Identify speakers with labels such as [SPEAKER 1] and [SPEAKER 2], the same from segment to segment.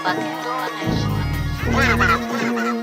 [SPEAKER 1] fucking doing this shit.
[SPEAKER 2] Wait a minute, wait a minute.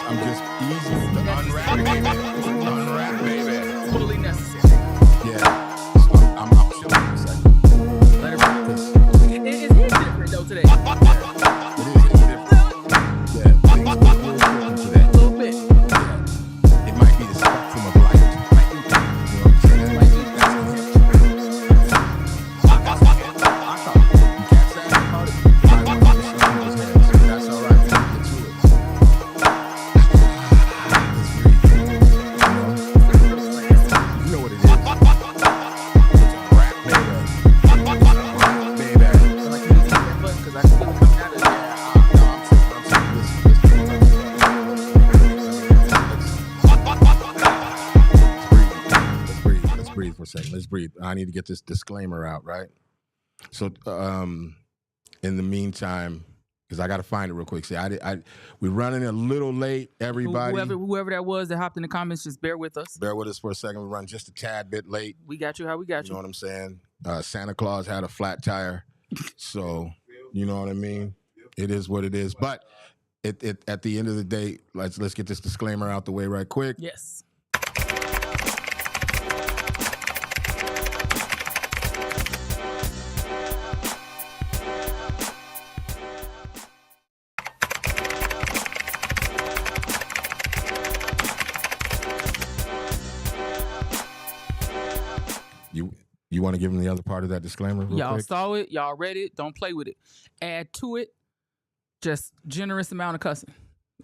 [SPEAKER 3] I'm just easy to unwrap, baby. Unwrap, baby.
[SPEAKER 4] Fully necessary.
[SPEAKER 3] Yeah. So I'm chilling for a second.
[SPEAKER 4] Let it rock. It is different though today.
[SPEAKER 3] It is different. Yeah. Things will feel different today.
[SPEAKER 4] A little bit.
[SPEAKER 3] Yeah. It might be the spectrum of light. You know what I'm saying?
[SPEAKER 4] Might be.
[SPEAKER 3] You can't say anything about it. You might want to get some people's heads. So that's all right. We can get to it. You know what it is. It's a rap, baby. Baby.
[SPEAKER 4] Like you need to hit that button because I can feel it coming out of there.
[SPEAKER 3] Let's breathe for a second. Let's breathe. I need to get this disclaimer out, right? So, in the meantime, because I got to find it real quick. See, we're running a little late, everybody.
[SPEAKER 4] Whoever that was that hopped in the comments, just bear with us.
[SPEAKER 3] Bear with us for a second. We're running just a tad bit late.
[SPEAKER 4] We got you how we got
[SPEAKER 3] You
[SPEAKER 4] you.
[SPEAKER 3] know what I'm saying? Santa Claus had a flat tire. So, you know what I mean? It is what it is. But at the end of the day, let's get this disclaimer out the way right quick.
[SPEAKER 4] Yes.
[SPEAKER 3] You want to give them the other part of that disclaimer real
[SPEAKER 4] Y'all
[SPEAKER 3] quick?
[SPEAKER 4] saw it. Y'all read it. Don't play with it. Add to it just generous amount of cussing.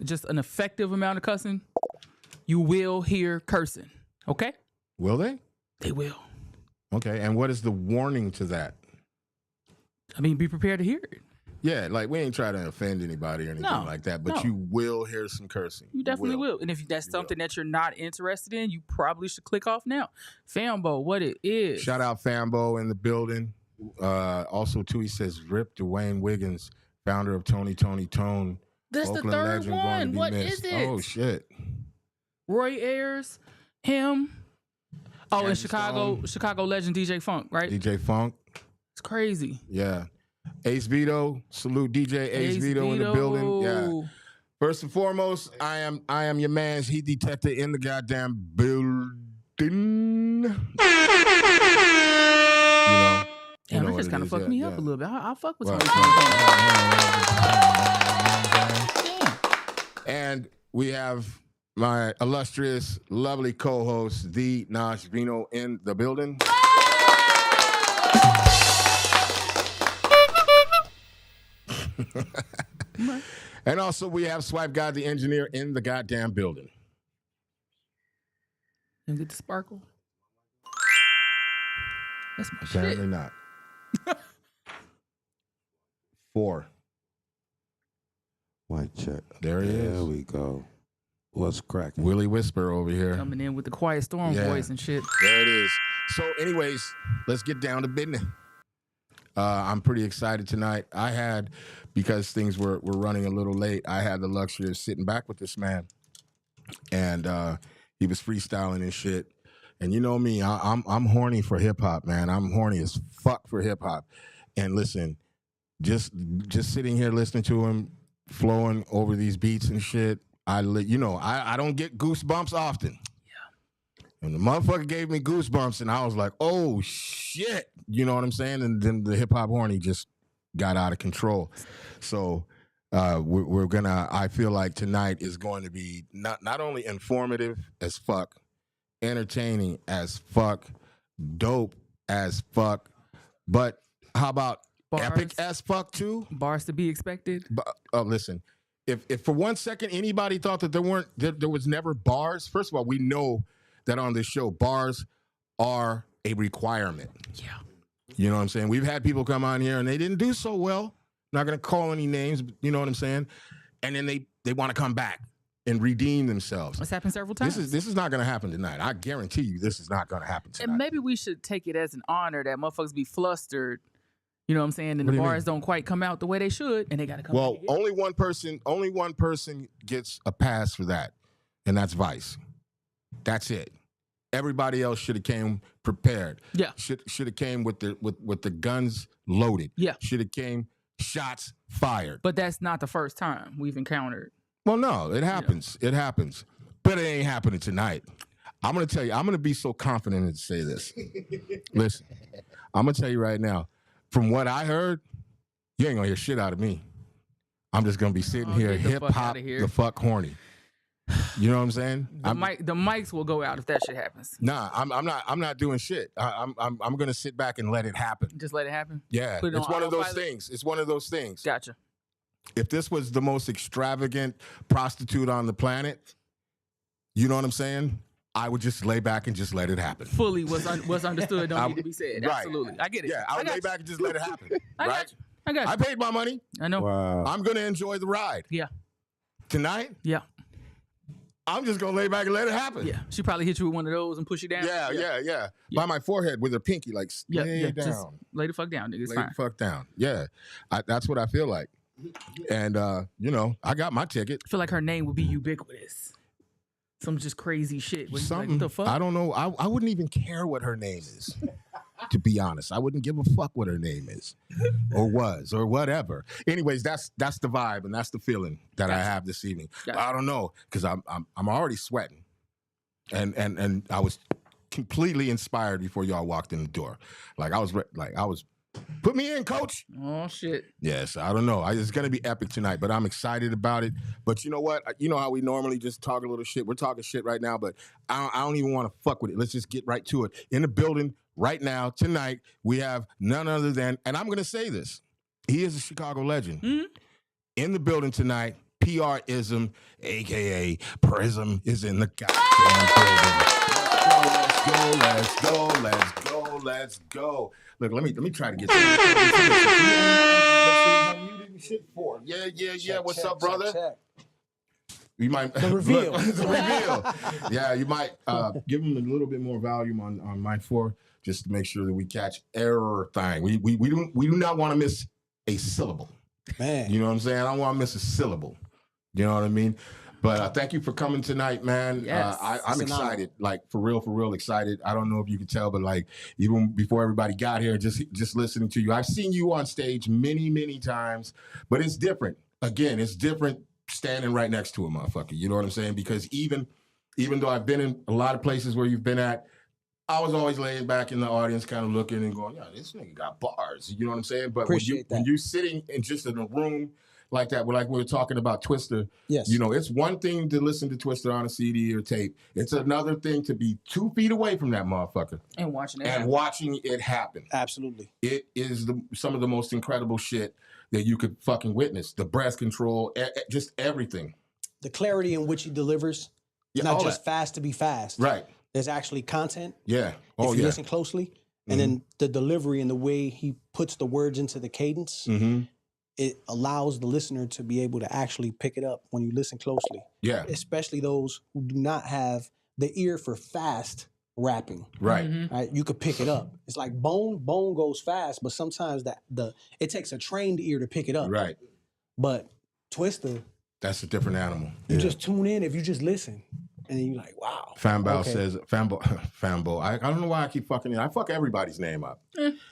[SPEAKER 4] Just an effective amount of cussing. You will hear cursing. Okay?
[SPEAKER 3] Will they?
[SPEAKER 4] They will.
[SPEAKER 3] Okay. And what is the warning to that?
[SPEAKER 4] I mean, be prepared to hear it.
[SPEAKER 3] Yeah, like we ain't trying to offend anybody or anything like that, but you will hear some cursing.
[SPEAKER 4] You definitely will. And if that's something that you're not interested in, you probably should click off now. Fambo, what it is.
[SPEAKER 3] Shout out Fambo in the building. Also, too, he says, rip Dwayne Wiggins, founder of Tony Tone.
[SPEAKER 4] That's
[SPEAKER 3] Oakland
[SPEAKER 4] the third
[SPEAKER 3] legend going to
[SPEAKER 4] one.
[SPEAKER 3] be
[SPEAKER 4] What
[SPEAKER 3] missed.
[SPEAKER 4] is it?
[SPEAKER 3] Oh, shit.
[SPEAKER 4] Roy Ayers, him. Oh,
[SPEAKER 3] Angie
[SPEAKER 4] and Chicago legend DJ Funk, right?
[SPEAKER 3] DJ Funk.
[SPEAKER 4] It's crazy.
[SPEAKER 3] Yeah. Ace Vito. Salute DJ Ace Vito in the building. Yeah. First and foremost, I am your man's heat detector in the goddamn building. You know.
[SPEAKER 4] Damn, that just kind of fucked me up a little bit. I'll fuck with
[SPEAKER 3] Well,
[SPEAKER 4] Damn.
[SPEAKER 3] And we have my illustrious, lovely co-host, the Naj Vino, in the building. And also we have Swipe God, the engineer, in the goddamn building.
[SPEAKER 4] And get the sparkle. That's my
[SPEAKER 3] Apparently
[SPEAKER 4] shit.
[SPEAKER 3] not. 4.
[SPEAKER 5] Mic check.
[SPEAKER 3] There he is.
[SPEAKER 5] There we go. What's cracking?
[SPEAKER 3] Willie Whisper over here.
[SPEAKER 4] Coming in with the quiet storm voice and shit.
[SPEAKER 3] There it is. So anyways, let's get down to business. I'm pretty excited tonight. I had, because things were running a little late, I had the luxury of sitting back with this man. And he was freestyling and shit. And you know me, I'm horny for hip hop, man. I'm horny as fuck for hip hop. And listen, just sitting here listening to him flowing over these beats and shit, I don't get goosebumps often.
[SPEAKER 4] Yeah.
[SPEAKER 3] And the motherfucker gave me goosebumps, and I was like, oh, shit. You know what I'm saying? And then the hip-hop horny just got out of control. So we're going to, I feel like tonight is going to be not only informative as fuck, entertaining as fuck, dope as fuck, but how about
[SPEAKER 4] Bars.
[SPEAKER 3] epic as fuck too?
[SPEAKER 4] Bars to be expected.
[SPEAKER 3] Listen, if for 1 second anybody thought that there was never bars, first of all, we know that on this show, bars are a requirement.
[SPEAKER 4] Yeah.
[SPEAKER 3] You know what I'm saying? We've had people come on here and they didn't do so well. Not going to call any names, but you know what I'm saying? And then they want to come back and redeem themselves.
[SPEAKER 4] It's happened several times.
[SPEAKER 3] This is not going to happen tonight. I guarantee you this is not going to happen tonight.
[SPEAKER 4] And maybe we should take it as an honor that motherfuckers be flustered. You know what I'm saying? And
[SPEAKER 3] What
[SPEAKER 4] the
[SPEAKER 3] do you
[SPEAKER 4] bars don't quite come out the way they should, and they got to come
[SPEAKER 3] Well,
[SPEAKER 4] back again.
[SPEAKER 3] only one person gets a pass for that, and that's Vice. That's it. Everybody else should have came prepared.
[SPEAKER 4] Yeah.
[SPEAKER 3] Should have came with the guns loaded.
[SPEAKER 4] Yeah.
[SPEAKER 3] Should have came shots fired.
[SPEAKER 4] But that's not the first time we've encountered.
[SPEAKER 3] Well, no, it happens. It happens. But it ain't happening tonight. I'm going to tell you, I'm going to be so confident to say this. Listen, I'm going to tell you right now, from what I heard, you ain't going to hear shit out of me. I'm just going to be sitting here
[SPEAKER 4] get the fuck
[SPEAKER 3] hip-hop
[SPEAKER 4] outta here.
[SPEAKER 3] the fuck horny. You know what I'm saying?
[SPEAKER 4] The mics will go out if that shit happens.
[SPEAKER 3] Nah, I'm not doing shit. I'm going to sit back and let it happen.
[SPEAKER 4] Just let it happen.
[SPEAKER 3] Yeah,
[SPEAKER 4] Put it
[SPEAKER 3] it's
[SPEAKER 4] on
[SPEAKER 3] one of those
[SPEAKER 4] autopilot?
[SPEAKER 3] things. It's one of those things.
[SPEAKER 4] Gotcha.
[SPEAKER 3] If this was the most extravagant prostitute on the planet, you know what I'm saying? I would just lay back and just let it happen.
[SPEAKER 4] Fully was understood. Don't need to be said.
[SPEAKER 3] Right.
[SPEAKER 4] Absolutely. I get it.
[SPEAKER 3] Yeah, I would
[SPEAKER 4] got
[SPEAKER 3] lay
[SPEAKER 4] you.
[SPEAKER 3] back and just let it happen.
[SPEAKER 4] I got
[SPEAKER 3] Right?
[SPEAKER 4] you. I got you.
[SPEAKER 3] I paid my money.
[SPEAKER 4] I know.
[SPEAKER 5] Wow.
[SPEAKER 3] I'm going to enjoy the ride.
[SPEAKER 4] Yeah.
[SPEAKER 3] Tonight,
[SPEAKER 4] Yeah.
[SPEAKER 3] I'm just going to lay back and let it happen.
[SPEAKER 4] Yeah. She probably hit you with one of those and push you down.
[SPEAKER 3] Yeah. By my forehead with her pinky, like, lay down.
[SPEAKER 4] Just lay the fuck down, nigga. It's
[SPEAKER 3] Lay
[SPEAKER 4] fine.
[SPEAKER 3] the fuck down. Yeah. That's what I feel like. And, I got my ticket.
[SPEAKER 4] I feel like her name would be ubiquitous. Some just crazy shit. Where you be like,
[SPEAKER 3] Something,
[SPEAKER 4] what the fuck?
[SPEAKER 3] I don't know. I wouldn't even care what her name is, to be honest. I wouldn't give a fuck what her name is or was or whatever. Anyways, that's the vibe and that's the feeling that I have this evening.
[SPEAKER 4] Gotcha.
[SPEAKER 3] I don't know because I'm already sweating, and I was completely inspired before y'all walked in the door. Like I was put me in, coach.
[SPEAKER 4] Oh shit.
[SPEAKER 3] Yes, I don't know. It's going to be epic tonight, but I'm excited about it. But you know what? You know how we normally just talk a little shit? We're talking shit right now, but I don't even want to fuck with it. Let's just get right to it. In the building right now, tonight, we have none other than, and I'm going to say this, he is a Chicago legend.
[SPEAKER 4] Mm-hmm.
[SPEAKER 3] In the building tonight, P.R.Ism, a.k.a. P.R.Ism, is in the goddamn building. Let's go. Look, let me try to get shit for. Yeah. What's up, brother?
[SPEAKER 2] Check.
[SPEAKER 3] You might
[SPEAKER 2] The reveal.
[SPEAKER 3] the reveal. Yeah, you might give him a little bit more volume on mic 4 just to make sure that we catch everything. We do not want to miss a syllable.
[SPEAKER 2] Man.
[SPEAKER 3] You know what I'm saying? I don't want to miss a syllable. You know what I mean? But thank you for coming tonight, man.
[SPEAKER 4] Yes.
[SPEAKER 3] I'm excited, like for real excited. I don't know if you can tell, but like even before everybody got here, just listening to you, I've seen you on stage many times, but it's different. Again, it's different standing right next to a motherfucker. You know what I'm saying? Because even though I've been in a lot of places where you've been at, I was always laying back in the audience, kind of looking and going, "Yeah, this nigga got bars." You know what I'm saying? But when you're sitting in just in a room like that, like we were talking about Twister.
[SPEAKER 2] Yes.
[SPEAKER 3] You know, it's one thing to listen to Twister on a CD or tape. It's another thing to be 2 feet away from that motherfucker
[SPEAKER 4] And watching it.
[SPEAKER 3] and watching it happen.
[SPEAKER 2] Absolutely.
[SPEAKER 3] It is some of the most incredible shit that you could fucking witness. The breath control, just everything.
[SPEAKER 2] The clarity in which he delivers,
[SPEAKER 3] Yeah,
[SPEAKER 2] not
[SPEAKER 3] all
[SPEAKER 2] just
[SPEAKER 3] that.
[SPEAKER 2] fast to be fast.
[SPEAKER 3] Right.
[SPEAKER 2] There's actually content.
[SPEAKER 3] Yeah.
[SPEAKER 2] If you
[SPEAKER 3] yeah.
[SPEAKER 2] listen closely. And then the delivery and the way he puts the words into the cadence,
[SPEAKER 3] Mm-hmm.
[SPEAKER 2] it allows the listener to be able to actually pick it up when you listen closely.
[SPEAKER 3] Yeah.
[SPEAKER 2] Especially those who do not have the ear for fast rapping.
[SPEAKER 3] Right.
[SPEAKER 4] Mhm.
[SPEAKER 2] Right? You could pick it up. It's like bone goes fast, but sometimes it takes a trained ear to pick it up.
[SPEAKER 3] Right.
[SPEAKER 2] But Twister,
[SPEAKER 3] That's a different animal.
[SPEAKER 2] you
[SPEAKER 3] Yeah.
[SPEAKER 2] just tune in if you just listen. And then you're like, wow.
[SPEAKER 3] Fanbo
[SPEAKER 2] Okay.
[SPEAKER 3] says, Fanbo, I don't know why I keep fucking it. I fuck everybody's name up.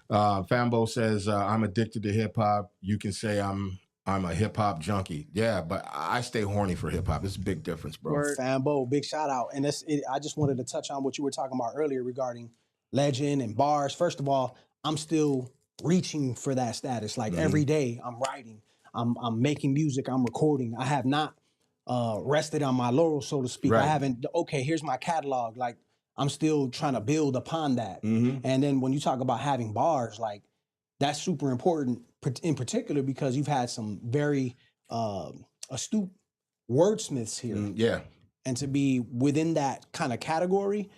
[SPEAKER 3] Fanbo says, I'm addicted to hip hop. You can say I'm I'm a hip hop junkie. Yeah, but I stay horny for hip hop. It's a big difference, bro.
[SPEAKER 2] Fambo, big shout out. And I just wanted to touch on what you were talking about earlier regarding legend and bars. First of all, I'm still reaching for that status. Like every day I'm writing, I'm making music, I'm recording. I have not rested on my laurels, so to speak.
[SPEAKER 3] Right.
[SPEAKER 2] I haven't, okay, here's my catalog. Like I'm still trying to build upon that. And then when you talk about having bars, like that's super important in particular because you've had some very astute wordsmiths here.
[SPEAKER 3] Yeah.
[SPEAKER 2] And to be within that kind of category,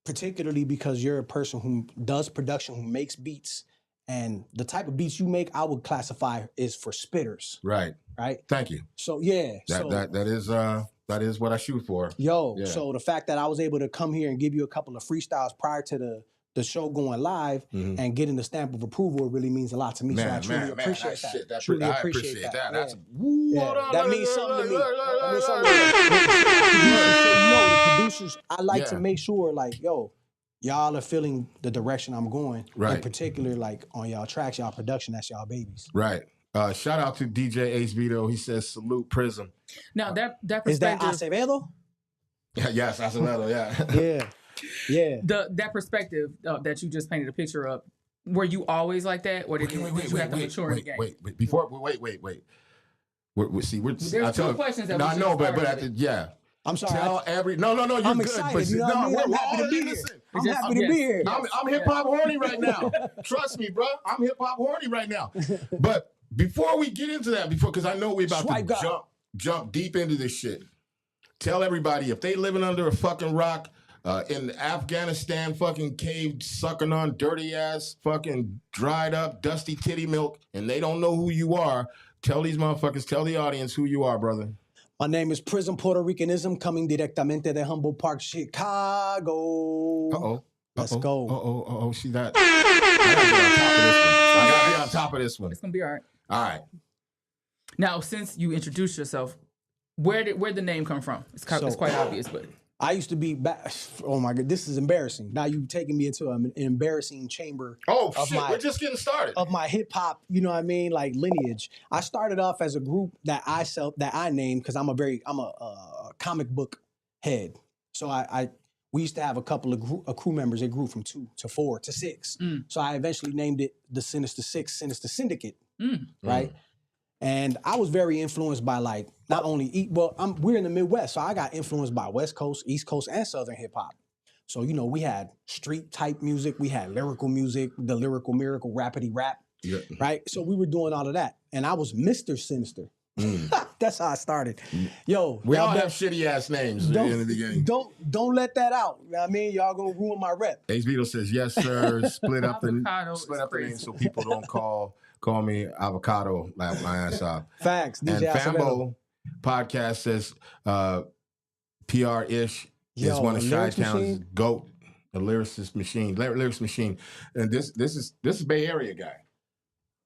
[SPEAKER 2] particularly because you're a person who does production, who makes beats, and the type of beats you make, I would classify is for spitters.
[SPEAKER 3] Right.
[SPEAKER 2] Right.
[SPEAKER 3] Thank you.
[SPEAKER 2] So yeah.
[SPEAKER 3] That is what I shoot for.
[SPEAKER 2] Yo,
[SPEAKER 3] Yeah.
[SPEAKER 2] so the fact that I was able to come here and give you a couple of freestyles prior to the show going live and getting the stamp of approval really means a lot to me. So I truly appreciate that. Truly
[SPEAKER 3] I
[SPEAKER 2] appreciate that. Yeah.
[SPEAKER 3] That's
[SPEAKER 2] That means something to me. That means something to me. So you know, the producers, I like to make sure, like, yo, y'all are feeling the direction I'm going.
[SPEAKER 3] Right.
[SPEAKER 2] In particular, like on y'all tracks, y'all production, that's y'all babies.
[SPEAKER 3] Right. Shout out to DJ Ace Vito. He says salute Prism.
[SPEAKER 4] Now that
[SPEAKER 2] Is that
[SPEAKER 4] perspective,
[SPEAKER 2] Acevedo?
[SPEAKER 3] Yes, Acevedo. Yeah.
[SPEAKER 2] Yeah.
[SPEAKER 4] that perspective that you just painted a picture of, were you always like that, or did you have to mature in the game?
[SPEAKER 3] Wait.
[SPEAKER 4] There's two questions that
[SPEAKER 3] I know, but
[SPEAKER 2] I'm sorry.
[SPEAKER 3] Tell no, you're
[SPEAKER 2] I'm
[SPEAKER 3] good.
[SPEAKER 2] excited.
[SPEAKER 3] But
[SPEAKER 2] You know what I mean? I'm happy to be here. I'm happy to be here.
[SPEAKER 3] I'm hip hop horny right now. Trust me, bro. I'm hip hop horny right now. But before we get into that, because I know we're about to jump deep into this shit. Tell everybody if they living under a fucking rock in Afghanistan, fucking cave, sucking on dirty ass, fucking dried up, dusty titty milk, and they don't know who you are. Tell these motherfuckers, tell the audience who you are, brother.
[SPEAKER 2] My name is P.R.Ism, Puerto Ricanism, coming directamente de Humboldt Park, Chicago. Let's go.
[SPEAKER 3] See that? I gotta be on top of this one.
[SPEAKER 4] It's gonna be all right.
[SPEAKER 3] All right.
[SPEAKER 4] Now, since you introduced yourself, where'd the name come from? It's quite obvious, but
[SPEAKER 2] I used to be back. Oh my God, this is embarrassing. Now you've taken me into an embarrassing chamber.
[SPEAKER 3] Oh shit, we're just getting started.
[SPEAKER 2] Of my hip hop, you know what I mean, like lineage. I started off as a group that I named because I'm a comic book head. So we used to have a couple of crew members. It grew from 2 to 4 to 6. So I eventually named it the Sinister Six, Sinister Syndicate, right? And I was very influenced by like not only we're in the Midwest, so I got influenced by West Coast, East Coast, and Southern hip hop. So you know we had street type music, we had lyrical music, the lyrical miracle, rapidy rap, right? So we were doing all of that, and I was Mr. Sinister. That's how I started. Yo,
[SPEAKER 3] we all have shitty ass names in the beginning.
[SPEAKER 2] Don't let that out. You know what I mean, y'all gonna ruin my rep.
[SPEAKER 3] Ace Vito says yes, sir. Split up the name so people don't call me avocado, laugh my ass off.
[SPEAKER 2] Facts.
[SPEAKER 3] And Fambo podcast says P.R.Ish is one of Chi-Town's GOAT, a lyrics machine. And this is Bay Area guy.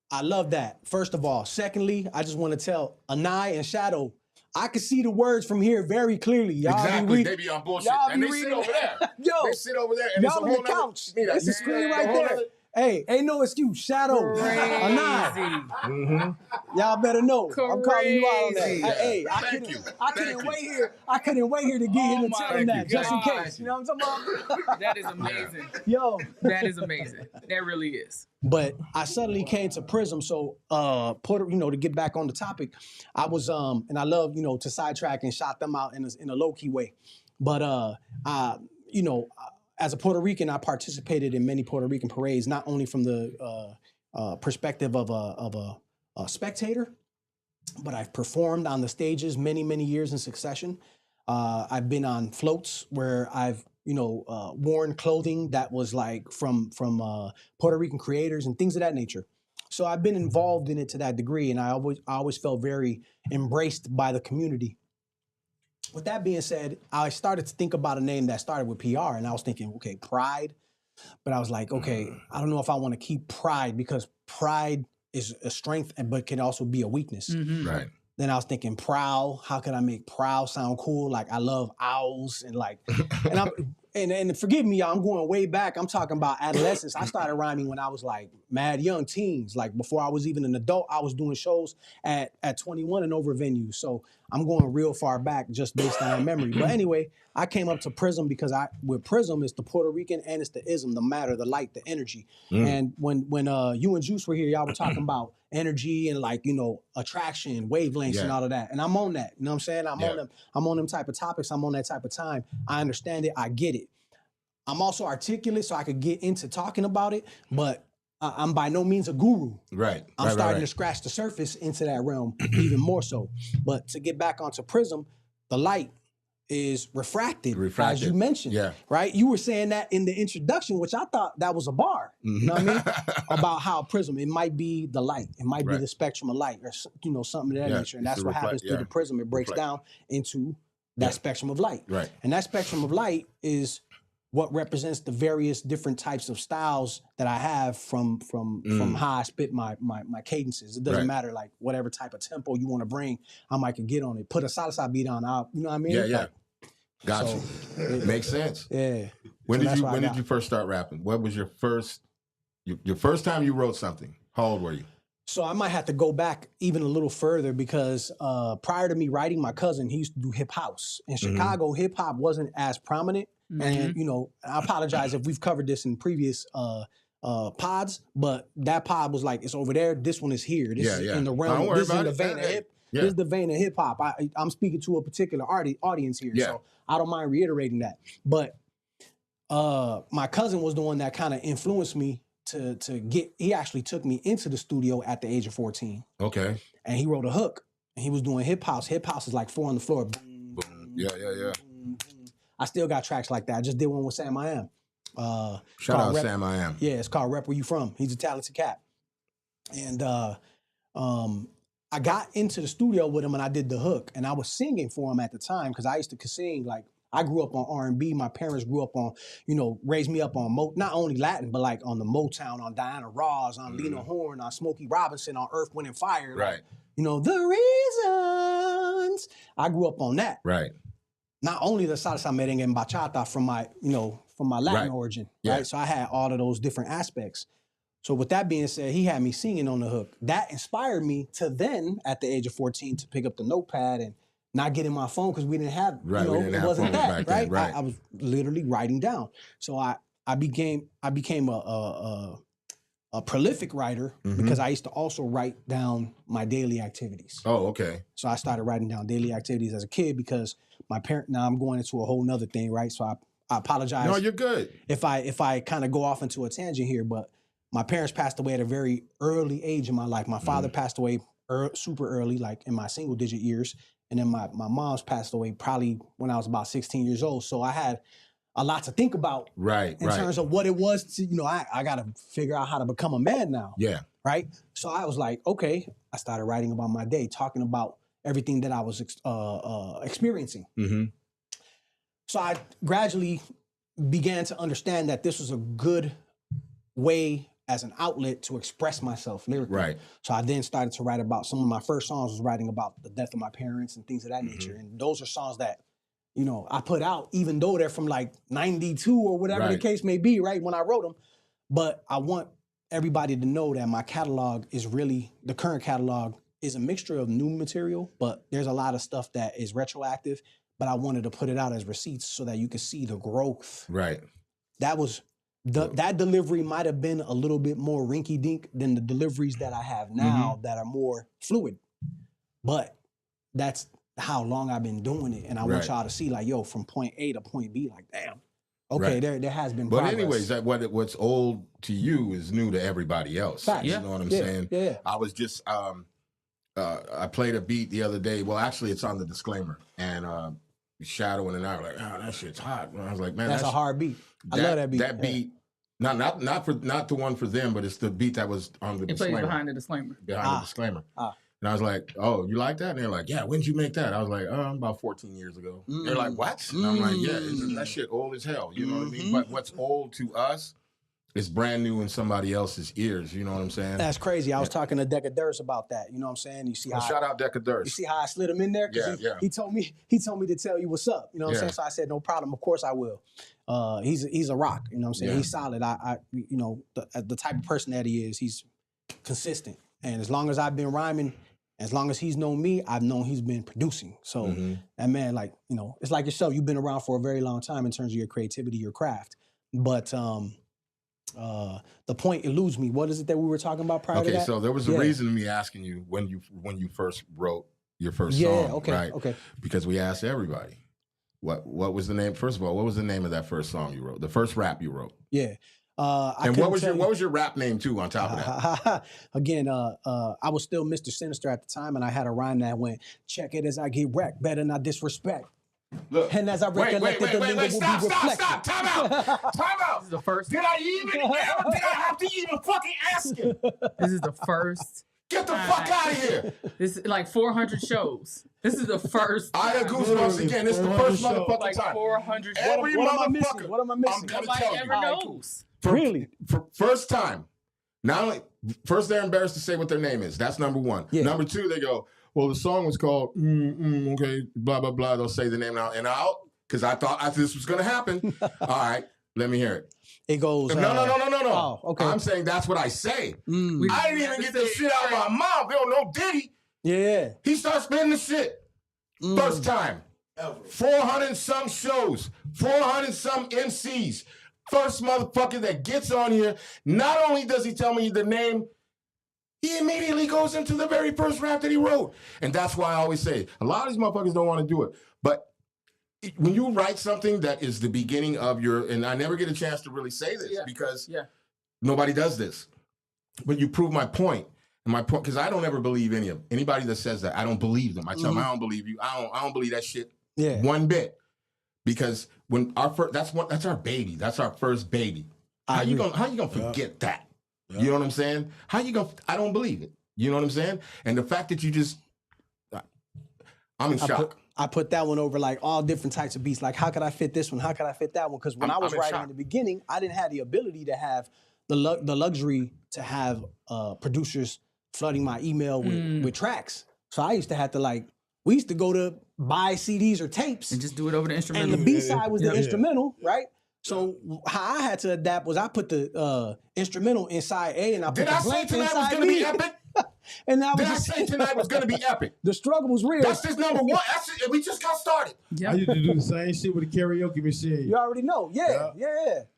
[SPEAKER 2] I love that. First of all. Secondly, I just want to tell Anai and Shadow, I can see the words from here very clearly. Y'all
[SPEAKER 3] they be on bullshit. And they sit over there.
[SPEAKER 2] Yo,
[SPEAKER 3] they sit over there. And
[SPEAKER 2] y'all on the couch. It's a screen right there. Hey, ain't no excuse. Shadow, Anai. Y'all better know. I'm calling you out on that. Hey, I couldn't wait here to get here to tell them that, just in case. You know what I'm talking about?
[SPEAKER 4] That is amazing.
[SPEAKER 2] Yo.
[SPEAKER 4] That is amazing. That really is.
[SPEAKER 2] But I suddenly came to P.R.Ism. So, to get back on the topic, I was, and I love, to sidetrack and shout them out in a low-key way. But, as a Puerto Rican, I participated in many Puerto Rican parades, not only from the perspective of a spectator, but I've performed on the stages many, many years in succession. I've been on floats where I've, worn clothing that was like from Puerto Rican creators and things of that nature. So I've been involved in it to that degree, and I always felt very embraced by the community. With that being said, I started to think about a name that started with PR, and I was thinking, okay, Pride. But I was like, okay, I don't know if I want to keep Pride because Pride is a strength, but can also be a weakness.
[SPEAKER 3] Right.
[SPEAKER 2] Then I was thinking Prowl. How can I make Prowl sound cool? Like I love owls and and forgive me, y'all, I'm going way back. I'm talking about adolescence. I started rhyming when I was like mad young teens. Like before I was even an adult, I was doing shows at 21 and over venues. So I'm going real far back just based on that memory. But anyway, I came up to Prism because with Prism, it's the Puerto Rican and it's the ism, the matter, the light, the energy. And when you and Juice were here, y'all were talking about energy and like, attraction, wavelengths and all of that. And I'm on that. You know what I'm saying? I'm on them type of topics. I'm on that type of time. I understand it. I get it. I'm also articulate, so I could get into talking about it, but I'm by no means a guru.
[SPEAKER 3] Right.
[SPEAKER 2] I'm starting to scratch the surface into that realm even more so. But to get back onto Prism, the light is refracted, as you mentioned.
[SPEAKER 3] Yeah.
[SPEAKER 2] Right? You were saying that in the introduction, which I thought that was a bar. You know what I mean? About how Prism, it might be the light. It might be the spectrum of light or, something of that nature. And that's what happens through the Prism. It breaks down into that spectrum of light.
[SPEAKER 3] Right.
[SPEAKER 2] And that spectrum of light is what represents the various different types of styles that I have from how I spit my cadences. It doesn't matter, like whatever type of tempo you want to bring, I might could get on it. Put a salsa beat on, you know what I mean?
[SPEAKER 3] Yeah.
[SPEAKER 2] Like,
[SPEAKER 3] Gotcha. Makes sense.
[SPEAKER 2] Yeah.
[SPEAKER 3] When did you first start rapping? What was your first time you wrote something? How old were you?
[SPEAKER 2] So I might have to go back even a little further because prior to me writing, my cousin, he used to do hip house. In Chicago, hip hop wasn't as prominent. And, I apologize if we've covered this in previous pods, but that pod was like, it's over there. This one is here. This is in the realm. This is in the vein of hip. This is the vein of hip hop. I'm speaking to a particular audience here. So I don't mind reiterating that. But my cousin was the one that kind of influenced me to get, he actually took me into the studio at the age of 14.
[SPEAKER 3] Okay.
[SPEAKER 2] And he wrote a hook and he was doing hip house. Hip house is like 4 on the floor. Boom,
[SPEAKER 3] boom. Yeah.
[SPEAKER 2] Boom, boom. I still got tracks like that. I just did one with Sam I Am.
[SPEAKER 3] Shout out Sam I Am.
[SPEAKER 2] Yeah, it's called Rep Where You From. He's a talented cat. And I got into the studio with him and I did the hook. And I was singing for him at the time because I used to sing, like, I grew up on R&B. My parents grew up on, raised me up on not only Latin, but like on the Motown, on Diana Ross, on Lena Horne, on Smokey Robinson, on Earth, Wind and Fire.
[SPEAKER 3] Right.
[SPEAKER 2] Like, the reasons. I grew up on that.
[SPEAKER 3] Right.
[SPEAKER 2] Not only the salsa, merengue, and bachata from my Latin origin, right? So I had all of those different aspects. So with that being said, he had me singing on the hook. That inspired me to then, at the age of 14, to pick up the notepad and not get in my phone because we didn't have, it wasn't that, right? I was literally writing down. So I became a prolific writer because I used to also write down my daily activities.
[SPEAKER 3] Oh, okay.
[SPEAKER 2] So I started writing down daily activities as a kid because my parent, now I'm going into a whole nother thing, right? So I apologize.
[SPEAKER 3] No, you're good.
[SPEAKER 2] If I kind of go off into a tangent here, but my parents passed away at a very early age in my life. My father passed away super early, like in my single digit years. And then my mom's passed away probably when I was about 16 years old. So I had a lot to think about in terms of what it was to, I got to figure out how to become a man now.
[SPEAKER 3] Yeah.
[SPEAKER 2] Right. So I was like, okay, I started writing about my day, talking about everything that I was experiencing. So I gradually began to understand that this was a good way as an outlet to express myself lyrically.
[SPEAKER 3] Right.
[SPEAKER 2] So I then started to write about, some of my first songs was writing about the death of my parents and things of that nature. And those are songs that, I put out, even though they're from like 92 or whatever the case may be, right, when I wrote them. But I want everybody to know that my catalog is really, the current catalog is a mixture of new material, but there's a lot of stuff that is retroactive, but I wanted to put it out as receipts so that you could see the growth.
[SPEAKER 3] Right.
[SPEAKER 2] That was, that delivery might have been a little bit more rinky-dink than the deliveries that I have now that are more fluid. But that's how long I've been doing it. And I want y'all to see, like, yo, from point A to point B, like, damn. Okay, there has been progress.
[SPEAKER 3] But anyways, what's old to you is new to everybody else.
[SPEAKER 2] Facts.
[SPEAKER 3] You know what I'm saying?
[SPEAKER 2] Yeah.
[SPEAKER 3] I was just, I played a beat the other day. Well, actually, it's on the disclaimer. And Shadow and I were like, oh, that shit's hot. And I was like, man,
[SPEAKER 2] that's a hard beat. I love that beat.
[SPEAKER 3] That beat, not the one for them, but it's the beat that was on the disclaimer.
[SPEAKER 4] It plays behind the disclaimer.
[SPEAKER 3] Behind the disclaimer. And I was like, oh, you like that? And they're like, yeah, when did you make that? I was like, about 14 years ago. They're like, what? And I'm like, yeah, that shit old as hell. You know what I mean? But what's old to us it's brand new in somebody else's ears. You know what I'm saying?
[SPEAKER 2] That's crazy. I was talking to Deca Durst about that. You know what I'm saying? You see how
[SPEAKER 3] shout out Deca Durst.
[SPEAKER 2] You see how I slid him in there?
[SPEAKER 3] Yeah.
[SPEAKER 2] He told me to tell you what's up. You know what I'm saying? So I said, no problem. Of course I will. He's a rock. You know what I'm saying? He's solid. I you know, the type of person that he is, he's consistent. And as long as I've been rhyming, as long as he's known me, I've known he's been producing. So that man, like, you know, it's like yourself. You've been around for a very long time in terms of your creativity, your craft. But the point eludes me. What is it that we were talking about prior to that?
[SPEAKER 3] Okay, so there was a reason to me asking you when you first wrote your first song, right? Okay. Because we asked everybody, what was the name? First of all, what was the name of that first song you wrote? The first rap you wrote?
[SPEAKER 2] Yeah.
[SPEAKER 3] And what was your rap name too? On top of that,
[SPEAKER 2] again, I was still Mr. Sinister at the time, and I had a rhyme that went, "Check it as I get wrecked, better not disrespect."
[SPEAKER 3] Look,
[SPEAKER 2] and as I recollect,
[SPEAKER 3] stop! Time out!
[SPEAKER 4] This is the first.
[SPEAKER 3] Did I have to even fucking ask him?
[SPEAKER 4] This is the first.
[SPEAKER 3] Get the fuck out of here!
[SPEAKER 4] This is like 400 shows. This is the first.
[SPEAKER 3] I had goosebumps again. This is the first motherfucking
[SPEAKER 4] like
[SPEAKER 3] time.
[SPEAKER 4] 400 shows.
[SPEAKER 3] Every motherfucker.
[SPEAKER 2] What am I missing?
[SPEAKER 3] I'm gonna
[SPEAKER 4] Nobody
[SPEAKER 3] tell
[SPEAKER 4] ever
[SPEAKER 3] you.
[SPEAKER 4] knows.
[SPEAKER 2] Really?
[SPEAKER 3] For first time. Not only first they're embarrassed to say what their name is. That's number one. Yeah. Number two, they go, well, the song was called okay, blah blah blah. They'll say the name now and out because I thought this was gonna happen. All right, let me hear it.
[SPEAKER 2] It goes.
[SPEAKER 3] No.
[SPEAKER 2] Oh, okay.
[SPEAKER 3] I'm saying that's what I say. I didn't even get this shit out of my mouth. They don't know Diddy.
[SPEAKER 2] Yeah.
[SPEAKER 3] He starts spinning the shit. First time. Ever. 400 some shows. 400 some MCs. First motherfucker that gets on here. Not only does he tell me the name, he immediately goes into the very first rap that he wrote. And that's why I always say, a lot of these motherfuckers don't want to do it. But when you write something that is the beginning of your, and I never get a chance to really say this because nobody does this, but you prove my point. And my point, because I don't ever believe any of them. Anybody that says that, I don't believe them. I tell them, I don't believe you. I don't believe that shit one bit. Because when our first, that's our baby. That's our first baby. How you gonna forget that? You know what I'm saying? I don't believe it. You know what I'm saying? And the fact that you just, I'm in shock.
[SPEAKER 2] I put that one over like all different types of beats. Like, how could I fit this one? How could I fit that one? Because when I was writing in the beginning, I didn't have the ability to have the luxury to have producers flooding my email with tracks. So I used to have to we used to go to buy CDs or tapes.
[SPEAKER 4] And just do it over the instrumental.
[SPEAKER 2] And the B-side was the instrumental, right? So how I had to adapt was I put the instrumental inside A and I put the blank inside B. And
[SPEAKER 3] Did I say tonight was going to be epic?
[SPEAKER 2] The struggle was real.
[SPEAKER 3] That's just number one. We just got started.
[SPEAKER 5] I used to do the same shit with the karaoke machine.
[SPEAKER 2] You already know. Yeah.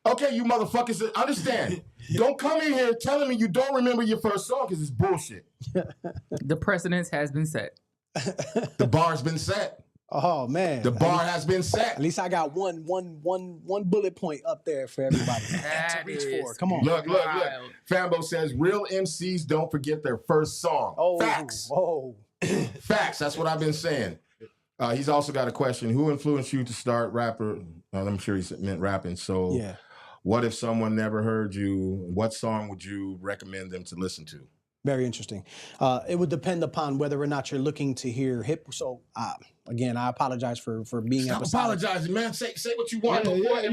[SPEAKER 3] Okay, you motherfuckers, understand. Don't come in here telling me you don't remember your first song because it's bullshit.
[SPEAKER 4] The precedence has been set.
[SPEAKER 3] The bar's been set.
[SPEAKER 2] Oh man,
[SPEAKER 3] the bar has been set.
[SPEAKER 2] At least I got one bullet point up there for everybody to reach for. Come on,
[SPEAKER 3] look. Fambo says real MCs don't forget their first song.
[SPEAKER 2] Oh,
[SPEAKER 3] facts.
[SPEAKER 2] Oh,
[SPEAKER 3] facts. That's what I've been saying. He's also got a question: who influenced you to start rapper? I'm sure he meant rapping. So, what if someone never heard you? What song would you recommend them to listen to?
[SPEAKER 2] Very interesting. It would depend upon whether or not you're looking to hear hip. So again, I apologize for being
[SPEAKER 3] Stop apologizing, man. Say what you want.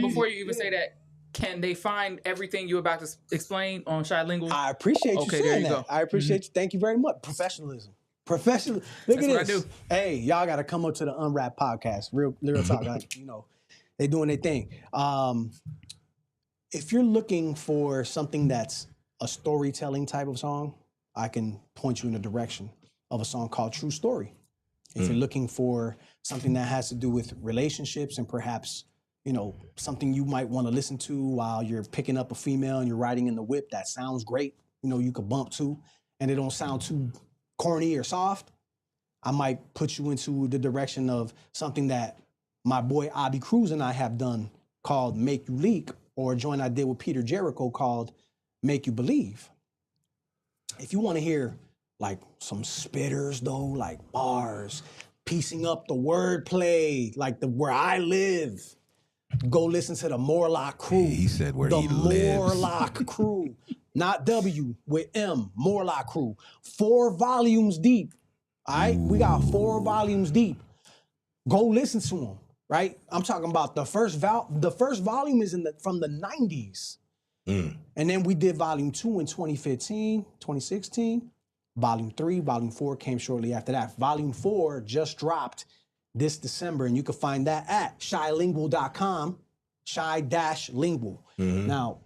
[SPEAKER 4] Before you even say that, can they find everything you're about to explain on Shylingual?
[SPEAKER 2] I appreciate you saying that. I appreciate you. Thank you very much. Professionalism. Look
[SPEAKER 4] That's
[SPEAKER 2] at
[SPEAKER 4] what
[SPEAKER 2] this.
[SPEAKER 4] I do.
[SPEAKER 2] Hey, y'all got to come up to the UNRAP podcast. Real talk. They doing their thing. If you're looking for something that's a storytelling type of song, I can point you in the direction of a song called True Story. If you're looking for something that has to do with relationships and perhaps, something you might want to listen to while you're picking up a female and you're riding in the whip that sounds great, you could bump to, and it don't sound too corny or soft, I might put you into the direction of something that my boy Abi Cruz and I have done called Make You Leak, or a joint I did with Peter Jericho called Make You Believe. If you want to hear some spitters though, like bars, piecing up the wordplay, like where I live, go listen to the Morlock Crew.
[SPEAKER 5] He said where
[SPEAKER 2] he
[SPEAKER 5] lives.
[SPEAKER 2] The Morlock Crew, not W, with M, Morlock Crew. 4 volumes deep, all right? We got 4 volumes deep. Go listen to them, right? I'm talking about the first volume is from the 90s.
[SPEAKER 3] Mm.
[SPEAKER 2] And then we did volume 2 in 2015, 2016. Volume 3, volume 4 came shortly after that. Volume 4 just dropped this December, and you can find that at shylingual.com, shy-lingual. Now,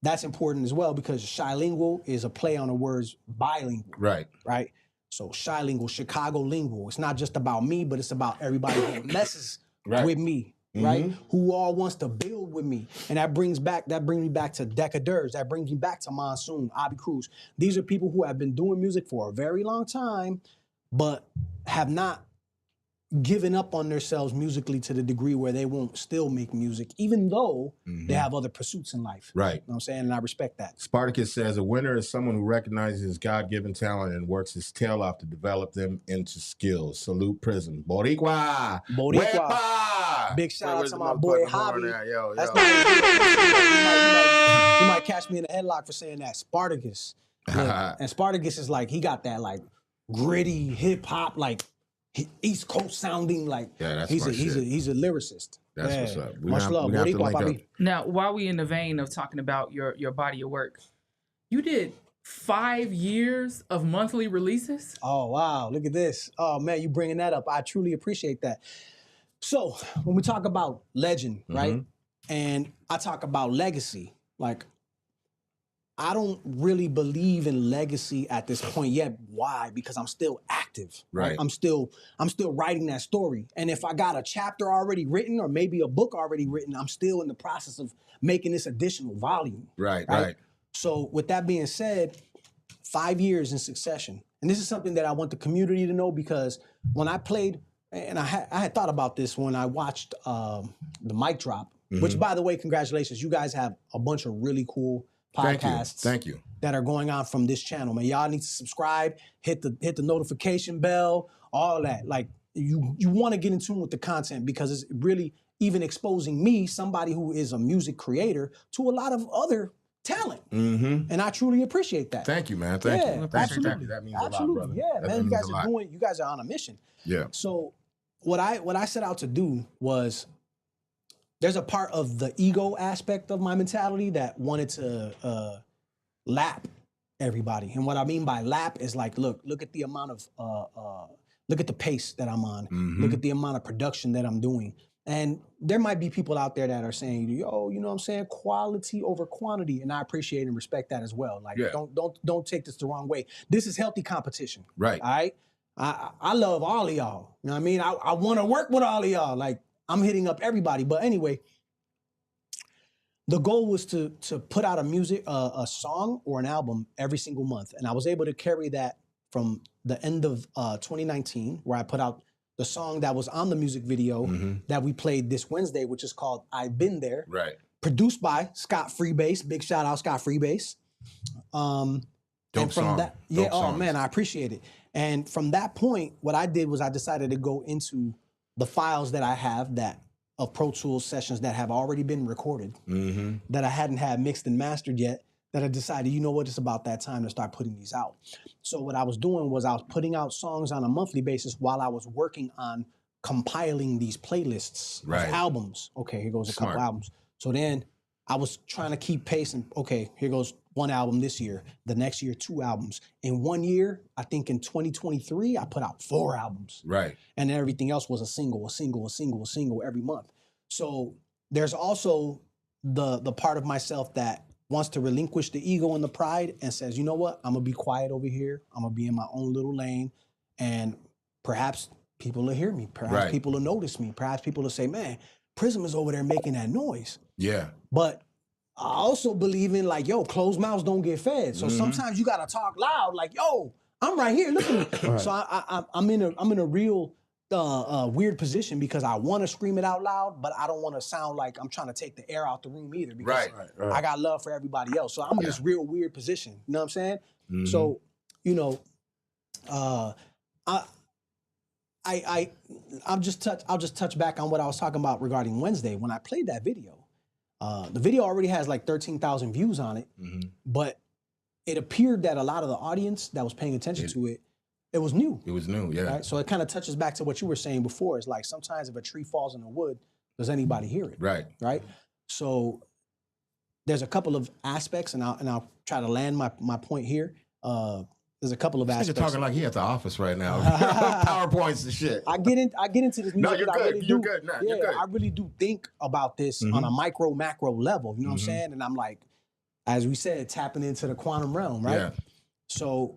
[SPEAKER 2] that's important as well because shylingual is a play on the words bilingual.
[SPEAKER 3] Right.
[SPEAKER 2] Right? So shylingual, Chicago lingual. It's not just about me, but it's about everybody who messes with me. Right? Who all wants to build with me. And that brings me back to Decadeurs. That brings me back to Monsoon, Abi Cruz. These are people who have been doing music for a very long time, but have not given up on themselves musically to the degree where they won't still make music, even though they have other pursuits in life.
[SPEAKER 3] Right.
[SPEAKER 2] You know what I'm saying? And I respect that.
[SPEAKER 3] Spartacus says a winner is someone who recognizes his God-given talent and works his tail off to develop them into skills. Salute Prism. Boricua.
[SPEAKER 2] Boricua.
[SPEAKER 3] Wepa!
[SPEAKER 2] Big shout out
[SPEAKER 3] Where's
[SPEAKER 2] to
[SPEAKER 3] the
[SPEAKER 2] my boy
[SPEAKER 3] motherfucking
[SPEAKER 2] Javi.
[SPEAKER 3] horn at? Yo,
[SPEAKER 2] That's
[SPEAKER 3] yo.
[SPEAKER 2] you might catch me in a headlock for saying that. Spartacus. Yeah. And Spartacus is like, he got that like gritty hip hop, like East Coast sounding, like
[SPEAKER 3] Yeah, that's
[SPEAKER 2] he's
[SPEAKER 3] my
[SPEAKER 2] a lyricist.
[SPEAKER 3] That's
[SPEAKER 2] Yeah.
[SPEAKER 3] what's up.
[SPEAKER 2] Much love.
[SPEAKER 3] We have to
[SPEAKER 2] Boricua,
[SPEAKER 3] link up.
[SPEAKER 2] papi.
[SPEAKER 4] Now, while we in the vein of talking about your body of work, you did 5 years of monthly releases.
[SPEAKER 2] Oh, wow. Look at this. Oh, man, you bringing that up. I truly appreciate that. So when we talk about legend, right? And I talk about legacy, like, I don't really believe in legacy at this point yet. Why? Because I'm still active.
[SPEAKER 3] Right.
[SPEAKER 2] I'm still writing that story. And if I got a chapter already written or maybe a book already written, I'm still in the process of making this additional volume.
[SPEAKER 3] Right.
[SPEAKER 2] So with that being said, 5 years in succession. And this is something that I want the community to know because when I played, and I had thought about this when I watched the Mic Drop, which by the way, congratulations. You guys have a bunch of really cool podcasts.
[SPEAKER 3] Thank you.
[SPEAKER 2] That are going on from this channel, man. Y'all need to subscribe, hit the notification bell, all that. Like you want to get in tune with the content because it's really even exposing me, somebody who is a music creator, to a lot of other talent. And I truly appreciate that.
[SPEAKER 3] Thank you, man. Thank you.
[SPEAKER 2] Absolutely.
[SPEAKER 3] That means
[SPEAKER 2] Absolutely.
[SPEAKER 3] a lot, brother.
[SPEAKER 2] Yeah,
[SPEAKER 3] That
[SPEAKER 2] man. You
[SPEAKER 3] means
[SPEAKER 2] guys
[SPEAKER 3] a
[SPEAKER 2] are
[SPEAKER 3] lot.
[SPEAKER 2] you guys are on a mission.
[SPEAKER 3] Yeah.
[SPEAKER 2] So what I set out to do was there's a part of the ego aspect of my mentality that wanted to lap everybody. And what I mean by lap is like, look at the amount of look at the pace that I'm on. Look at the amount of production that I'm doing. And there might be people out there that are saying, yo, you know what I'm saying? Quality over quantity. And I appreciate and respect that as well. Like, don't take this the wrong way. This is healthy competition.
[SPEAKER 3] Right.
[SPEAKER 2] All right. I love all of y'all. You know what I mean? I want to work with all of y'all. Like, I'm hitting up everybody. But anyway, the goal was to put out a song or an album every single month. And I was able to carry that from the end of 2019, where I put out the song that was on the music video that we played this Wednesday, which is called I've Been There.
[SPEAKER 3] Right.
[SPEAKER 2] Produced by Scott Freebase. Big shout out, Scott Freebase.
[SPEAKER 3] Dope song.
[SPEAKER 2] That,
[SPEAKER 3] Dope
[SPEAKER 2] oh
[SPEAKER 3] songs.
[SPEAKER 2] man, I appreciate it. And from that point, what I did was I decided to go into the files that I have of Pro Tools sessions that have already been recorded, that I hadn't had mixed and mastered yet, that I decided, you know what, it's about that time to start putting these out. So what I was doing was I was putting out songs on a monthly basis while I was working on compiling these playlists of albums. Okay, here goes a couple albums. So then I was trying to keep pace and, okay, here goes one album this year, the next year, 2 albums. In 1 year, I think in 2023, I put out 4 albums.
[SPEAKER 3] Right.
[SPEAKER 2] And then everything else was a single every month. So there's also the part of myself that wants to relinquish the ego and the pride and says, you know what, I'm gonna be quiet over here. I'm gonna be in my own little lane. And perhaps people will hear me. Perhaps people will notice me. Perhaps people will say, man, Prism is over there making that noise.
[SPEAKER 3] Yeah. But
[SPEAKER 2] I also believe in like, yo, closed mouths don't get fed. So sometimes you gotta talk loud, like, yo, I'm right here, look at me. So I'm in a real weird position because I want to scream it out loud, but I don't want to sound like I'm trying to take the air out the room either because I got love for everybody else. So I'm in this real weird position. You know what I'm saying? So, you know, I'll just touch back on what I was talking about regarding Wednesday when I played that video. The video already has like 13,000 views on it, but it appeared that a lot of the audience that was paying attention to it, it was new.
[SPEAKER 3] It was new, yeah.
[SPEAKER 2] Right? So it kind of touches back to what you were saying before. It's like sometimes if a tree falls in the wood, does anybody hear it?
[SPEAKER 3] Right.
[SPEAKER 2] Right? So there's a couple of aspects, and I'll try to land my point here. There's a couple of
[SPEAKER 3] You're
[SPEAKER 2] aspects.
[SPEAKER 3] talking like he at the office right now. PowerPoints and shit.
[SPEAKER 2] I get into this music.
[SPEAKER 3] No, you're
[SPEAKER 2] I
[SPEAKER 3] good.
[SPEAKER 2] really
[SPEAKER 3] You're
[SPEAKER 2] do.
[SPEAKER 3] good. Nah,
[SPEAKER 2] Yeah,
[SPEAKER 3] you're good.
[SPEAKER 2] I really do think about this on a micro macro level. You know what I'm saying? And I'm like, as we said, tapping into the quantum realm, right?
[SPEAKER 3] Yeah.
[SPEAKER 2] So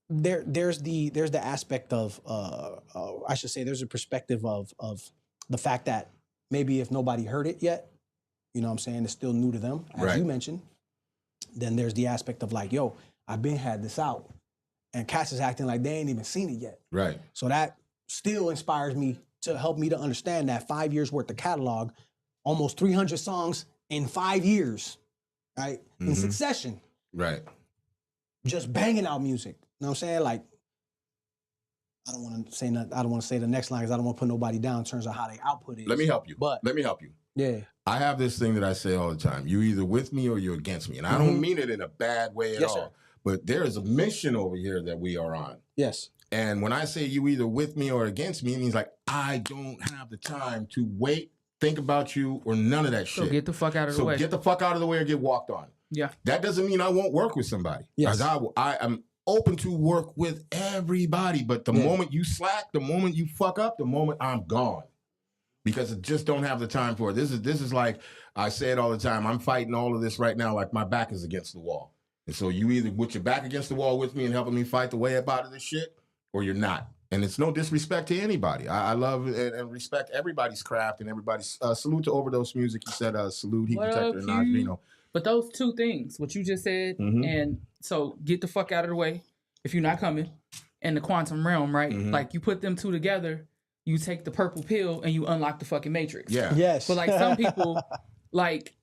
[SPEAKER 2] there's the aspect of I should say there's a perspective of the fact that maybe if nobody heard it yet, you know what I'm saying, it's still new to them, as you mentioned. Then there's the aspect of like, yo, I've been had this out, and cats is acting like they ain't even seen it yet.
[SPEAKER 3] Right.
[SPEAKER 2] So that still inspires me to help me to understand that 5 years worth of catalog, almost 300 songs in 5 years, right? In succession.
[SPEAKER 3] Right.
[SPEAKER 2] Just banging out music. You know what I'm saying? Like, I don't want to say the next line because I don't want to put nobody down in terms of how they output it.
[SPEAKER 3] Let me help you.
[SPEAKER 2] But
[SPEAKER 3] let me help you.
[SPEAKER 2] Yeah.
[SPEAKER 3] I have this thing that I say all the time. You either with me or you're against me. And I don't mean it in a bad way at all.
[SPEAKER 2] Sir.
[SPEAKER 3] But there is a mission over here that we are on.
[SPEAKER 2] Yes.
[SPEAKER 3] And when I say you either with me or against me, it means like I don't have the time to wait, think about you, or none of that shit.
[SPEAKER 4] So get the fuck out of the way.
[SPEAKER 3] So get the fuck out of the way or get walked on.
[SPEAKER 4] Yeah.
[SPEAKER 3] That doesn't mean I won't work with somebody.
[SPEAKER 2] Yes.
[SPEAKER 3] I am open to work with everybody, but the moment you slack, the moment you fuck up, the moment I'm gone. Because I just don't have the time for it. This is like, I say it all the time, I'm fighting all of this right now like my back is against the wall. And so you either with your back against the wall with me and helping me fight the way up out of this shit, or you're not. And it's no disrespect to anybody. I love and respect everybody's craft and everybody's salute to Overdose Music. He said salute, Heat Detector, and Najvino.
[SPEAKER 4] But those two things, what you just said, and so get the fuck out of the way if you're not coming, and the quantum realm, right? Like you put them two together, you take the purple pill and you unlock the fucking matrix.
[SPEAKER 3] Yeah.
[SPEAKER 2] Yes.
[SPEAKER 4] But like some people, like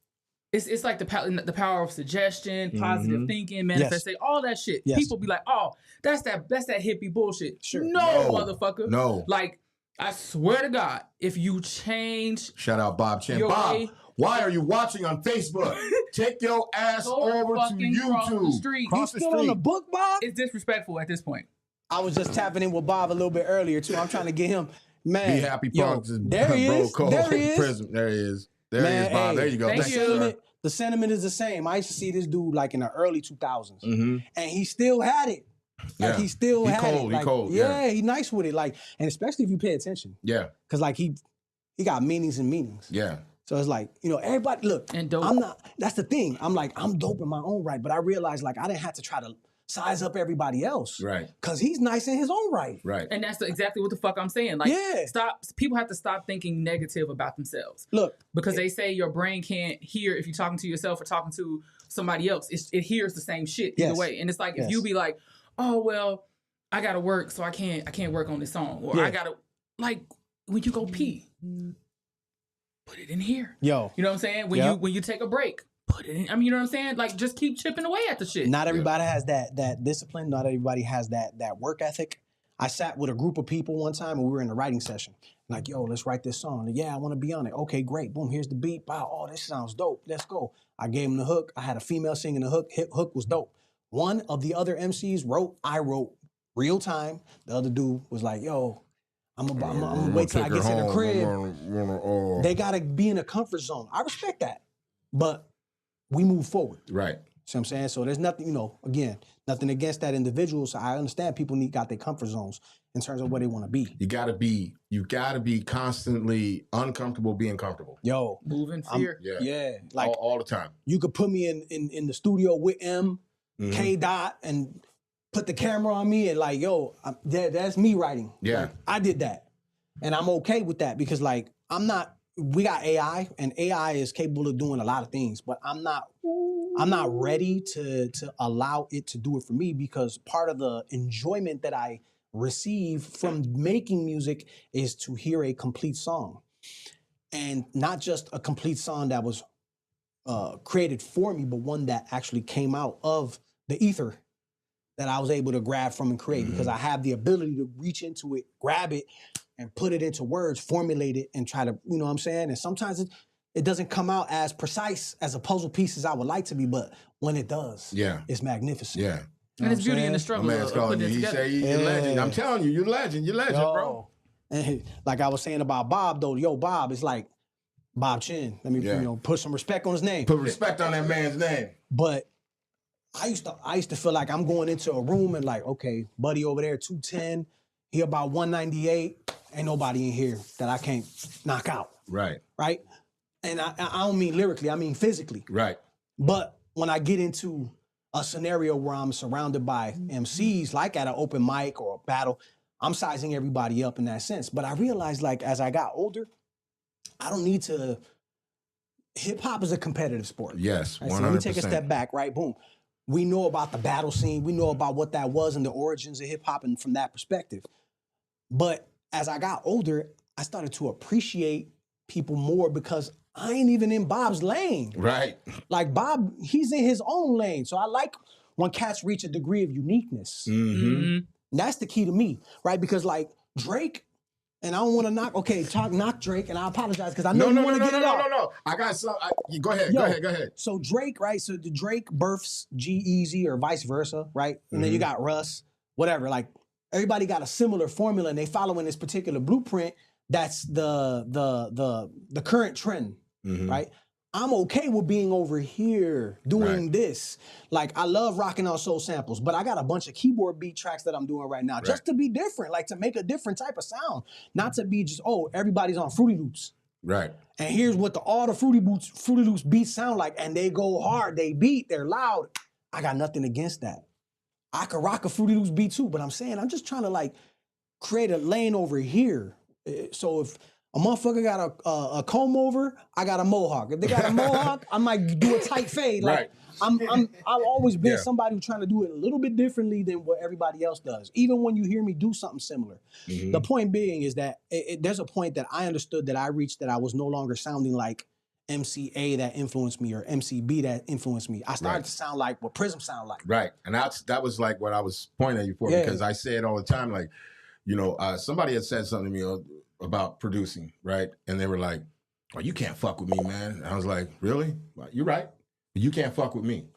[SPEAKER 4] it's like the power of suggestion, positive thinking, manifestation, all that shit.
[SPEAKER 2] Yes.
[SPEAKER 4] People be like, oh, that's that hippie bullshit.
[SPEAKER 2] Sure.
[SPEAKER 4] No, motherfucker.
[SPEAKER 3] No.
[SPEAKER 4] Like, I swear to God, if you change
[SPEAKER 3] Shout out Bob Chen.
[SPEAKER 4] your
[SPEAKER 3] Bob,
[SPEAKER 4] way,
[SPEAKER 3] why are you watching on Facebook? Take your ass
[SPEAKER 4] go
[SPEAKER 3] over to
[SPEAKER 4] fucking cross the
[SPEAKER 3] YouTube.
[SPEAKER 4] street.
[SPEAKER 3] Cross the
[SPEAKER 2] Still on the
[SPEAKER 3] street.
[SPEAKER 2] book, Bob?
[SPEAKER 4] It's disrespectful at this point.
[SPEAKER 2] I was just tapping in with Bob a little bit earlier too. I'm trying to get him, man.
[SPEAKER 3] Be happy,
[SPEAKER 2] yo,
[SPEAKER 3] Punks.
[SPEAKER 2] there he is.
[SPEAKER 3] Bro,
[SPEAKER 2] There he is.
[SPEAKER 3] Prism. There he is. There
[SPEAKER 2] Man,
[SPEAKER 3] he is, Bob.
[SPEAKER 2] hey,
[SPEAKER 3] There you go.
[SPEAKER 4] thank
[SPEAKER 3] Thank
[SPEAKER 4] you.
[SPEAKER 3] you, sir.
[SPEAKER 2] The sentiment is the same. I used to see this dude like in the early 2000s,
[SPEAKER 3] Mm-hmm.
[SPEAKER 2] and he still had it. Like
[SPEAKER 3] Yeah.
[SPEAKER 2] he still
[SPEAKER 3] He
[SPEAKER 2] had
[SPEAKER 3] cold,
[SPEAKER 2] it.
[SPEAKER 3] he
[SPEAKER 2] Like,
[SPEAKER 3] cold,
[SPEAKER 2] Yeah,
[SPEAKER 3] yeah.
[SPEAKER 2] he nice with it. Like, and especially if you pay attention,
[SPEAKER 3] Yeah.
[SPEAKER 2] because like he got meanings and meanings.
[SPEAKER 3] Yeah.
[SPEAKER 2] So it's like, you know, everybody look.
[SPEAKER 4] And dope.
[SPEAKER 2] I'm not. That's the thing. I'm like, I'm dope in my own right, but I realized like I didn't have to try to size up everybody else,
[SPEAKER 3] Right.
[SPEAKER 2] because he's nice in his own right.
[SPEAKER 3] Right.
[SPEAKER 4] And that's exactly what the fuck I'm saying. Like,
[SPEAKER 2] Yeah.
[SPEAKER 4] people have to stop thinking negative about themselves.
[SPEAKER 2] Look,
[SPEAKER 4] Because they say your brain can't hear if you're talking to yourself or talking to somebody else. It hears the same shit either
[SPEAKER 2] Yes.
[SPEAKER 4] way. And it's like, if
[SPEAKER 2] Yes.
[SPEAKER 4] you be like, oh, well, I gotta work, so I can't work on this song. Or
[SPEAKER 2] Yeah.
[SPEAKER 4] I gotta, like, when you go pee, put it in here.
[SPEAKER 2] yo,
[SPEAKER 4] You know what I'm saying? When you take a break, put it in. I mean, you know what I'm saying? Like, just keep chipping away at the shit.
[SPEAKER 2] not everybody has that discipline. Not everybody has that work ethic. I sat with a group of people one time and we were in a writing session. Like, yo, let's write this song. Yeah, I want to be on it. Okay, great. Boom, here's the beat. Wow, oh, this sounds dope. Let's go. I gave him the hook. I had a female singing the hook. Hook was dope. One of the other MCs wrote, I wrote real time. The other dude was like, yo, I'm gonna wait till I get to the crib. They gotta be in a comfort zone. I respect that. But we move forward.
[SPEAKER 3] Right.
[SPEAKER 2] See what I'm saying? So there's nothing, you know, again, nothing against that individual. So I understand people got their comfort zones in terms of where they want to be.
[SPEAKER 3] You gotta be constantly uncomfortable being comfortable.
[SPEAKER 2] Yo,
[SPEAKER 4] Moving fear.
[SPEAKER 3] Yeah.
[SPEAKER 2] yeah, like
[SPEAKER 3] all the time.
[SPEAKER 2] you could put me in the studio with M,
[SPEAKER 3] Mhm.
[SPEAKER 2] K Dot, and put the camera on me and like, yo, that's me writing.
[SPEAKER 3] Yeah.
[SPEAKER 2] Like, I did that, and I'm okay with that because like I'm not. We got AI, and AI is capable of doing a lot of things, but I'm not ready to allow it to do it for me because part of the enjoyment that I receive from making music is to hear a complete song, and not just a complete song that was created for me, but one that actually came out of the ether that I was able to grab from and create because I have the ability to reach into it, grab it, and put it into words, formulate it, and try to, you know what I'm saying? And sometimes it doesn't come out as precise as a puzzle piece as I would like to be, but when it does,
[SPEAKER 3] Yeah.
[SPEAKER 2] it's magnificent.
[SPEAKER 3] Yeah.
[SPEAKER 4] And it's
[SPEAKER 2] You know what
[SPEAKER 4] beauty
[SPEAKER 2] I'm
[SPEAKER 4] in the
[SPEAKER 2] saying?
[SPEAKER 4] struggle
[SPEAKER 3] My man's
[SPEAKER 4] of
[SPEAKER 3] calling
[SPEAKER 4] putting
[SPEAKER 3] you.
[SPEAKER 4] it
[SPEAKER 3] He
[SPEAKER 4] together.
[SPEAKER 3] say you're
[SPEAKER 2] Yeah.
[SPEAKER 3] legend. I'm telling you, you're legend. You're legend, bro.
[SPEAKER 2] And like I was saying about Bob, though, yo, Bob, it's like Bob Chin. Let me put some respect on his name.
[SPEAKER 3] Put respect on that man's name.
[SPEAKER 2] But I used to feel like I'm going into a room and like, okay, buddy over there, 210, he about 198. Ain't nobody in here that I can't knock out.
[SPEAKER 3] Right.
[SPEAKER 2] Right? And I don't mean lyrically, I mean physically.
[SPEAKER 3] Right.
[SPEAKER 2] But when I get into a scenario where I'm surrounded by MCs, like at an open mic or a battle, I'm sizing everybody up in that sense. But I realized, like, as I got older, I don't need to. Hip hop is a competitive sport.
[SPEAKER 3] Yes, 100%.
[SPEAKER 2] So let me take a step back, right? Boom. We know about the battle scene. We know about what that was and the origins of hip hop and from that perspective. But as I got older, I started to appreciate people more because I ain't even in Bob's lane.
[SPEAKER 3] Right.
[SPEAKER 2] Like Bob, he's in his own lane. So I like when cats reach a degree of uniqueness.
[SPEAKER 3] Mm-hmm.
[SPEAKER 2] And that's the key to me, right? Because like Drake, and I don't want to knock Drake, and I apologize because I know you want to get it out.
[SPEAKER 3] No. I got some. Go ahead.
[SPEAKER 2] So Drake, right? So the Drake births G-Eazy or vice versa, right? And then you got Russ, whatever. Like everybody got a similar formula, and they following this particular blueprint. That's the current trend, right? I'm okay with being over here doing this. Like, I love rocking out soul samples, but I got a bunch of keyboard beat tracks that I'm doing right now just to be different, like to make a different type of sound, not to be just, everybody's on Fruity Loops.
[SPEAKER 3] Right.
[SPEAKER 2] And here's what all the Fruity Loops beats sound like, and they go hard, they beat, they're loud. I got nothing against that. I could rock a Fruity Loops beat too, but I'm saying I'm just trying to like create a lane over here. So if a motherfucker got a comb over, I got a mohawk. If they got a mohawk, I might do a tight fade. Like I've always been somebody who's trying to do it a little bit differently than what everybody else does. Even when you hear me do something similar. The point being is that there's a point that I understood that I reached that I was no longer sounding like MCA that influenced me or MCB that influenced me. I started to sound like what P.R.Ism sound like.
[SPEAKER 3] Right. And that was like what I was pointing at you for because I say it all the time. Like, somebody had said something to me about producing, right? And they were like, "Oh, you can't fuck with me, man." And I was like, "Really? Well, you're right. You can't fuck with me."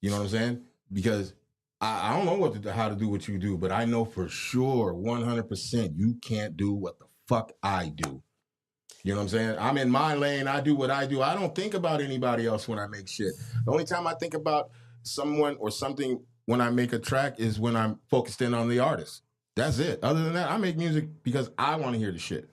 [SPEAKER 3] You know what I'm saying? Because I don't know how to do what you do, but I know for sure, 100%, you can't do what the fuck I do. You know what I'm saying? I'm in my lane. I do what I do. I don't think about anybody else when I make shit. The only time I think about someone or something when I make a track is when I'm focused in on the artist. That's it. Other than that, I make music because I want to hear the shit.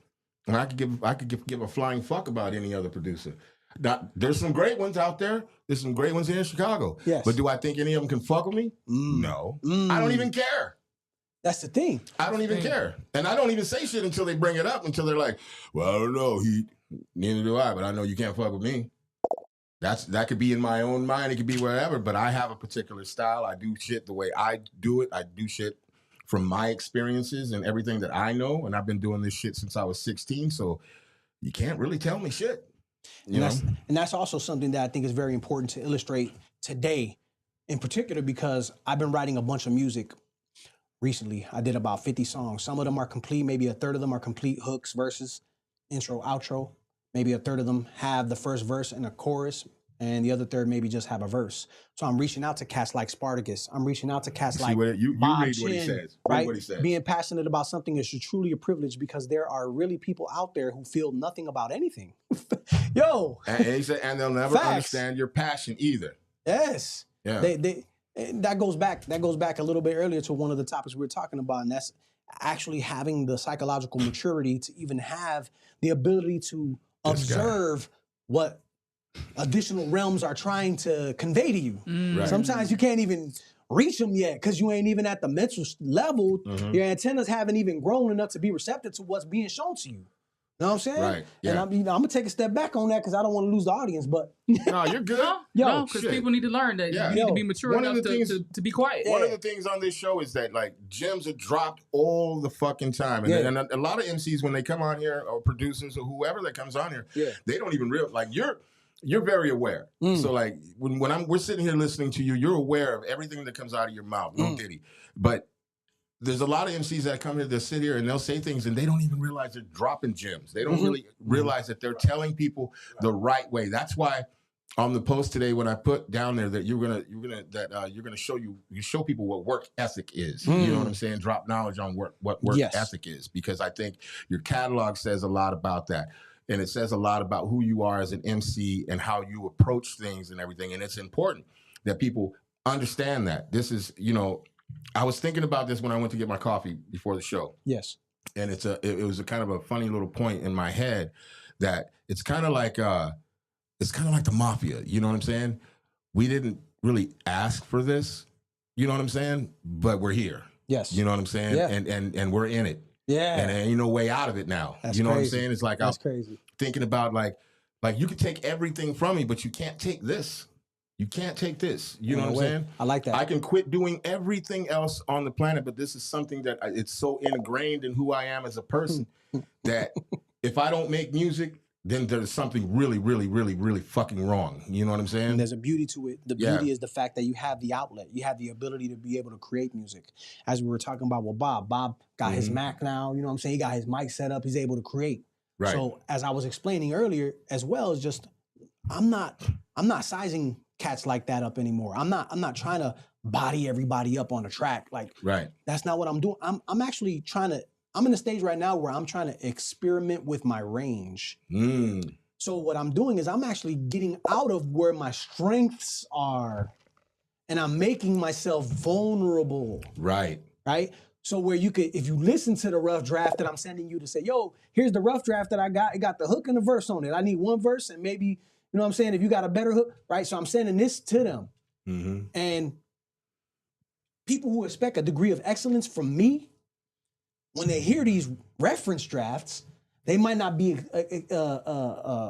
[SPEAKER 3] And I could give a flying fuck about any other producer. Now, there's some great ones out there. There's some great ones here in Chicago. Yes. But do I think any of them can fuck with me? No. I don't even care.
[SPEAKER 2] That's the thing.
[SPEAKER 3] I don't even care. And I don't even say shit until they bring it up, until they're like, "Well, I don't know, neither do I, but I know you can't fuck with me." That could be in my own mind. It could be wherever, but I have a particular style. I do shit the way I do it. I do shit from my experiences and everything that I know. And I've been doing this shit since I was 16. So you can't really tell me shit.
[SPEAKER 2] And that's also something that I think is very important to illustrate today, in particular, because I've been writing a bunch of music recently. I did about 50 songs. Some of them are complete. Maybe a third of them are complete hooks, verses, intro, outro. Maybe a third of them have the first verse and a chorus, and the other third maybe just have a verse. So I'm reaching out to cats like Spartacus. I'm reaching out to cats like
[SPEAKER 3] you
[SPEAKER 2] Bob
[SPEAKER 3] read
[SPEAKER 2] Chin,
[SPEAKER 3] what he says.
[SPEAKER 2] right?
[SPEAKER 3] What he says.
[SPEAKER 2] Being passionate about something is truly a privilege because there are really people out there who feel nothing about anything. Yo.
[SPEAKER 3] And he said, and they'll never understand your passion either.
[SPEAKER 2] Yes.
[SPEAKER 3] Yeah.
[SPEAKER 2] That goes back a little bit earlier to one of the topics we were talking about, and that's actually having the psychological maturity to even have the ability to observe what additional realms are trying to convey to you. Right. Sometimes you can't even reach them yet because you ain't even at the mental level. Your antennas haven't even grown enough to be receptive to what's being shown to you. You know what I'm saying?
[SPEAKER 3] Right. Yeah.
[SPEAKER 2] And I'm gonna take a step back on that because I don't want to lose the audience. But
[SPEAKER 3] no, you're good.
[SPEAKER 4] No, because people need to learn that you need to be mature enough to be quiet.
[SPEAKER 3] One of the things on this show is that like gems are dropped all the fucking time, and a lot of MCs when they come on here or producers or whoever that comes on here, they don't even realize like you're very aware. So like when we're sitting here listening to you, you're aware of everything that comes out of your mouth. No diddy, but. There's a lot of MCs that come here, they'll sit here and they'll say things and they don't even realize they're dropping gems. They don't really realize that they're telling people the right way. That's why on the post today, when I put down there that you're gonna show people what work ethic is. You know what I'm saying? Drop knowledge on what work ethic is, because I think your catalog says a lot about that. and it says a lot about who you are as an MC and how you approach things and everything. And it's important that people understand that. This is, I was thinking about this when I went to get my coffee before the show.
[SPEAKER 2] Yes.
[SPEAKER 3] And it was a kind of a funny little point in my head that it's kind of like the mafia. You know what I'm saying? We didn't really ask for this. You know what I'm saying? But we're here.
[SPEAKER 2] Yes.
[SPEAKER 3] You know what I'm saying?
[SPEAKER 2] Yeah.
[SPEAKER 3] And we're in it.
[SPEAKER 2] Yeah.
[SPEAKER 3] And ain't no way out of it now.
[SPEAKER 2] That's
[SPEAKER 3] you know
[SPEAKER 2] crazy.
[SPEAKER 3] what I'm saying? It's like
[SPEAKER 2] that's
[SPEAKER 3] I'm
[SPEAKER 2] crazy.
[SPEAKER 3] thinking about like you can take everything from me, but you can't take this. You can't take this. You know what I'm saying?
[SPEAKER 2] I like that.
[SPEAKER 3] I can quit doing everything else on the planet, but this is something that it's so ingrained in who I am as a person that if I don't make music, then there's something really, really, really, really fucking wrong. You know what I'm saying?
[SPEAKER 2] And there's a beauty to it. The beauty is the fact that you have the outlet. You have the ability to be able to create music. As we were talking about with Bob. Bob got his Mac now. You know what I'm saying? He got his mic set up. He's able to create.
[SPEAKER 3] Right.
[SPEAKER 2] So as I was explaining earlier, as well as just, I'm not sizing cats like that up anymore. I'm not trying to body everybody up on a track. Like,
[SPEAKER 3] right.
[SPEAKER 2] That's not what I'm doing. I'm actually trying to. I'm in a stage right now where I'm trying to experiment with my range. So what I'm doing is I'm actually getting out of where my strengths are and I'm making myself vulnerable.
[SPEAKER 3] Right.
[SPEAKER 2] Right? So where you could, if you listen to the rough draft that I'm sending you to say, yo, here's the rough draft that I got. It got the hook and the verse on it. I need one verse and maybe, you know what I'm saying? If you got a better hook, right? So I'm sending this to them. And people who expect a degree of excellence from me, when they hear these reference drafts, they might not be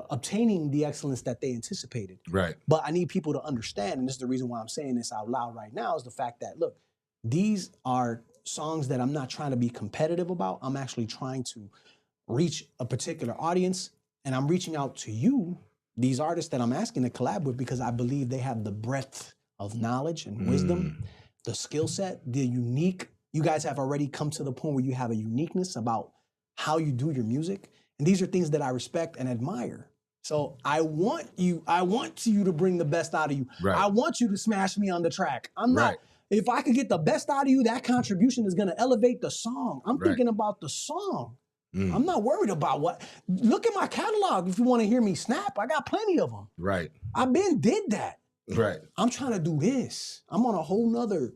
[SPEAKER 2] obtaining the excellence that they anticipated.
[SPEAKER 3] Right.
[SPEAKER 2] But I need people to understand, and this is the reason why I'm saying this out loud right now, is the fact that, look, these are songs that I'm not trying to be competitive about. I'm actually trying to reach a particular audience, and I'm reaching out to you, these artists that I'm asking to collab with, because I believe they have the breadth of knowledge and wisdom, the skill set, the unique. You guys have already come to the point where you have a uniqueness about how you do your music. And these are things that I respect and admire. So I want you to bring the best out of you.
[SPEAKER 3] Right.
[SPEAKER 2] I want you to smash me on the track. I'm not, if I could get the best out of you, that contribution is gonna elevate the song. I'm thinking about the song. I'm not worried about what, look at my catalog if you wanna hear me snap. I got plenty of them.
[SPEAKER 3] Right.
[SPEAKER 2] I've been did that.
[SPEAKER 3] Right.
[SPEAKER 2] I'm trying to do this. I'm on a whole nother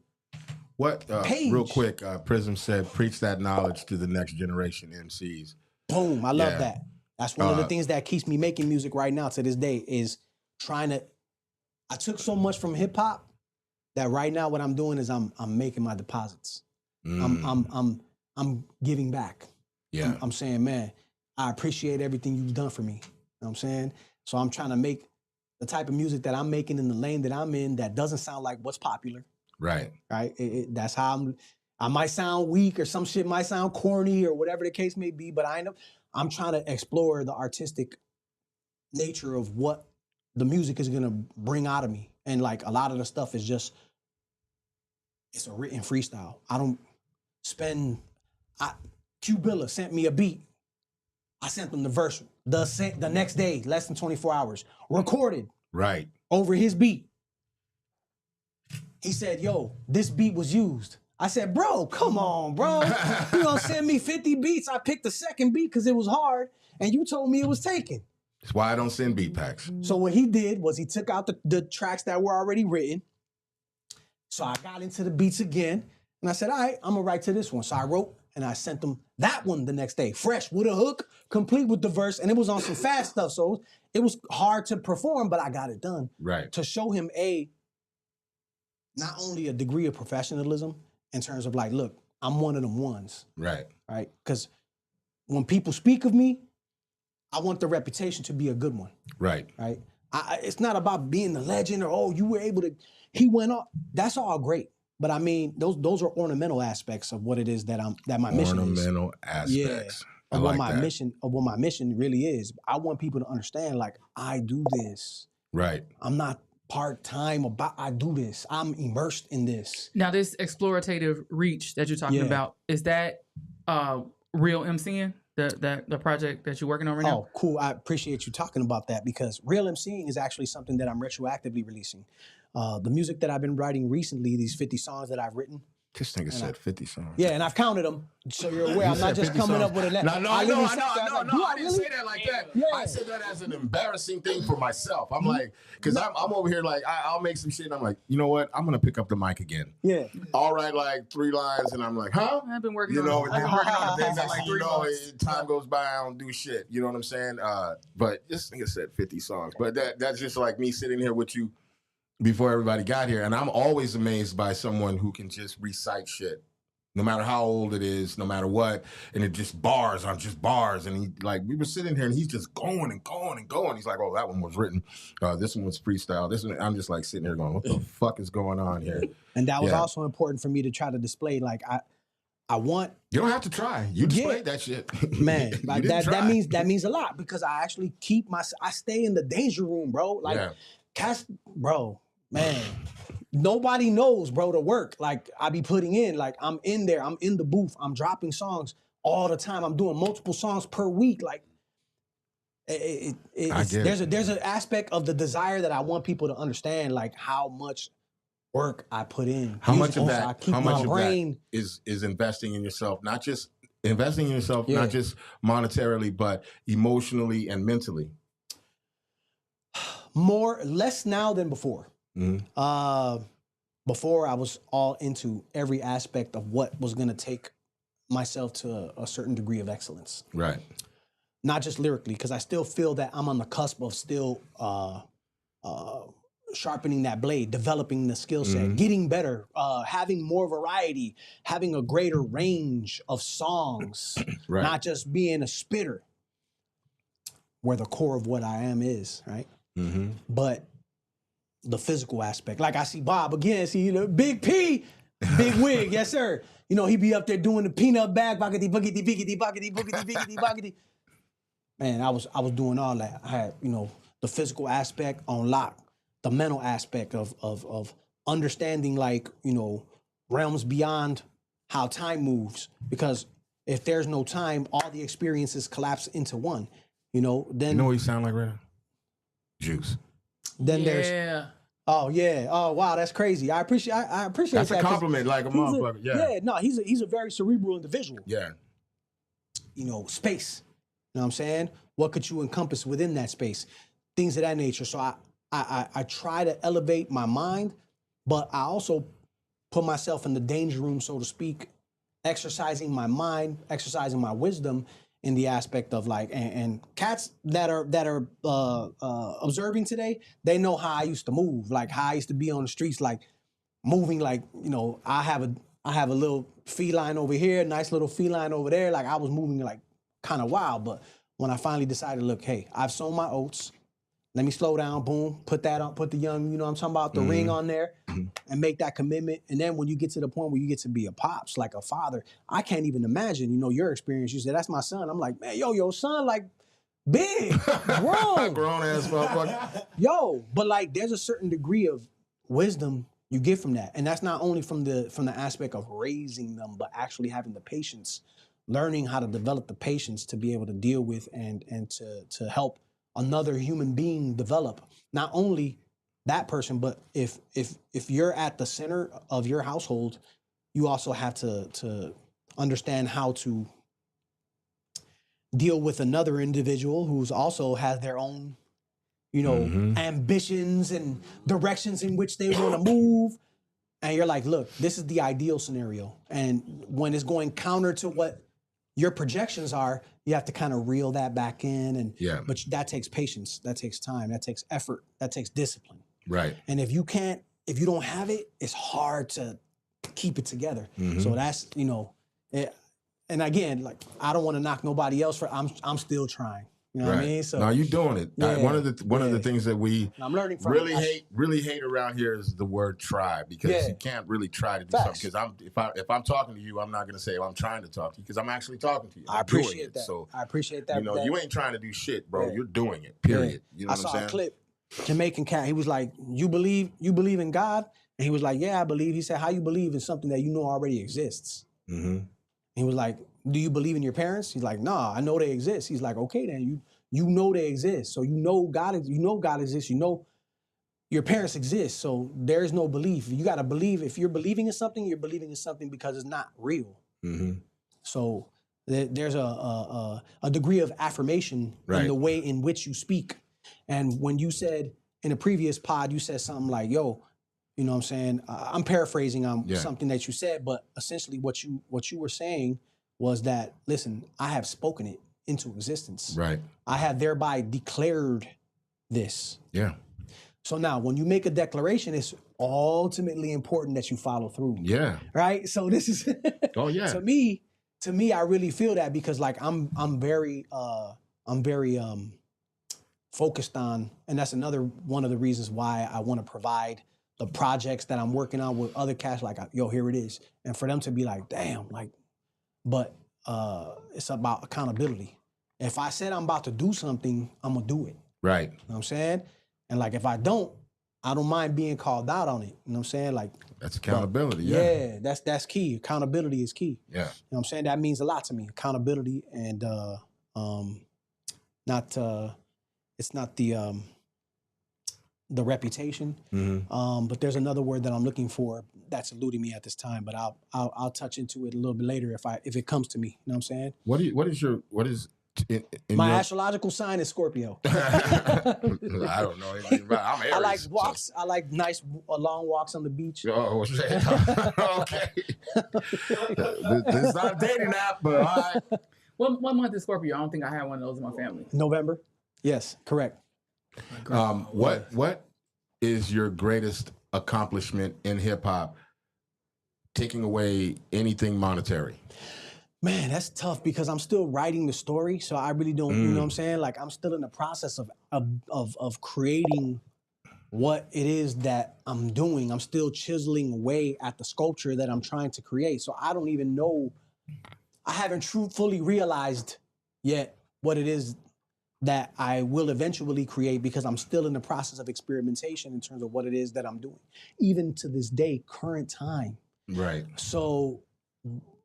[SPEAKER 2] page.
[SPEAKER 3] Real quick, Prism said, preach that knowledge to the next generation MCs.
[SPEAKER 2] Boom, I love that. That's one of the things that keeps me making music right now to this day is trying to, I took so much from hip hop that right now what I'm doing is I'm making my deposits. I'm giving back.
[SPEAKER 3] Yeah.
[SPEAKER 2] I'm saying, man, I appreciate everything you've done for me. You know what I'm saying? So I'm trying to make the type of music that I'm making in the lane that I'm in that doesn't sound like what's popular.
[SPEAKER 3] Right.
[SPEAKER 2] Right. That's how I might sound weak or some shit might sound corny or whatever the case may be, but I'm trying to explore the artistic nature of what the music is gonna bring out of me. And like a lot of the stuff is just, it's a written freestyle. I don't spend, Q Billa sent me a beat. I sent them the verse the next day, less than 24 hours, recorded.
[SPEAKER 3] Right.
[SPEAKER 2] Over his beat. He said, yo, this beat was used. I said, bro, come on, bro. You gonna send me 50 beats? I picked the second beat because it was hard, and you told me it was taken.
[SPEAKER 3] That's why I don't send beat packs.
[SPEAKER 2] So what he did was he took out the tracks that were already written. So I got into the beats again, and I said, all right, I'm gonna write to this one. So I wrote, and I sent them that one the next day, fresh with a hook, complete with the verse, and it was on some fast stuff. So it was hard to perform, but I got it done.
[SPEAKER 3] Right.
[SPEAKER 2] To show him not only a degree of professionalism in terms of like, look, I'm one of them ones.
[SPEAKER 3] Right.
[SPEAKER 2] Right? Because when people speak of me, I want the reputation to be a good one.
[SPEAKER 3] Right.
[SPEAKER 2] Right? It's not about being the legend or, oh, you were able to, he went off. That's all great. But I mean, those are ornamental aspects of what it is that my mission is.
[SPEAKER 3] Ornamental aspects.
[SPEAKER 2] Of
[SPEAKER 3] what
[SPEAKER 2] my mission really is. I want people to understand, like, I do this.
[SPEAKER 3] Right.
[SPEAKER 2] I'm not part-time I do this. I'm immersed in this.
[SPEAKER 4] Now, this explorative reach that you're talking about, is that real MCing? The project that you're working on right now?
[SPEAKER 2] Oh, cool. I appreciate you talking about that because real MCing is actually something that I'm retroactively releasing. The music that I've been writing recently, these 50 songs that I've written,
[SPEAKER 3] This nigga said 50 songs.
[SPEAKER 2] Yeah, and I've counted them, so you're aware. I'm not just coming up with a
[SPEAKER 3] No,
[SPEAKER 2] I
[SPEAKER 3] no,
[SPEAKER 2] literally
[SPEAKER 3] no,
[SPEAKER 2] said that.
[SPEAKER 3] no,
[SPEAKER 2] Like,
[SPEAKER 3] no.
[SPEAKER 2] do
[SPEAKER 3] I
[SPEAKER 2] I
[SPEAKER 3] didn't
[SPEAKER 2] really?
[SPEAKER 3] say that like that.
[SPEAKER 2] Yeah.
[SPEAKER 3] I said that as an embarrassing thing for myself. I'm like, because I'm over here like, I'll make some shit, and I'm like, you know what? I'm going to pick up the mic again.
[SPEAKER 2] Yeah.
[SPEAKER 3] I'll write like 3 lines, and I'm like, huh?
[SPEAKER 4] I've been working
[SPEAKER 3] You
[SPEAKER 4] on
[SPEAKER 3] know,
[SPEAKER 4] it. I've been working on it
[SPEAKER 3] then
[SPEAKER 4] for like 3 months.
[SPEAKER 3] time goes by, I don't do shit. You know what I'm saying? But this nigga said 50 songs. But that's just like me sitting here with you before everybody got here, and I'm always amazed by someone who can just recite shit. No matter how old it is, no matter what, and it just bars on just bars. And he like we were sitting here and he's just going and going and going. He's like, oh, that one was written. This one was freestyle. This one, I'm just like sitting here going, what the fuck is going on here?
[SPEAKER 2] And that was also important for me to try to display. Like I want.
[SPEAKER 3] You don't have to try. You displayed that shit,
[SPEAKER 2] man. Like that means a lot because I actually I stay in the danger room, bro. Like, cast, bro, man. Nobody knows, bro, the work like I be putting in. Like I'm in there, I'm in the booth, I'm dropping songs all the time. I'm doing multiple songs per week. Like there's an aspect of the desire that I want people to understand, like how much work I put in.
[SPEAKER 3] How much of that?
[SPEAKER 2] How much of that
[SPEAKER 3] is investing in yourself? Not just investing in yourself, not just monetarily, but emotionally and mentally.
[SPEAKER 2] Less now than before.
[SPEAKER 3] Mm-hmm.
[SPEAKER 2] Before I was all into every aspect of what was going to take myself to a certain degree of excellence.
[SPEAKER 3] Right.
[SPEAKER 2] Not just lyrically, because I still feel that I'm on the cusp of still sharpening that blade, developing the skill set, getting better, having more variety, having a greater range of songs, not just being a spitter, where the core of what I am is, right?
[SPEAKER 3] Mm-hmm.
[SPEAKER 2] But the physical aspect. Like I see Bob again, Big P, big wig, yes sir. You know, he be up there doing the peanut bag, boogity, boogity, boogity, boogity, boogity, boogity, boogity. Man, I was doing all that. I had, the physical aspect on lock, the mental aspect of understanding like, realms beyond how time moves. Because if there's no time, all the experiences collapse into one. Then
[SPEAKER 3] you know what you sound like right now? Juice.
[SPEAKER 2] Then there's oh wow, that's crazy. I appreciate
[SPEAKER 3] that's
[SPEAKER 2] that.
[SPEAKER 3] A compliment, like a motherfucker.
[SPEAKER 2] He's a very cerebral individual.
[SPEAKER 3] Yeah.
[SPEAKER 2] Space. You know what I'm saying? What could you encompass within that space? Things of that nature. So I try to elevate my mind, but I also put myself in the danger room, so to speak, exercising my mind, exercising my wisdom in the aspect of like, and cats that are observing today, they know how I used to move, like how I used to be on the streets, like moving, like, I have a little feline over here, nice little feline over there. Like I was moving like kind of wild, but when I finally decided, look, hey, I've sown my oats. Let me slow down, boom, put that on, put the young, I'm talking about, the ring on there and make that commitment. And then when you get to the point where you get to be a pops, like a father, I can't even imagine, your experience. You said, that's my son. I'm like, man, your son, like, big, grown.
[SPEAKER 3] Grown-ass motherfucker.
[SPEAKER 2] Yo, but like, there's a certain degree of wisdom you get from that. And that's not only from the aspect of raising them, but actually having the patience, learning how to develop the patience to be able to deal with and to help another human being develop. Not only that person, but if you're at the center of your household, you also have to understand how to deal with another individual who's also has their own, ambitions and directions in which they want to move. And you're like, look, this is the ideal scenario. And when it's going counter to what your projections are, you have to kind of reel that back in. But that takes patience, that takes time, that takes effort, that takes discipline. Right. And if you don't have it, it's hard to keep it together. So that's, and again, like, I don't want to knock nobody else I'm still trying. You know what I mean? So
[SPEAKER 3] no, you're doing it. One of the things that we
[SPEAKER 2] I'm learning from
[SPEAKER 3] really hate around here is the word try, because you can't really try to do something. Because if I'm talking to you, I'm not gonna say, well, I'm trying to talk to you, because I'm actually talking to you.
[SPEAKER 2] I appreciate that. So I appreciate that.
[SPEAKER 3] You ain't trying to do shit, bro. You're doing it. Period. You know what I'm saying?
[SPEAKER 2] I saw a clip, Jamaican cat. He was like, you believe in God? And he was like, yeah, I believe. He said, how you believe in something that you know already exists? He was like, do you believe in your parents? He's like, nah, I know they exist. He's like, okay, then you know they exist. So God exists. You your parents exist, so there's no belief. You got to believe. If you're believing in something, you're believing in something because it's not real.
[SPEAKER 3] Mm-hmm.
[SPEAKER 2] So there's a degree of affirmation in the way in which you speak. And when you said in a previous pod, you said something like, "Yo," you know what I'm saying? I'm paraphrasing on something that you said, but essentially what you were saying was that, listen, I have spoken it into existence.
[SPEAKER 3] Right.
[SPEAKER 2] I have thereby declared this.
[SPEAKER 3] Yeah.
[SPEAKER 2] So now when you make a declaration, it's ultimately important that you follow through.
[SPEAKER 3] Yeah.
[SPEAKER 2] Right? So this is
[SPEAKER 3] Oh yeah.
[SPEAKER 2] to me, I really feel that because like I'm very focused on, and that's another one of the reasons why I want to provide the projects that I'm working on with other cats, like, yo, here it is. And for them to be like, damn, like, but it's about accountability. If I said I'm about to do something, I'm gonna do it.
[SPEAKER 3] Right.
[SPEAKER 2] You know what I'm saying? And like if I don't mind being called out on it. You know what I'm saying? Like
[SPEAKER 3] that's accountability.
[SPEAKER 2] Yeah, that's key. Accountability is key.
[SPEAKER 3] Yeah.
[SPEAKER 2] You know what I'm saying? That means a lot to me. Accountability and it's not the reputation.
[SPEAKER 3] Mm-hmm.
[SPEAKER 2] But there's another word that I'm looking for that's eluding me at this time, but I'll touch into it a little bit later if it comes to me. You know what I'm saying?
[SPEAKER 3] What is in
[SPEAKER 2] my
[SPEAKER 3] your...
[SPEAKER 2] astrological sign is Scorpio.
[SPEAKER 3] I don't know anything about it. I'm Aries.
[SPEAKER 2] I like walks. So. I like nice long walks on the beach.
[SPEAKER 3] Oh, shit. Okay. This is not a dating app, but all right.
[SPEAKER 4] One month is Scorpio. I don't think I had one of those in my family.
[SPEAKER 2] November. Yes, correct.
[SPEAKER 3] What is your greatest accomplishment in hip hop? Taking away anything monetary.
[SPEAKER 2] Man, that's tough because I'm still writing the story, so I really don't. You know what I'm saying? Like I'm still in the process of creating what it is that I'm doing. I'm still chiseling away at the sculpture that I'm trying to create. So I don't even know. I haven't fully realized yet what it is that I will eventually create because I'm still in the process of experimentation in terms of what it is that I'm doing, even to this day, current time.
[SPEAKER 3] Right.
[SPEAKER 2] So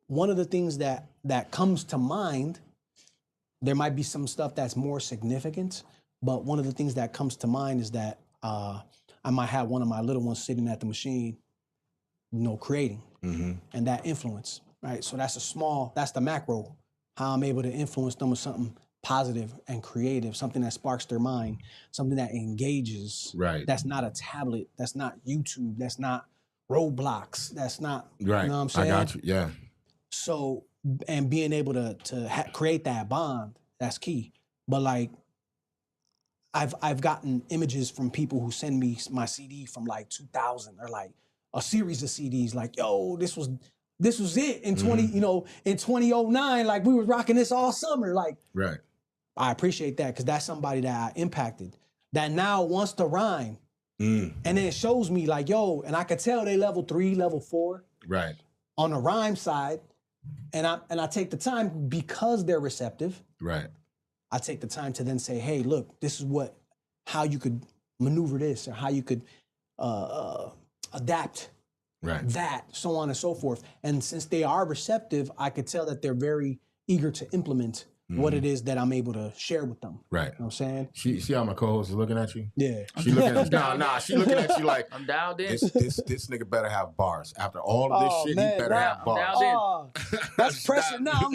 [SPEAKER 2] one of the things that comes to mind, there might be some stuff that's more significant, but one of the things that comes to mind is that I might have one of my little ones sitting at the machine, creating, and that influence, right? So that's the macro, how I'm able to influence them with something positive and creative, something that sparks their mind, something that engages.
[SPEAKER 3] Right.
[SPEAKER 2] That's not a tablet. That's not YouTube. That's not Roblox. That's not,
[SPEAKER 3] right.
[SPEAKER 2] You know what I'm saying?
[SPEAKER 3] I got you. Yeah.
[SPEAKER 2] So, and being able to create that bond, that's key. But like, I've gotten images from people who send me my CD from like 2000 or like a series of CDs. Like, yo, this was it in in 2009. Like we was rocking this all summer. Like,
[SPEAKER 3] right.
[SPEAKER 2] I appreciate that because that's somebody that I impacted that now wants to rhyme. And then it shows me like, yo, and I could tell they level 3, level 4.
[SPEAKER 3] Right.
[SPEAKER 2] On the rhyme side. And I take the time because they're receptive.
[SPEAKER 3] Right.
[SPEAKER 2] I take the time to then say, hey, look, this is how you could maneuver this or how you could adapt that, so on and so forth. And since they are receptive, I could tell that they're very eager to implement what it is that I'm able to share with them.
[SPEAKER 3] Right.
[SPEAKER 2] You know what I'm saying?
[SPEAKER 3] See how my co-host is looking at you?
[SPEAKER 2] Yeah.
[SPEAKER 3] She looking at you. She looking at you like,
[SPEAKER 4] I'm dialed in.
[SPEAKER 3] This nigga better have bars. After all of this shit,
[SPEAKER 2] man,
[SPEAKER 3] he better have bars.
[SPEAKER 2] That's pressure now.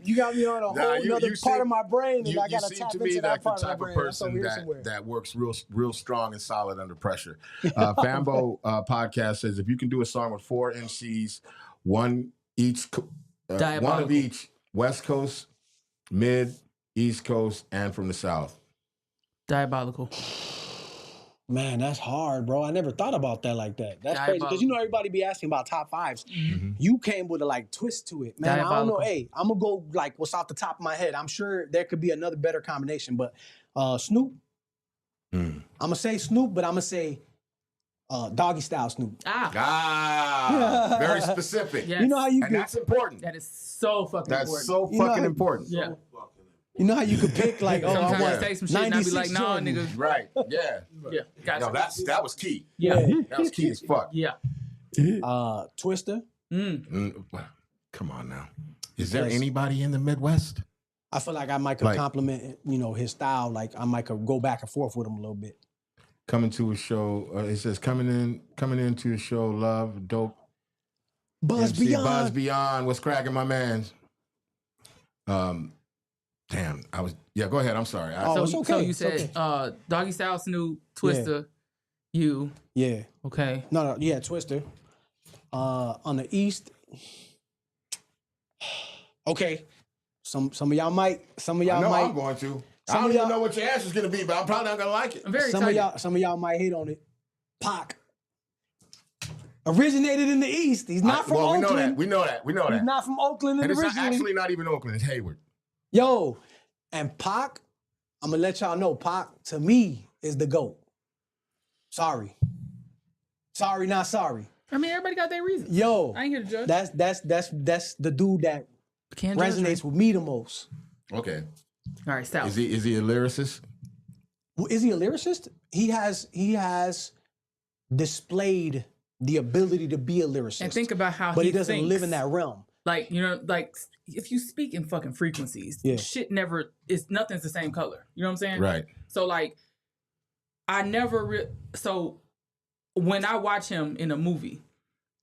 [SPEAKER 2] You got me on a whole other part of my brain, and I got to tap into that part of my brain.
[SPEAKER 3] You seem to me like the type of person that works real strong and solid under pressure. Fambo podcast says, if you can do a song with 4 MCs, one of each, West Coast, Mid, East Coast, and from the South.
[SPEAKER 4] Diabolical.
[SPEAKER 2] Man, that's hard, bro. I never thought about that like that. That's crazy. Because everybody be asking about top 5s. You came with a twist to it. Man, I don't know. Hey, I'm going to go what's off the top of my head. I'm sure there could be another better combination. But Snoop, I'm going to say Snoop, but I'm going to say Doggy Style Snoop.
[SPEAKER 3] Very specific.
[SPEAKER 4] Yes.
[SPEAKER 2] You know how you
[SPEAKER 3] and that's important.
[SPEAKER 4] That is so fucking important.
[SPEAKER 3] That's so fucking important.
[SPEAKER 4] Yeah.
[SPEAKER 2] You know how you could pick
[SPEAKER 4] sometimes I say some shit and I be like, nah, nigga.
[SPEAKER 3] Right. Yeah.
[SPEAKER 4] Yeah. Gotcha.
[SPEAKER 3] No, that was key.
[SPEAKER 4] Yeah.
[SPEAKER 3] That was key as fuck.
[SPEAKER 4] Yeah.
[SPEAKER 2] Twister.
[SPEAKER 3] Come on now. Is there anybody in the Midwest?
[SPEAKER 2] I feel like I might could compliment, his style. Like I might could go back and forth with him a little bit.
[SPEAKER 3] coming to a show. It says coming into a show. Love, dope.
[SPEAKER 2] Buzz
[SPEAKER 3] MC,
[SPEAKER 2] Beyond.
[SPEAKER 3] Buzz Beyond. What's cracking, my man? Damn, go ahead. I'm sorry.
[SPEAKER 2] It's okay.
[SPEAKER 4] So you
[SPEAKER 2] It's
[SPEAKER 4] said
[SPEAKER 2] okay.
[SPEAKER 4] Doggy Style, Snoop, Twista, you.
[SPEAKER 2] Yeah.
[SPEAKER 4] Okay.
[SPEAKER 2] No, yeah, Twister. On the East. Okay. Some of y'all might.
[SPEAKER 3] I know I'm going to. I don't even know what your answer's gonna be, but I'm probably not gonna like it.
[SPEAKER 4] I'm very excited.
[SPEAKER 2] Some of y'all might hate on it. Pac. Originated in the East. He's not from Oakland.
[SPEAKER 3] We know that.
[SPEAKER 2] He's not from Oakland
[SPEAKER 3] And it's
[SPEAKER 2] originally.
[SPEAKER 3] actually not even Oakland. It's Hayward.
[SPEAKER 2] Yo, and Pac, I'm gonna let y'all know, Pac, to me, is the GOAT. Sorry. Sorry, not sorry.
[SPEAKER 4] I mean, everybody got their reasons.
[SPEAKER 2] Yo,
[SPEAKER 4] I ain't here to judge.
[SPEAKER 2] That's the dude that
[SPEAKER 4] Can't judge
[SPEAKER 2] resonates
[SPEAKER 4] me.
[SPEAKER 2] with me the most.
[SPEAKER 3] Okay.
[SPEAKER 4] All right, Stout.
[SPEAKER 3] Is he a lyricist?
[SPEAKER 2] Well, is he a lyricist? He has displayed the ability to be a lyricist.
[SPEAKER 4] And think about how
[SPEAKER 2] but
[SPEAKER 4] he
[SPEAKER 2] he doesn't
[SPEAKER 4] thinks.
[SPEAKER 2] live in that realm.
[SPEAKER 4] Like, you know, like if you speak in fucking frequencies,
[SPEAKER 2] Yeah.
[SPEAKER 4] shit never is nothing's the same color. You know what I'm saying?
[SPEAKER 3] Right.
[SPEAKER 4] So like, I never so when I watch him in a movie,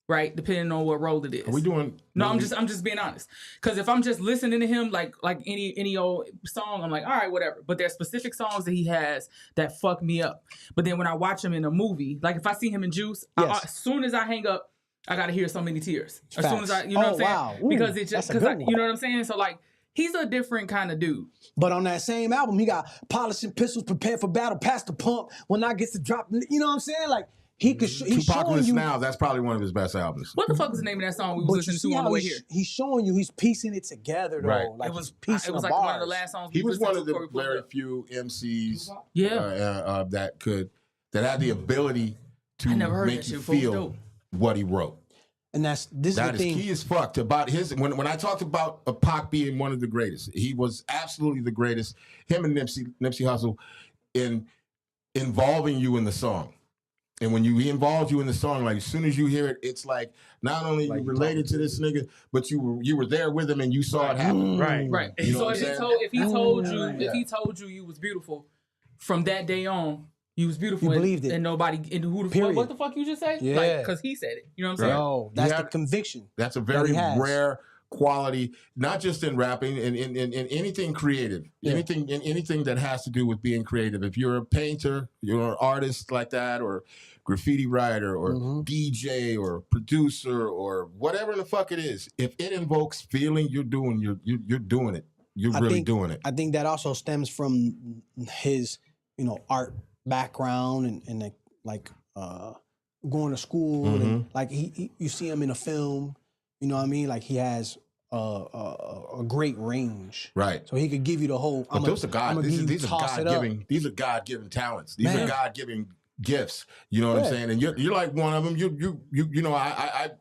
[SPEAKER 4] right, depending on what role it is.
[SPEAKER 3] Are we doing?
[SPEAKER 4] No, I'm just being honest. Because if I'm just listening to him like any old song, I'm like, all right, whatever. But there's specific songs that he has that fuck me up. But then when I watch him in a movie, like if I see him in Juice,
[SPEAKER 2] Yes.
[SPEAKER 4] as soon as I hang up, I gotta hear so many tears. As
[SPEAKER 2] Facts.
[SPEAKER 4] soon as I, you know what I'm saying?
[SPEAKER 2] Wow. Ooh,
[SPEAKER 4] Because it just
[SPEAKER 2] that's a good one.
[SPEAKER 4] you know what I'm saying? So like, he's a different kind of dude.
[SPEAKER 2] But on that same album, he got polishing pistols, prepared for battle, past the pump. When I get to drop, you know what I'm saying? Like he could, he's showing
[SPEAKER 3] Apocalypse
[SPEAKER 2] you.
[SPEAKER 3] Now. That's probably one of his best albums.
[SPEAKER 4] What the fuck was the name of that song we
[SPEAKER 2] But
[SPEAKER 4] was
[SPEAKER 2] you
[SPEAKER 4] listening
[SPEAKER 2] see
[SPEAKER 4] to on
[SPEAKER 2] how
[SPEAKER 4] the way
[SPEAKER 2] he's,
[SPEAKER 4] here?
[SPEAKER 2] he's showing you, he's piecing it together though.
[SPEAKER 3] Right.
[SPEAKER 2] Like
[SPEAKER 4] It was
[SPEAKER 2] he's piecing
[SPEAKER 4] it was
[SPEAKER 2] the
[SPEAKER 4] like
[SPEAKER 2] bars.
[SPEAKER 4] one of the last songs.
[SPEAKER 3] He
[SPEAKER 4] we
[SPEAKER 3] was
[SPEAKER 4] listened
[SPEAKER 3] one
[SPEAKER 4] to
[SPEAKER 3] of the
[SPEAKER 4] before we pulled
[SPEAKER 3] very
[SPEAKER 4] up.
[SPEAKER 3] few MCs
[SPEAKER 4] Yeah.
[SPEAKER 3] that had the ability to
[SPEAKER 4] I never heard that
[SPEAKER 3] make
[SPEAKER 4] shit
[SPEAKER 3] you
[SPEAKER 4] before. It was
[SPEAKER 3] feel
[SPEAKER 4] dope.
[SPEAKER 3] what he wrote.
[SPEAKER 2] And this is
[SPEAKER 3] That
[SPEAKER 2] the
[SPEAKER 3] is
[SPEAKER 2] thing.
[SPEAKER 3] key as fuck to about his. When I talked about Pac being one of the greatest, he was absolutely the greatest. Him and Nipsey Hussle in involving you in the song. And when he involves you in the song, like as soon as you hear it, it's like not only
[SPEAKER 2] Like
[SPEAKER 3] you related to this nigga, but you were there with him and you saw it happen.
[SPEAKER 4] Right.
[SPEAKER 3] You know
[SPEAKER 4] So
[SPEAKER 3] what
[SPEAKER 4] if
[SPEAKER 3] I'm
[SPEAKER 4] he told you you was beautiful, from that day on, you was beautiful.
[SPEAKER 2] You
[SPEAKER 4] and,
[SPEAKER 2] believed it.
[SPEAKER 4] And nobody. And who the fuck?
[SPEAKER 2] Period.
[SPEAKER 4] What the fuck you just say?
[SPEAKER 2] Yeah.
[SPEAKER 4] Like, because he said it. You know what I'm saying?
[SPEAKER 2] Yo, that's
[SPEAKER 3] He
[SPEAKER 2] the
[SPEAKER 3] had-
[SPEAKER 2] conviction.
[SPEAKER 3] That's a
[SPEAKER 2] that
[SPEAKER 3] very
[SPEAKER 2] he has.
[SPEAKER 3] rare quality, not just in rapping, in anything creative,
[SPEAKER 2] Yeah.
[SPEAKER 3] anything that has to do with being creative. If you're a painter, you're an artist like that, or graffiti writer, or DJ, or producer, or whatever the fuck it is. If it invokes feeling, you're doing it. You're really doing it.
[SPEAKER 2] I think that also stems from his, art background and going to school and like you see him in a film. You know what I mean? Like he has a great range,
[SPEAKER 3] Right.
[SPEAKER 2] so he could give you the whole.
[SPEAKER 3] But those are these are God-given talents. These are God-given gifts. You know what I'm saying? And you're like one of them.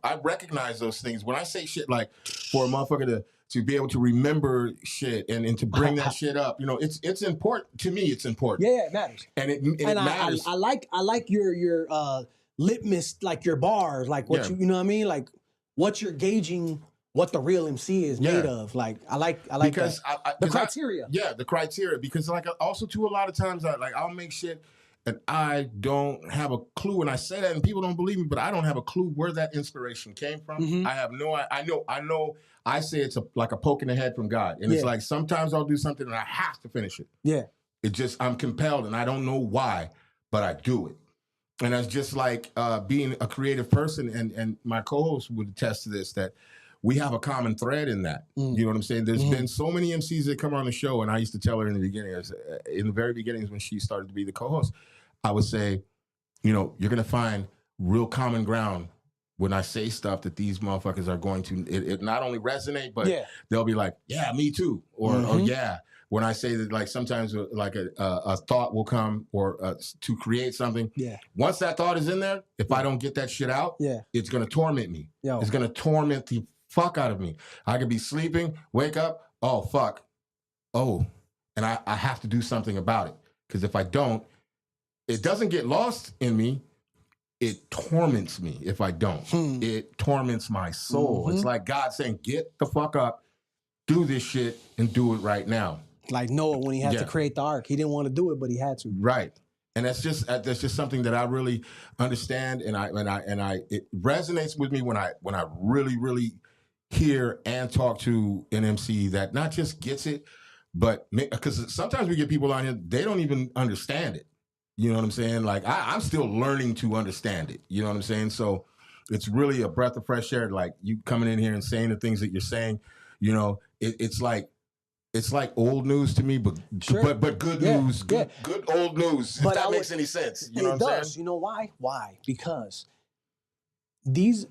[SPEAKER 3] I recognize those things when I say shit. Like for a motherfucker to be able to remember shit and to bring that shit up, it's important to me. It's important.
[SPEAKER 2] Yeah, it matters.
[SPEAKER 3] And it matters.
[SPEAKER 2] I like your litmus, like your bars, like what you know what I mean, like what you're gauging. What the real MC is made of, like I like
[SPEAKER 3] because
[SPEAKER 2] that. The criteria.
[SPEAKER 3] The criteria. Because like also too, a lot of times I'll make shit and I don't have a clue, and I say that and people don't believe me, but I don't have a clue where that inspiration came from. I have no. I know. I say it's like a poke in the head from God, and it's like sometimes I'll do something and I have to finish it.
[SPEAKER 2] Yeah.
[SPEAKER 3] It just I'm compelled, and I don't know why, but I do it. And that's just like being a creative person, and my co-host would attest to this, that we have a common thread in that. You know what I'm saying? There's been so many MCs that come on the show, and I used to tell her in the beginning, in the very beginnings when she started to be the co-host, I would say, you're going to find real common ground when I say stuff that these motherfuckers are going to, it not only resonate, but they'll be like, yeah, me too. Or yeah. When I say that, like sometimes like a thought will come or to create something. Yeah. Once that thought is in there, if I don't get that shit out, it's going to torment me. It's going to torment the fuck out of me. I could be sleeping, wake up, oh, fuck. Oh, and I have to do something about it. Because if I don't, it doesn't get lost in me. It torments me if I don't. It torments my soul. It's like God saying, get the fuck up, do this shit, and do it right now.
[SPEAKER 2] Like Noah when he had to create the ark. He didn't want to do it, but he had to.
[SPEAKER 3] Right. And that's just something that I really understand, and it resonates with me when I really, really hear and talk to an MC that not just gets it, but because sometimes we get people on here, they don't even understand it. You know what I'm saying? Like I'm still learning to understand it. You know what I'm saying? So it's really a breath of fresh air. Like you coming in here and saying the things that you're saying, you know, it's like old news to me, but good news, good old news. But if that makes any sense, you know what I'm saying?
[SPEAKER 2] You know why? Why? Because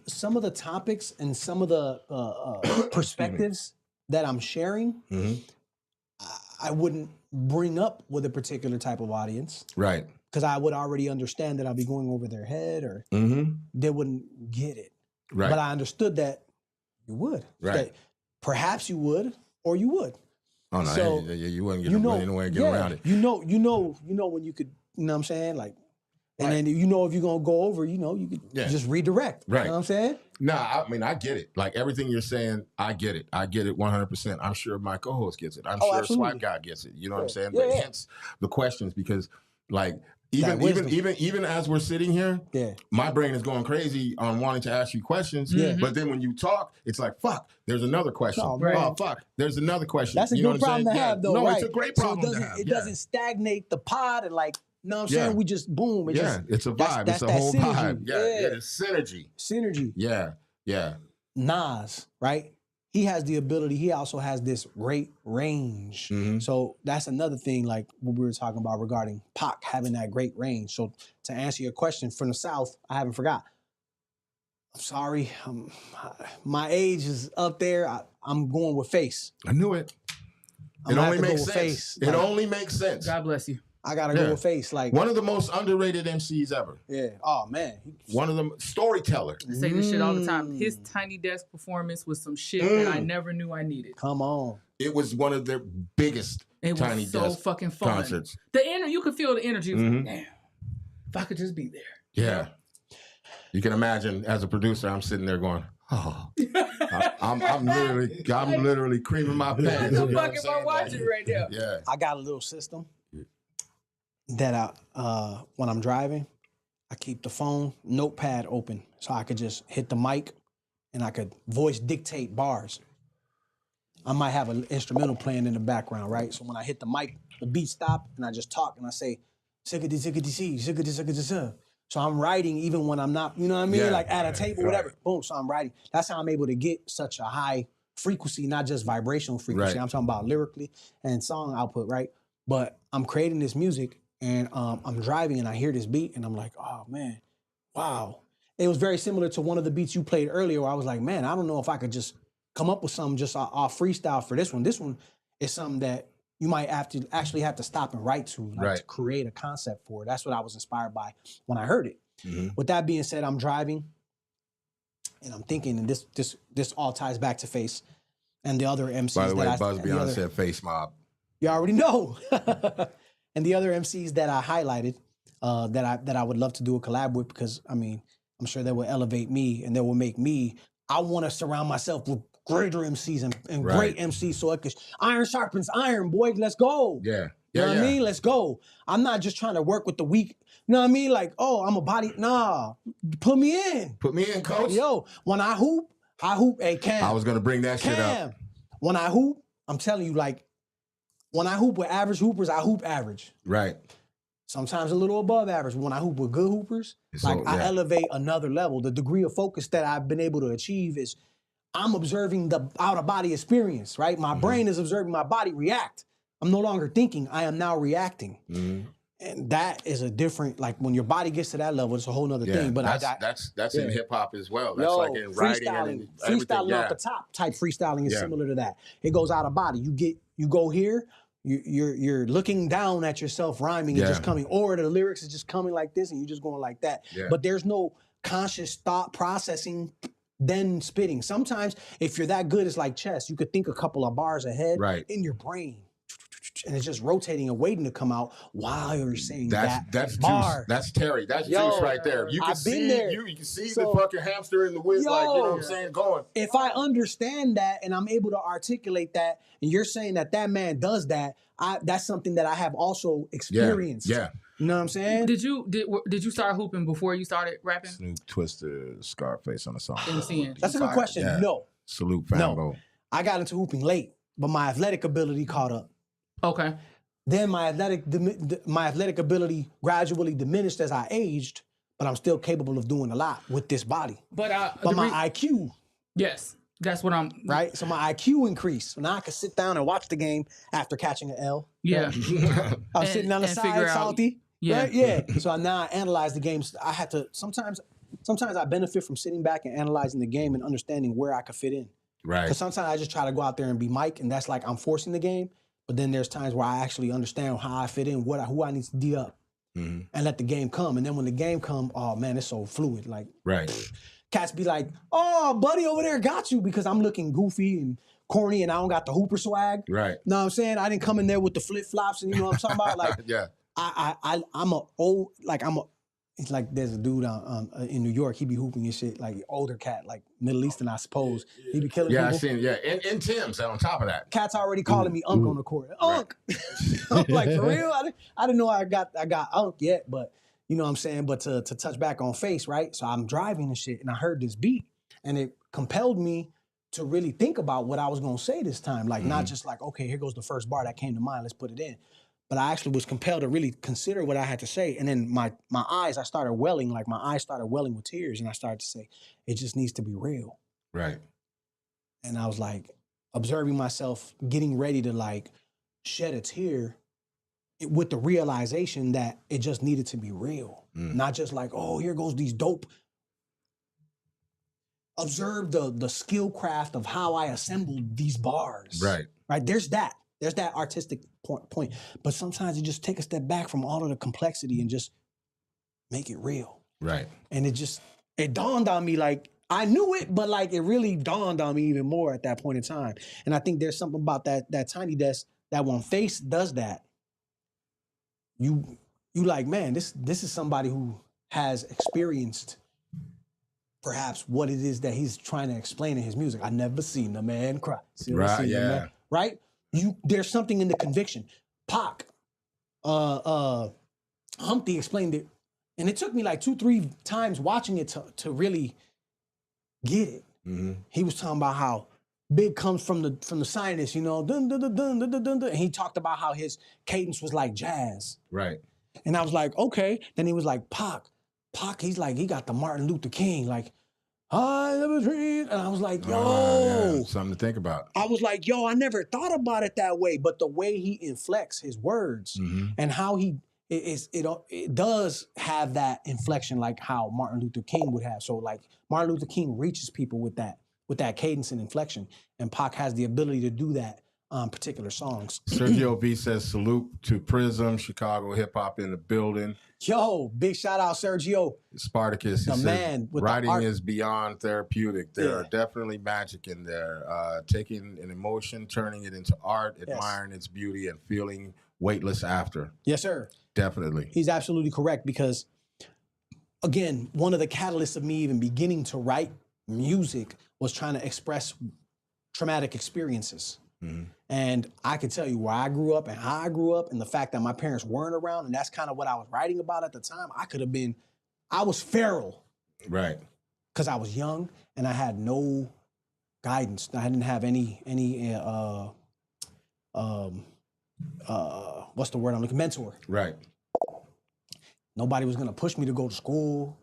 [SPEAKER 2] some of the topics and some of the perspectives that I'm sharing, I wouldn't bring up with a particular type of audience,
[SPEAKER 3] right?
[SPEAKER 2] Because I would already understand that I'll be going over their head, or they wouldn't get it, right? But I understood that you would, right? That perhaps you would, or you would.
[SPEAKER 3] Oh no, so, you wouldn't get no way to get around it.
[SPEAKER 2] You know when you could, you know what I'm saying? Like, and then you know if you're gonna go over, you could just redirect. Right. You know what I'm saying?
[SPEAKER 3] Nah, I mean I get it. Like everything you're saying, I get it. I get it 100%. I'm sure my co-host gets it. I'm sure Swipe Guy gets it. You know what I'm saying? But hence the questions, because like even as we're sitting here, my brain is going crazy on wanting to ask you questions. But then when you talk, it's like, fuck, there's another question. Oh fuck, there's another question.
[SPEAKER 2] That's a good problem to have, though.
[SPEAKER 3] No,
[SPEAKER 2] right?
[SPEAKER 3] it's a great problem to have.
[SPEAKER 2] It doesn't stagnate the pod and like, you know what I'm saying? We just boom.
[SPEAKER 3] It's a vibe. It's a whole vibe. Yeah, it's synergy.
[SPEAKER 2] Synergy.
[SPEAKER 3] Yeah.
[SPEAKER 2] Nas, right? He has the ability. He also has this great range. So that's another thing, like what we were talking about regarding Pac having that great range. So to answer your question, from the South, I haven't forgot. I'm sorry, my age is up there. I'm going with Face.
[SPEAKER 3] I knew it. It only makes sense. It only makes sense.
[SPEAKER 4] God bless you.
[SPEAKER 2] I gotta go with Face. Like
[SPEAKER 3] one of the most underrated MCs ever.
[SPEAKER 2] Yeah. Oh man.
[SPEAKER 3] One of them, storyteller.
[SPEAKER 4] I say this shit all the time. His Tiny Desk performance was some shit that I never knew I needed.
[SPEAKER 2] Come on.
[SPEAKER 3] It was one of their biggest Tiny
[SPEAKER 4] Desk so fucking fun.
[SPEAKER 3] Concerts.
[SPEAKER 4] You could feel the energy. Damn, if I could just be there.
[SPEAKER 3] Yeah. You can imagine as a producer, I'm sitting there going, oh, I'm literally creaming my pants.
[SPEAKER 4] I'm fucking watching right now.
[SPEAKER 3] Yeah.
[SPEAKER 2] I got a little system that when I'm driving, I keep the phone notepad open so I could just hit the mic and I could voice dictate bars. I might have an instrumental playing in the background, right? So when I hit the mic, the beat stop and I just talk and I say, so I'm writing even when I'm not, you know what I mean? Like at a table, whatever. Boom, so I'm writing. That's how I'm able to get such a high frequency, not just vibrational frequency. I'm talking about lyrically and song output, right? But I'm creating this music and I'm driving and I hear this beat and I'm like, oh man, wow. It was very similar to one of the beats you played earlier where I was like, man, I don't know if I could just come up with something just off freestyle for this one. This one is something that you might have to stop and write to, to create a concept for. That's what I was inspired by when I heard it. With that being said, I'm driving and I'm thinking, and this all ties back to Face and the other MCs.
[SPEAKER 3] By the way, Buzz Beyond said Face Mob.
[SPEAKER 2] You already know. And the other MCs that I highlighted, that I would love to do a collab with, because I mean, I'm sure they will elevate me and they will make me. I want to surround myself with greater MCs and great MCs, so it could iron sharpens iron, boy. Let's go.
[SPEAKER 3] Yeah.
[SPEAKER 2] You know what I mean? Let's go. I'm not just trying to work with the weak. You know what I mean? Like, oh, I'm a body. Nah, put me in.
[SPEAKER 3] Put me in, coach.
[SPEAKER 2] Yo, when I hoop. Hey, Cam.
[SPEAKER 3] I was gonna bring that shit up.
[SPEAKER 2] When I hoop, I'm telling you, like, when I hoop with average hoopers, I hoop average.
[SPEAKER 3] Right.
[SPEAKER 2] Sometimes a little above average. When I hoop with good hoopers, I elevate another level. The degree of focus that I've been able to achieve is I'm observing the out-of-body experience, right? My brain is observing my body react. I'm no longer thinking, I am now reacting. And that is a different, like when your body gets to that level, it's a whole nother thing. But
[SPEAKER 3] that's in hip hop as well. That's like in writing and
[SPEAKER 2] freestyling off the top type freestyling is similar to that. It goes out of body. You go here, you're looking down at yourself rhyming and just coming, or the lyrics is just coming like this and you're just going like that. But there's no conscious thought processing, then spitting. Sometimes if you're that good, it's like chess. You could think a couple of bars ahead in your brain. And it's just rotating and waiting to come out while you're saying that's bar.
[SPEAKER 3] Juice. That's Terry. That's juice right there. You can see you can see the fucking hamster in the whip, like, you know what I'm saying, going.
[SPEAKER 2] If I understand that and I'm able to articulate that, and you're saying that man does that, that's something that I have also experienced. You know what I'm saying?
[SPEAKER 4] Did you start hooping before you started rapping?
[SPEAKER 3] Snoop Twister, Scarface on the song.
[SPEAKER 4] MCing.
[SPEAKER 2] That's a good question.
[SPEAKER 3] Yeah.
[SPEAKER 2] No.
[SPEAKER 3] Salute, Fambo.
[SPEAKER 2] No. I got into hooping late, but my athletic ability caught up.
[SPEAKER 4] Okay.
[SPEAKER 2] Then my athletic ability gradually diminished as I aged, but I'm still capable of doing a lot with this body.
[SPEAKER 4] But
[SPEAKER 2] my IQ,
[SPEAKER 4] yes, that's what I'm
[SPEAKER 2] right? So my IQ increased. So now I can sit down and watch the game after catching an L.
[SPEAKER 4] Yeah.
[SPEAKER 2] I was sitting on the side, salty.
[SPEAKER 4] Yeah.
[SPEAKER 2] Right? Yeah. So now I analyze the games. I had to sometimes I benefit from sitting back and analyzing the game and understanding where I could fit in.
[SPEAKER 3] Right.
[SPEAKER 2] Because sometimes I just try to go out there and be Mike, and that's like I'm forcing the game. But then there's times where I actually understand how I fit in, who I need to D up, and let the game come. And then when the game come, oh man, it's so fluid. Like,
[SPEAKER 3] right.
[SPEAKER 2] Cats be like, oh, buddy over there got you because I'm looking goofy and corny and I don't got the hooper swag.
[SPEAKER 3] Right.
[SPEAKER 2] Know what I'm saying? I didn't come in there with the flip flops and you know what I'm talking about? Like,
[SPEAKER 3] yeah.
[SPEAKER 2] It's like there's a dude in New York. He be hooping and shit, like older cat, like Middle Eastern, I suppose. He be killing people.
[SPEAKER 3] Yeah, I seen. Yeah, and Tim's on top of that.
[SPEAKER 2] Cat's already calling me Unk on the court. Unk. I'm like, for real? I didn't know I got Unk yet, but you know what I'm saying. But to touch back on Face, right? So I'm driving and shit, and I heard this beat, and it compelled me to really think about what I was gonna say this time. Like not just like, okay, here goes the first bar that came to mind. Let's put it in. But I actually was compelled to really consider what I had to say. And then my eyes, I started welling, like my eyes started welling with tears. And I started to say, it just needs to be real.
[SPEAKER 3] Right.
[SPEAKER 2] And I was like, observing myself, getting ready to like shed a tear with the realization that it just needed to be real. Not just like, oh, here goes these dope. Observe the skill craft of how I assembled these bars.
[SPEAKER 3] Right.
[SPEAKER 2] Right, there's that. There's that artistic point. But sometimes you just take a step back from all of the complexity and just make it real.
[SPEAKER 3] Right.
[SPEAKER 2] And it dawned on me, like, I knew it, but like it really dawned on me even more at that point in time. And I think there's something about that Tiny Desk that when Face does that, you like, man, this is somebody who has experienced perhaps what it is that he's trying to explain in his music. I never seen a man cry.
[SPEAKER 3] Right, yeah.
[SPEAKER 2] Man, right? There's something in the conviction. Pac, Humpty explained it, and it took me like 2-3 times watching it to really get it. He was talking about how Big comes from the sinus, you know, dun dun dun dun dun dun dun, and he talked about how his cadence was like jazz.
[SPEAKER 3] Right.
[SPEAKER 2] And I was like, okay. Then he was like, Pac, he's like, he got the Martin Luther King, like, I never dreamed. And I was like, yo.
[SPEAKER 3] Yeah, something to think about.
[SPEAKER 2] I was like, yo, I never thought about it that way. But the way he inflects his words and how it does have that inflection like how Martin Luther King would have. So like Martin Luther King reaches people with that cadence and inflection. And Pac has the ability to do that on particular songs.
[SPEAKER 3] Sergio B says, salute to Prism, Chicago hip hop in the building.
[SPEAKER 2] Yo, big shout out, Sergio.
[SPEAKER 3] Spartacus, he
[SPEAKER 2] The
[SPEAKER 3] says,
[SPEAKER 2] man with the
[SPEAKER 3] writing
[SPEAKER 2] art.
[SPEAKER 3] is beyond therapeutic. There
[SPEAKER 2] Yeah.
[SPEAKER 3] are definitely magic in there. Taking an emotion, turning it into art,
[SPEAKER 2] Yes.
[SPEAKER 3] admiring its beauty, and feeling weightless after.
[SPEAKER 2] Yes, sir.
[SPEAKER 3] Definitely.
[SPEAKER 2] He's absolutely correct because, again, one of the catalysts of me even beginning to write music was trying to express traumatic experiences. And I could tell you where I grew up and how I grew up and the fact that my parents weren't around, and that's kind of what I was writing about at the time. I was feral.
[SPEAKER 3] Right.
[SPEAKER 2] Because I was young and I had no guidance. I didn't have any what's the word I'm looking, mentor.
[SPEAKER 3] Right.
[SPEAKER 2] Nobody was gonna push me to go to school,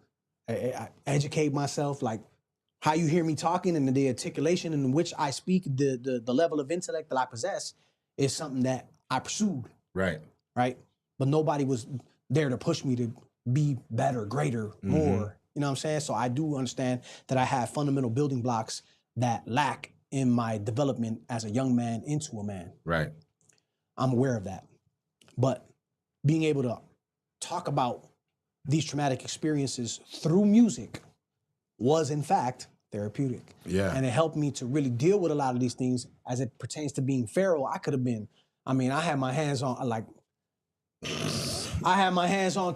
[SPEAKER 2] educate myself. Like how you hear me talking and the articulation in which I speak, the level of intellect that I possess is something that I pursued.
[SPEAKER 3] Right.
[SPEAKER 2] Right. But nobody was there to push me to be better, greater, more. You know what I'm saying? So I do understand that I have fundamental building blocks that lack in my development as a young man into a man.
[SPEAKER 3] Right.
[SPEAKER 2] I'm aware of that. But being able to talk about these traumatic experiences through music was in fact therapeutic.
[SPEAKER 3] Yeah.
[SPEAKER 2] And it helped me to really deal with a lot of these things as it pertains to being feral. I had my hands on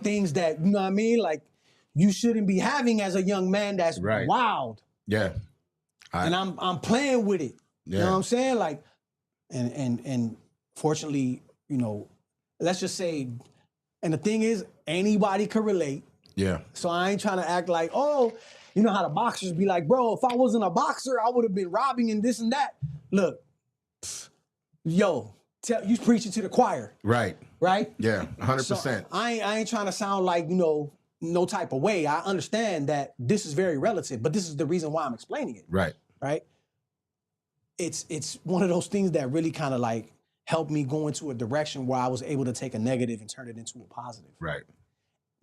[SPEAKER 2] things that, you know what I mean? Like you shouldn't be having as a young man that's
[SPEAKER 3] Right.
[SPEAKER 2] wild.
[SPEAKER 3] Yeah.
[SPEAKER 2] And I'm playing with it.
[SPEAKER 3] Yeah.
[SPEAKER 2] You know what I'm saying? Like, and fortunately, you know, let's just say And the thing is, anybody could relate.
[SPEAKER 3] Yeah.
[SPEAKER 2] So I ain't trying to act like, oh, you know how the boxers be like, bro, if I wasn't a boxer, I would have been robbing and this and that. Look, yo, you preaching to the choir.
[SPEAKER 3] Right.
[SPEAKER 2] Right?
[SPEAKER 3] Yeah, 100%.
[SPEAKER 2] So I ain't trying to sound like, no type of way. I understand that this is very relative, but this is the reason why I'm explaining it.
[SPEAKER 3] Right.
[SPEAKER 2] Right? It's one of those things that really kind of like helped me go into a direction where I was able to take a negative and turn it into a positive.
[SPEAKER 3] Right.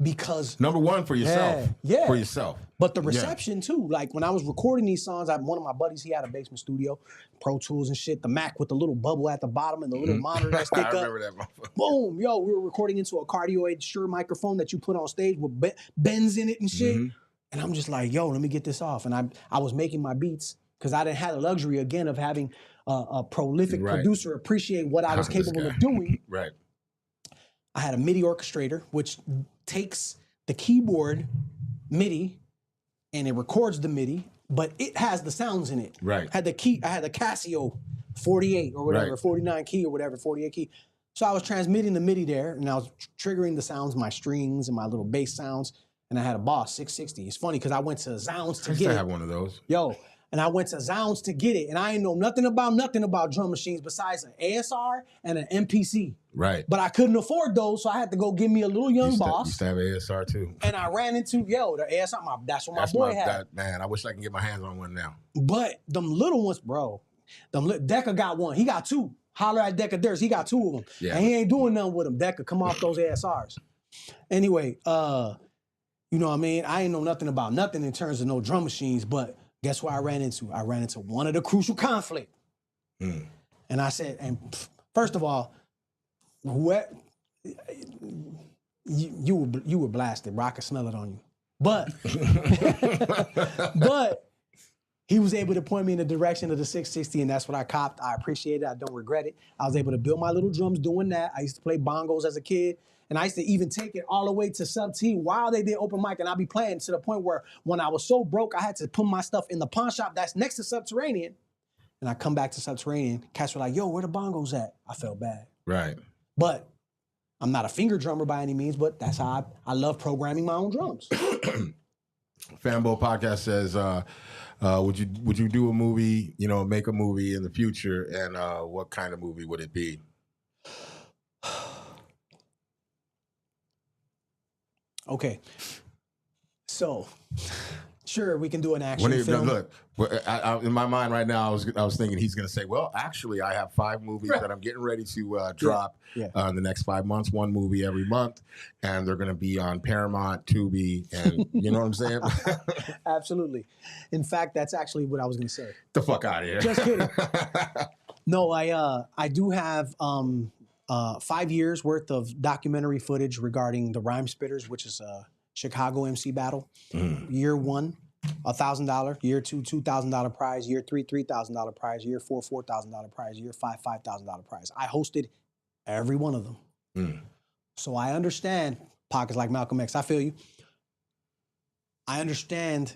[SPEAKER 2] Because
[SPEAKER 3] number one, for yourself.
[SPEAKER 2] Yeah.
[SPEAKER 3] For yourself.
[SPEAKER 2] But the reception too, like when I was recording these songs, one of my buddies, he had a basement studio, Pro Tools and shit, the Mac with the little bubble at the bottom and the little monitor that stick up.
[SPEAKER 3] I remember that motherfucker.
[SPEAKER 2] Boom, yo, we were recording into a cardioid Shure microphone that you put on stage with bends in it and shit. And I'm just like, yo, let me get this off. And I was making my beats because I didn't have the luxury again of having a prolific producer appreciate what I was capable of doing.
[SPEAKER 3] Right.
[SPEAKER 2] I had a MIDI orchestrator, which takes the keyboard MIDI and it records the MIDI, but it has the sounds in it.
[SPEAKER 3] Right.
[SPEAKER 2] I had the Casio 48 or whatever, 49 key or whatever, 48 key. So I was transmitting the MIDI there and I was triggering the sounds, my strings and my little bass sounds. And I had a Boss 660. It's funny because I went to Zounds to get it.
[SPEAKER 3] I have one of those.
[SPEAKER 2] Yo, and I went to Zounds to get it. And I ain't know nothing about drum machines besides an ASR and an MPC.
[SPEAKER 3] Right.
[SPEAKER 2] But I couldn't afford those, so I had to go get me a little young Boss.
[SPEAKER 3] Used to have ASR too.
[SPEAKER 2] And I ran into, the ASR, that's what my boy had.
[SPEAKER 3] Man, I wish I can get my hands on one now.
[SPEAKER 2] But them little ones, bro, Decca got one. He got two. Holler at Decca Durst. He got two of them.
[SPEAKER 3] Yeah.
[SPEAKER 2] And he ain't doing nothing with them. Decca, come off those ASRs. Anyway, you know what I mean? I ain't know nothing about nothing in terms of no drum machines, but guess what I ran into? I ran into one of the crucial conflict. And I said, first of all, you were blasted, bro. I could smell it on you. But he was able to point me in the direction of the 660, and that's what I copped. I appreciate it. I don't regret it. I was able to build my little drums doing that. I used to play bongos as a kid, and I used to even take it all the way to Sub T while they did open mic, and I'd be playing to the point where when I was so broke, I had to put my stuff in the pawn shop that's next to Subterranean, and I come back to Subterranean. Cats were like, yo, where the bongos at? I felt bad.
[SPEAKER 3] Right.
[SPEAKER 2] But I'm not a finger drummer by any means, but that's how I love programming my own drums.
[SPEAKER 3] Fanboy Podcast says, would you do a movie, make a movie in the future, and what kind of movie would it be? Okay. So, sure, we can do an action film. Look, in my mind right now, I was thinking he's going to say, well, actually, I have 5 movies that I'm getting ready to drop in the next 5 months, one movie every month, and they're going to be on Paramount, Tubi, and you know what I'm saying?
[SPEAKER 2] Absolutely. In fact, that's actually what I was going to say.
[SPEAKER 3] The fuck out of here.
[SPEAKER 2] Just kidding. No, I do have 5 years worth of documentary footage regarding the Rhyme Spitters, which is a Chicago MC battle. Year 1, $1,000. Year 2, $2,000 prize. Year 3, $3,000 prize. Year 4, $4,000 prize. Year 5, $5,000 prize. I hosted every one of them. So I understand pockets like Malcolm X. I feel you. I understand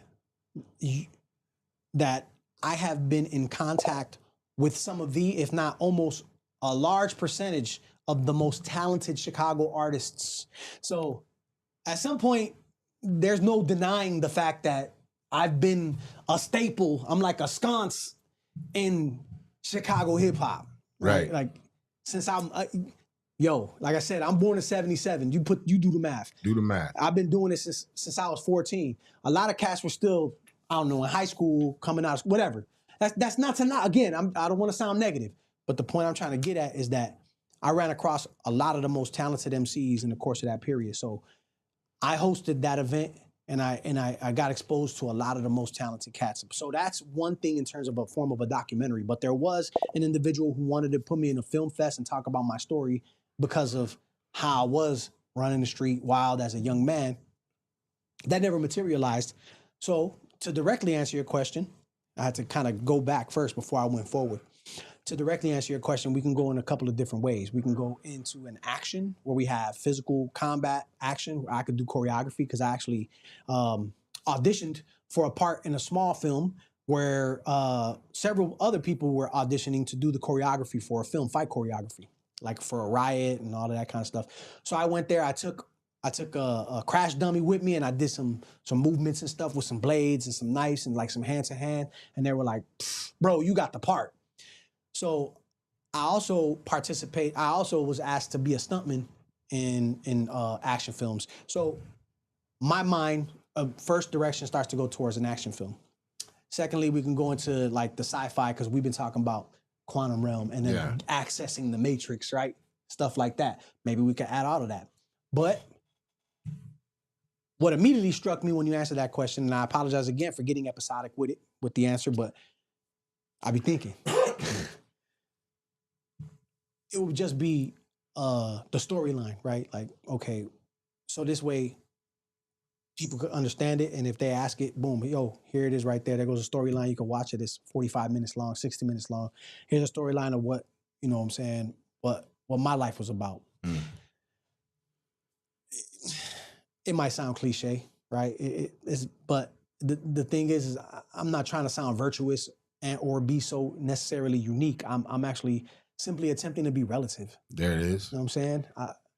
[SPEAKER 2] that I have been in contact with some of the, if not almost a large percentage of the most talented Chicago artists. So at some point, there's no denying the fact that I've been a staple. I'm like a sconce in Chicago hip hop.
[SPEAKER 3] Right.
[SPEAKER 2] Like since I'm, like I said, I'm born in 77. You do the math. Do the math. I've been doing this since I was 14. A lot of cats were still, I don't know, in high school, coming out, whatever. That's not to not, again, I don't want to sound negative, but the point I'm trying to get at is that I ran across a lot of the most talented MCs in the course of that period. So I hosted that event and I got exposed to a lot of the most talented cats. So that's one thing in terms of a form of a documentary. But there was an individual who wanted to put me in a film fest and talk about my story because of how I was running the street wild as a young man. That never materialized. So to directly answer your question, I had to kind of go back first before I went forward. To directly answer your question, we can go in a couple of different ways. We can go into an action where we have physical combat action, where I could do choreography because I actually auditioned for a part in a small film where several other people were auditioning to do the choreography for a film, fight choreography. like for a riot and all of that kind of stuff. So I went there. I took a crash dummy with me, and I did some movements and stuff with some blades and some knives and like some hand to hand. And they were like, "Bro, you got the part." So I also was asked to be a stuntman in action films. So my mind, first direction starts to go towards an action film. Secondly, we can go into like the sci-fi because we've been talking about quantum realm and then accessing the matrix, right? Stuff like that. Maybe we could add all of that. But what immediately struck me when you answered that question, and I apologize again for getting episodic with the answer, but I be thinking it would just be the storyline, right? Like, okay, so this way people could understand it, and if they ask it, boom, yo, here it is right there. There goes a storyline. You can watch it. It's 45 minutes long, 60 minutes long. Here's a storyline of what, you know what I'm saying, what my life was about. It might sound cliche, right? But the thing is I'm not trying to sound virtuous or be so necessarily unique. I'm actually simply attempting to be relative.
[SPEAKER 3] There it is.
[SPEAKER 2] You know what I'm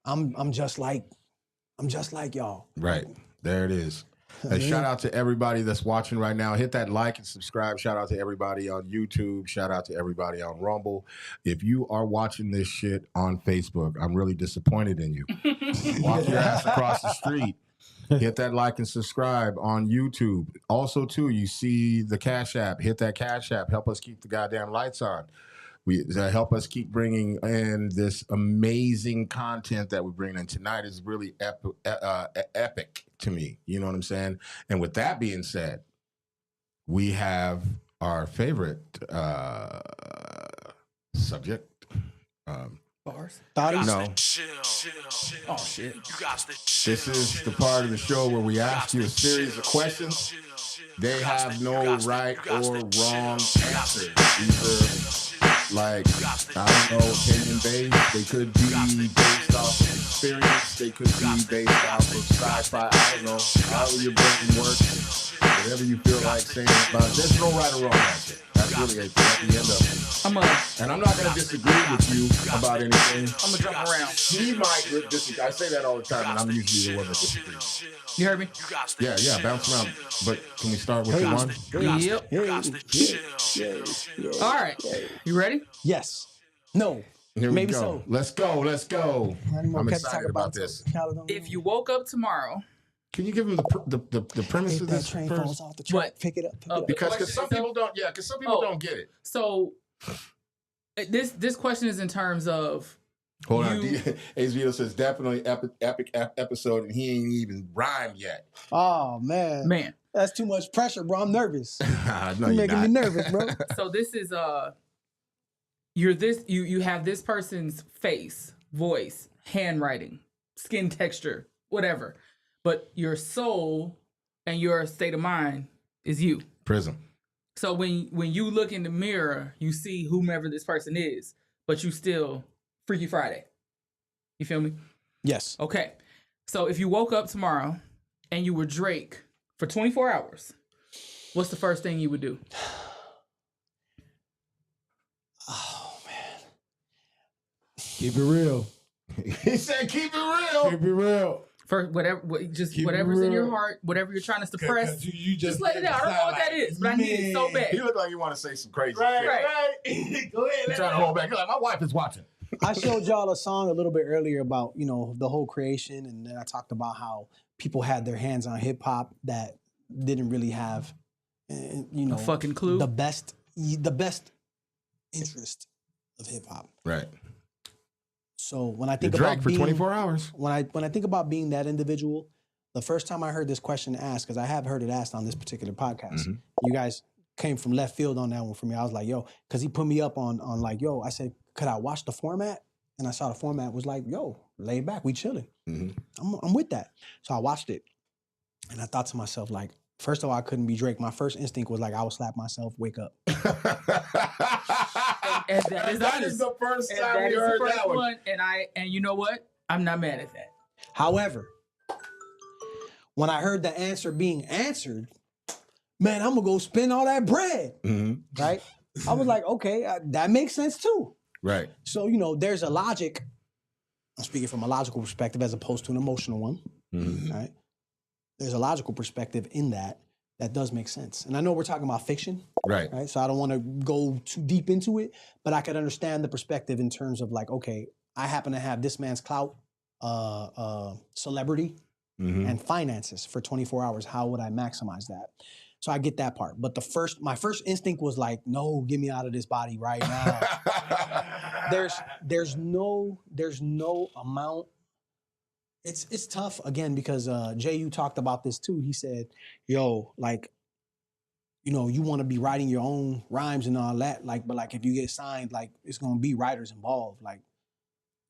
[SPEAKER 2] saying? I'm just like y'all.
[SPEAKER 3] Right. There it is. And shout out to everybody that's watching right now. Hit that like and subscribe. Shout out to everybody on YouTube. Shout out to everybody on Rumble. If you are watching this shit on Facebook, I'm really disappointed in you. Walk your ass across the street. Hit that like and subscribe on YouTube. Also, too, you see the Cash App. Hit that Cash App. Help us keep the goddamn lights on. Help us keep bringing in this amazing content that we bring in. Tonight is really epic to me. You know what I'm saying? And with that being said, we have our favorite subject.
[SPEAKER 4] Bars?
[SPEAKER 3] No.
[SPEAKER 4] Oh, shit.
[SPEAKER 3] This is the part of the show where we ask you a series of questions. They have no right or wrong answer. These are like, I don't know, opinion based. They could be based off of experience. They could be based off of sci-fi. I don't know. How your brain works. Whatever you feel like saying about it. There's no right or wrong answer. That's really at the end of it. And I'm not going to disagree with you about anything.
[SPEAKER 4] I'm going to jump around.
[SPEAKER 3] He might disagree. I say that all the time, and I'm usually the one that disagrees.
[SPEAKER 4] You heard me?
[SPEAKER 3] Yeah, bounce around. But can we start with the one?
[SPEAKER 4] Yep. All right. You ready?
[SPEAKER 2] Yes. No.
[SPEAKER 3] Here we
[SPEAKER 2] Maybe
[SPEAKER 3] go.
[SPEAKER 2] so.
[SPEAKER 3] Let's go. I'm excited about this.
[SPEAKER 4] If you woke up tomorrow.
[SPEAKER 3] Can you give him the premise of this
[SPEAKER 2] train
[SPEAKER 3] first?
[SPEAKER 2] falls off the track. Pick it up.
[SPEAKER 3] Because some people don't. Yeah, because some people don't get it.
[SPEAKER 4] So this question is in terms of.
[SPEAKER 3] Hold on. Ace Vito says definitely epic episode, and he ain't even rhymed yet.
[SPEAKER 2] Oh man, that's too much pressure, bro. I'm nervous.
[SPEAKER 3] No,
[SPEAKER 2] you're making me nervous, bro.
[SPEAKER 4] So this is you have this person's face, voice, handwriting, skin texture, whatever. But your soul and your state of mind is you.
[SPEAKER 3] Prism.
[SPEAKER 4] So when you look in the mirror, you see whomever this person is, but you still Freaky Friday. You feel me?
[SPEAKER 2] Yes.
[SPEAKER 4] Okay. So if you woke up tomorrow and you were Drake for 24 hours, what's the first thing you would do?
[SPEAKER 2] Oh, man.
[SPEAKER 5] Keep it real.
[SPEAKER 3] He said keep it real.
[SPEAKER 5] Keep it real.
[SPEAKER 4] For whatever's in your heart, whatever you're trying to suppress,
[SPEAKER 5] you
[SPEAKER 4] just let it out. I don't know what that is, but I need it so bad.
[SPEAKER 3] He looked like you want to say some crazy shit.
[SPEAKER 5] Right. Go ahead.
[SPEAKER 3] You're trying to hold back. You're like, my wife is watching.
[SPEAKER 2] I showed y'all a song a little bit earlier about, you know, the whole creation. And then I talked about how people had their hands on hip hop that didn't really have, you know,
[SPEAKER 4] a fucking clue.
[SPEAKER 2] The best interest of hip hop.
[SPEAKER 3] Right.
[SPEAKER 2] So when I think
[SPEAKER 3] Drake
[SPEAKER 2] about
[SPEAKER 3] for 24 hours.
[SPEAKER 2] When I think about being that individual, the first time I heard this question asked, because I have heard it asked on this particular podcast, you guys came from left field on that one for me. I was like, yo, because he put me up on like, yo, I said, could I watch the format? And I saw the format was like, yo, lay back, we chilling. I'm with that. So I watched it. And I thought to myself, like, first of all, I couldn't be Drake. My first instinct was like, I would slap myself, wake up.
[SPEAKER 4] and that is
[SPEAKER 3] the first time we heard that one.
[SPEAKER 4] And you know what? I'm not mad at that.
[SPEAKER 2] However, when I heard the answer being answered, man, I'm gonna go spend all that bread. Right? I was like, okay, that makes sense too.
[SPEAKER 3] Right.
[SPEAKER 2] So, there's a logic. I'm speaking from a logical perspective as opposed to an emotional one. Right? There's a logical perspective in that does make sense. And I know we're talking about fiction.
[SPEAKER 3] Right.
[SPEAKER 2] Right. So I don't want to go too deep into it, but I could understand the perspective in terms of like, okay, I happen to have this man's clout, celebrity, and finances for 24 hours. How would I maximize that? So I get that part. But my first instinct was like, no, get me out of this body right now. there's no amount. It's tough again because J.U. talked about this too. He said, yo, like, you want to be writing your own rhymes and all that, like, but like if you get signed, like it's gonna be writers involved. Like,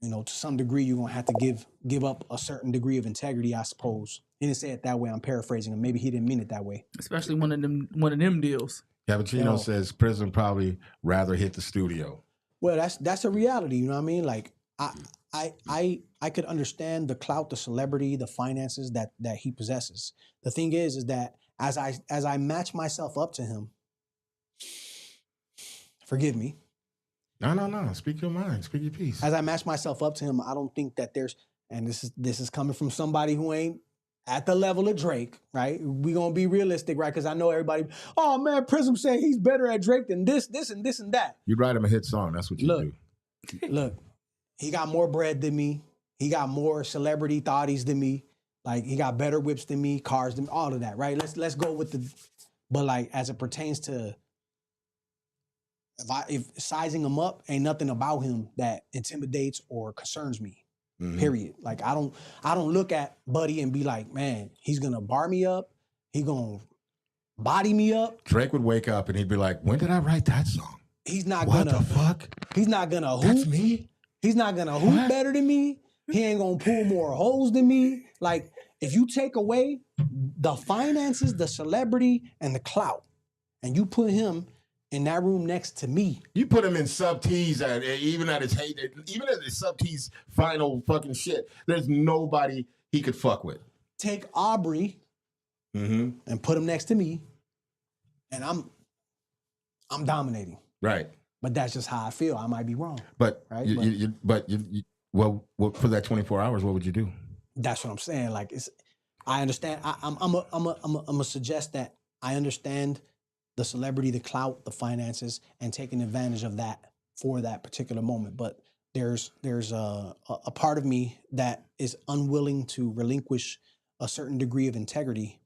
[SPEAKER 2] to some degree, you're gonna have to give up a certain degree of integrity, I suppose. He didn't say it that way. I'm paraphrasing him. Maybe he didn't mean it that way.
[SPEAKER 4] Especially one of them deals.
[SPEAKER 3] Cappuccino says Prism probably rather hit the studio.
[SPEAKER 2] Well, that's a reality. You know what I mean? Like I could understand the clout, the celebrity, the finances that he possesses. The thing is that as I match myself up to him, forgive me.
[SPEAKER 3] No. Speak your mind. Speak your piece.
[SPEAKER 2] As I match myself up to him, I don't think that there's, and this is coming from somebody who ain't at the level of Drake, right? We gonna be realistic, right? Because I know everybody, oh man, Prism saying he's better at Drake than this and this and that.
[SPEAKER 3] You'd write him a hit song. That's what you do.
[SPEAKER 2] Look, he got more bread than me. He got more celebrity thotties than me. Like he got better whips than me, cars than me, all of that, right? Let's go with but like as it pertains to if sizing him up, ain't nothing about him that intimidates or concerns me. Period. Like I don't look at Buddy and be like, man, he's gonna bar me up. He gonna body me up.
[SPEAKER 3] Drake would wake up and he'd be like, when did I write that song?
[SPEAKER 2] He's not
[SPEAKER 3] what
[SPEAKER 2] gonna.
[SPEAKER 3] What the fuck?
[SPEAKER 2] He's not gonna hoop.
[SPEAKER 3] That's me?
[SPEAKER 2] He's not gonna hoop better than me. He ain't gonna pull more holes than me. Like if you take away the finances, the celebrity, and the clout, and you put him in that room next to me.
[SPEAKER 3] You put him in Sub T's even at his Sub T's final fucking shit. There's nobody he could fuck with.
[SPEAKER 2] Take Aubrey and put him next to me, and I'm dominating.
[SPEAKER 3] Right.
[SPEAKER 2] But that's just how I feel. I might be wrong.
[SPEAKER 3] But
[SPEAKER 2] right.
[SPEAKER 3] Well, for that 24 hours, what would you do?
[SPEAKER 2] That's what I'm saying. Like I understand. I'm gonna suggest that I understand the celebrity, the clout, the finances, and taking advantage of that for that particular moment. But there's a part of me that is unwilling to relinquish a certain degree of integrity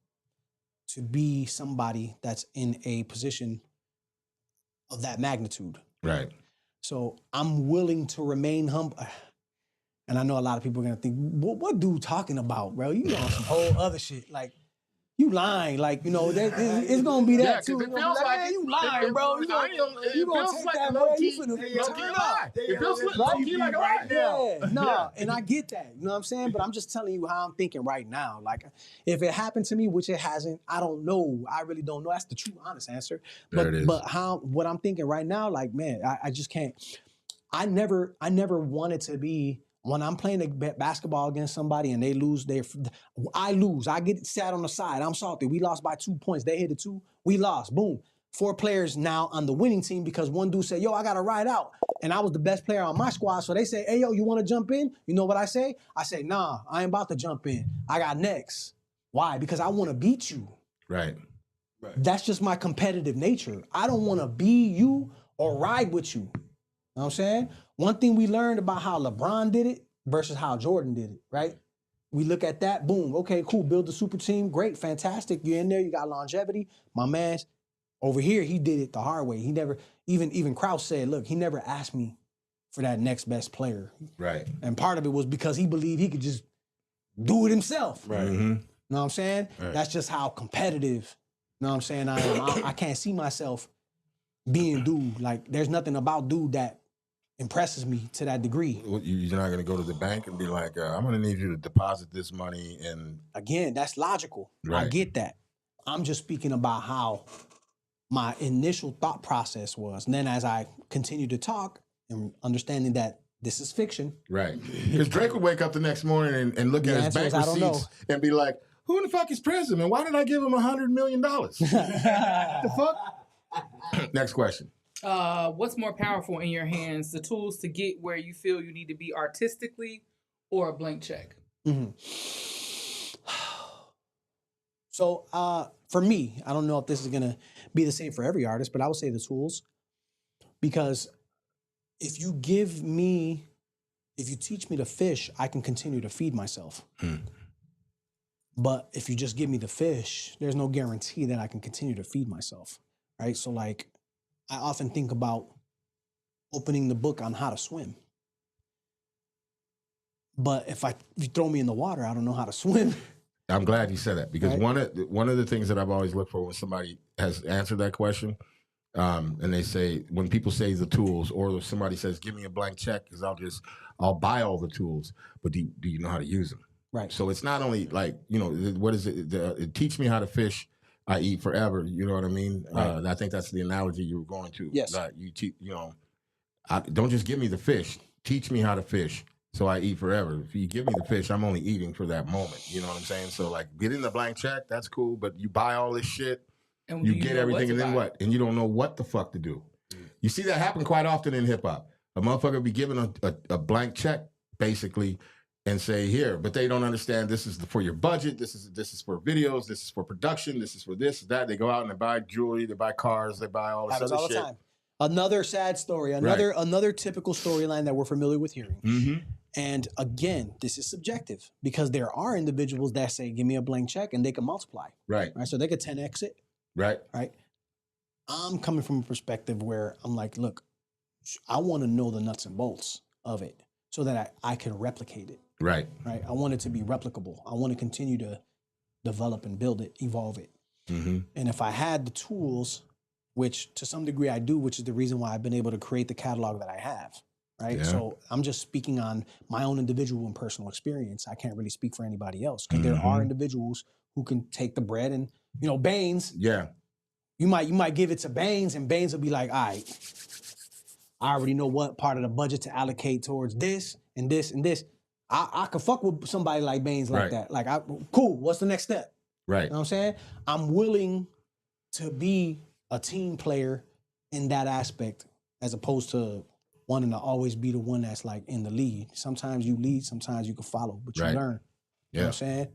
[SPEAKER 2] to be somebody that's in a position of that magnitude.
[SPEAKER 3] Right.
[SPEAKER 2] So I'm willing to remain humble. And I know a lot of people are gonna think, what dude talking about, bro? You on some whole other shit. Like, you lying, like, it's gonna be that too.
[SPEAKER 3] It feels like
[SPEAKER 2] man, you lying, bro. You gonna take that, bro. You finna turn up.
[SPEAKER 3] It feels low-key like a lie.
[SPEAKER 2] Yeah, no, and I get that. You know what I'm saying? But I'm just telling you how I'm thinking right now. Like, if it happened to me, which it hasn't, I don't know. I really don't know. That's the true, honest answer.
[SPEAKER 3] There it is.
[SPEAKER 2] But what I'm thinking right now, like, man, I just can't. I never wanted to be. When I'm playing basketball against somebody and they lose, I lose. I get sat on the side. I'm salty. We lost by 2 points. They hit it 2. We lost. Boom. 4 players now on the winning team because one dude said, yo, I got to ride out. And I was the best player on my squad. So they say, hey, yo, you want to jump in? You know what I say? I say, nah, I ain't about to jump in. I got next. Why? Because I want to beat you.
[SPEAKER 3] Right.
[SPEAKER 2] That's just my competitive nature. I don't want to be you or ride with you. You know what I'm saying? One thing we learned about how LeBron did it versus how Jordan did it, right? We look at that, boom, okay, cool, build the super team, great, fantastic. You're in there, you got longevity. My man, over here, he did it the hard way. He never, even Krause said, look, he never asked me for that next best player.
[SPEAKER 3] Right.
[SPEAKER 2] And part of it was because he believed he could just do it himself.
[SPEAKER 3] Right.
[SPEAKER 2] You know what I'm saying?
[SPEAKER 3] Right.
[SPEAKER 2] That's just how competitive, you know what I'm saying, I am. I can't see myself being dude. Like, there's nothing about dude that impresses me to that degree.
[SPEAKER 3] You're not going to go to the bank and be like, I'm going to need you to deposit this money. And
[SPEAKER 2] again, that's logical.
[SPEAKER 3] Right.
[SPEAKER 2] I get that. I'm just speaking about how my initial thought process was. And then as I continue to talk and understanding that this is fiction.
[SPEAKER 3] Right. Because Drake would wake up the next morning and look at his bank receipts and be like, who in the fuck is President? Why did I give him $100 million? The fuck? Next question.
[SPEAKER 4] What's more powerful in your hands, the tools to get where you feel you need to be artistically, or a blank check?
[SPEAKER 2] Mhm. So for me, I don't know if this is gonna be the same for every artist, but I would say the tools, because if you teach me to fish, I can continue to feed myself. But if you just give me the fish, there's no guarantee that I can continue to feed myself, right? So like, I often think about opening the book on how to swim. But if you throw me in the water, I don't know how to swim.
[SPEAKER 3] I'm glad you said that, because
[SPEAKER 2] Right.
[SPEAKER 3] one of the things that I've always looked for when somebody has answered that question, and they say, when people say the tools, or if somebody says, give me a blank check, because I'll buy all the tools, but do you know how to use them?
[SPEAKER 2] Right.
[SPEAKER 3] So it's not only like, what is it? Teach me how to fish, I eat forever. You know what I mean?
[SPEAKER 2] Right.
[SPEAKER 3] I think that's the analogy you were going to.
[SPEAKER 2] Yes.
[SPEAKER 3] Don't just give me the fish. Teach me how to fish, so I eat forever. If you give me the fish, I'm only eating for that moment. You know what I'm saying? So like, getting the blank check, that's cool, but you buy all this shit,
[SPEAKER 4] And
[SPEAKER 3] you
[SPEAKER 4] do
[SPEAKER 3] get
[SPEAKER 4] know
[SPEAKER 3] everything,
[SPEAKER 4] to
[SPEAKER 3] and then
[SPEAKER 4] buy?
[SPEAKER 3] what? And you don't know what the fuck to do. You see that happen quite often in hip hop. A motherfucker be given a blank check, basically, and say, here, but they don't understand, this is for your budget, this is for videos, this is for production, this is for this, that. They go out and they buy jewelry, they buy cars, they buy all this
[SPEAKER 2] Happens
[SPEAKER 3] other
[SPEAKER 2] all the
[SPEAKER 3] shit.
[SPEAKER 2] time. Another sad story, another typical storyline that we're familiar with hearing.
[SPEAKER 3] Mm-hmm.
[SPEAKER 2] And again, this is subjective, because there are individuals that say, give me a blank check, and they can multiply.
[SPEAKER 3] Right.
[SPEAKER 2] Right. So they could 10x it.
[SPEAKER 3] Right.
[SPEAKER 2] Right. I'm coming from a perspective where I'm like, look, I want to know the nuts and bolts of it so that I can replicate it.
[SPEAKER 3] Right.
[SPEAKER 2] Right. I want it to be replicable. I want to continue to develop and build it, evolve it.
[SPEAKER 3] Mm-hmm.
[SPEAKER 2] And if I had the tools, which to some degree I do, which is the reason why I've been able to create the catalog that I have. Right.
[SPEAKER 3] Yeah.
[SPEAKER 2] So I'm just speaking on my own individual and personal experience. I can't really speak for anybody else, because there are individuals who can take the bread and, Baines.
[SPEAKER 3] Yeah.
[SPEAKER 2] You might give it to Baines, and Baines will be like, all right, I already know what part of the budget to allocate towards this and this and this. I could fuck with somebody like Baines like
[SPEAKER 3] Right.
[SPEAKER 2] that. Like, cool, what's the next step?
[SPEAKER 3] Right.
[SPEAKER 2] You know what I'm saying? I'm willing to be a team player in that aspect, as opposed to wanting to always be the one that's like in the lead. Sometimes you lead, sometimes you can follow, but you
[SPEAKER 3] Right.
[SPEAKER 2] learn. You know what I'm saying?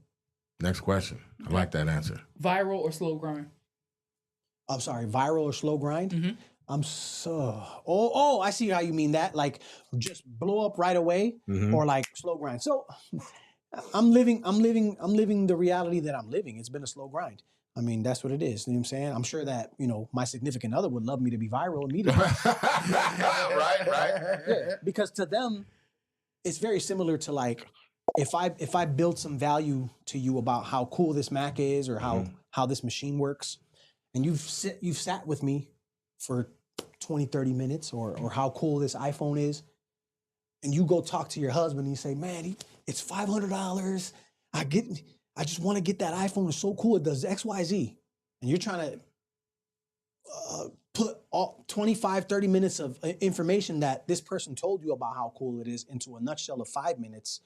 [SPEAKER 3] Next question. I like that answer.
[SPEAKER 4] Viral or slow grind?
[SPEAKER 2] I'm sorry, viral or slow grind?
[SPEAKER 4] Mhm.
[SPEAKER 2] I'm so I see how you mean that. Like, just blow up right away,
[SPEAKER 3] Mhm.
[SPEAKER 2] or like slow grind. So I'm living the reality that I'm living. It's been a slow grind. I mean, that's what it is. You know what I'm saying? I'm sure that, my significant other would love me to be viral immediately.
[SPEAKER 3] right.
[SPEAKER 2] Yeah, because to them, it's very similar to like, if I build some value to you about how cool this Mac is, or how this machine works, and you've sat with me for 20, 30 minutes, or how cool this iPhone is, and you go talk to your husband and you say, man, it's $500. I just want to get that iPhone. It's so cool. It does X, Y, Z. And you're trying to put all 25, 30 minutes of information that this person told you about how cool it is into a nutshell of 5 minutes.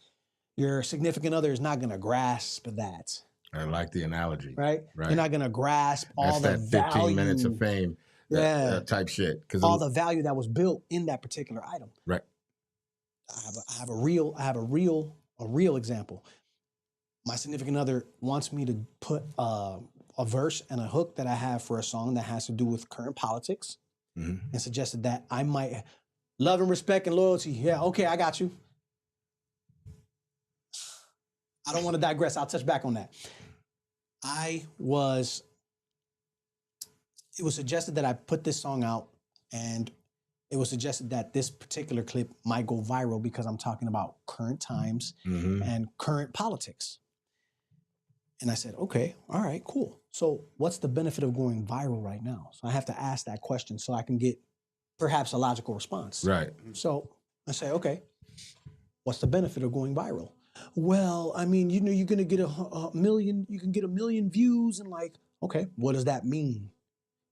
[SPEAKER 2] Your significant other is not going to grasp that.
[SPEAKER 3] I like the analogy.
[SPEAKER 2] Right?
[SPEAKER 3] Right.
[SPEAKER 2] You're not going to grasp all
[SPEAKER 3] That's
[SPEAKER 2] the
[SPEAKER 3] that 15
[SPEAKER 2] value.
[SPEAKER 3] minutes of fame. That type shit.
[SPEAKER 2] All the value that was built in that particular item.
[SPEAKER 3] Right.
[SPEAKER 2] I have a real example. My significant other wants me to put a verse and a hook that I have for a song that has to do with current politics, and suggested that I might love and respect and loyalty. Yeah, okay, I got you. I don't want to digress. I'll touch back on that. It was suggested that I put this song out, and it was suggested that this particular clip might go viral because I'm talking about current times and current politics. And I said, okay, all right, cool. So what's the benefit of going viral right now? So I have to ask that question so I can get perhaps a logical response.
[SPEAKER 3] Right.
[SPEAKER 2] So I say, okay, what's the benefit of going viral? Well, I mean, you're going to get a million, you can get 1 million views, and like, okay, what does that mean?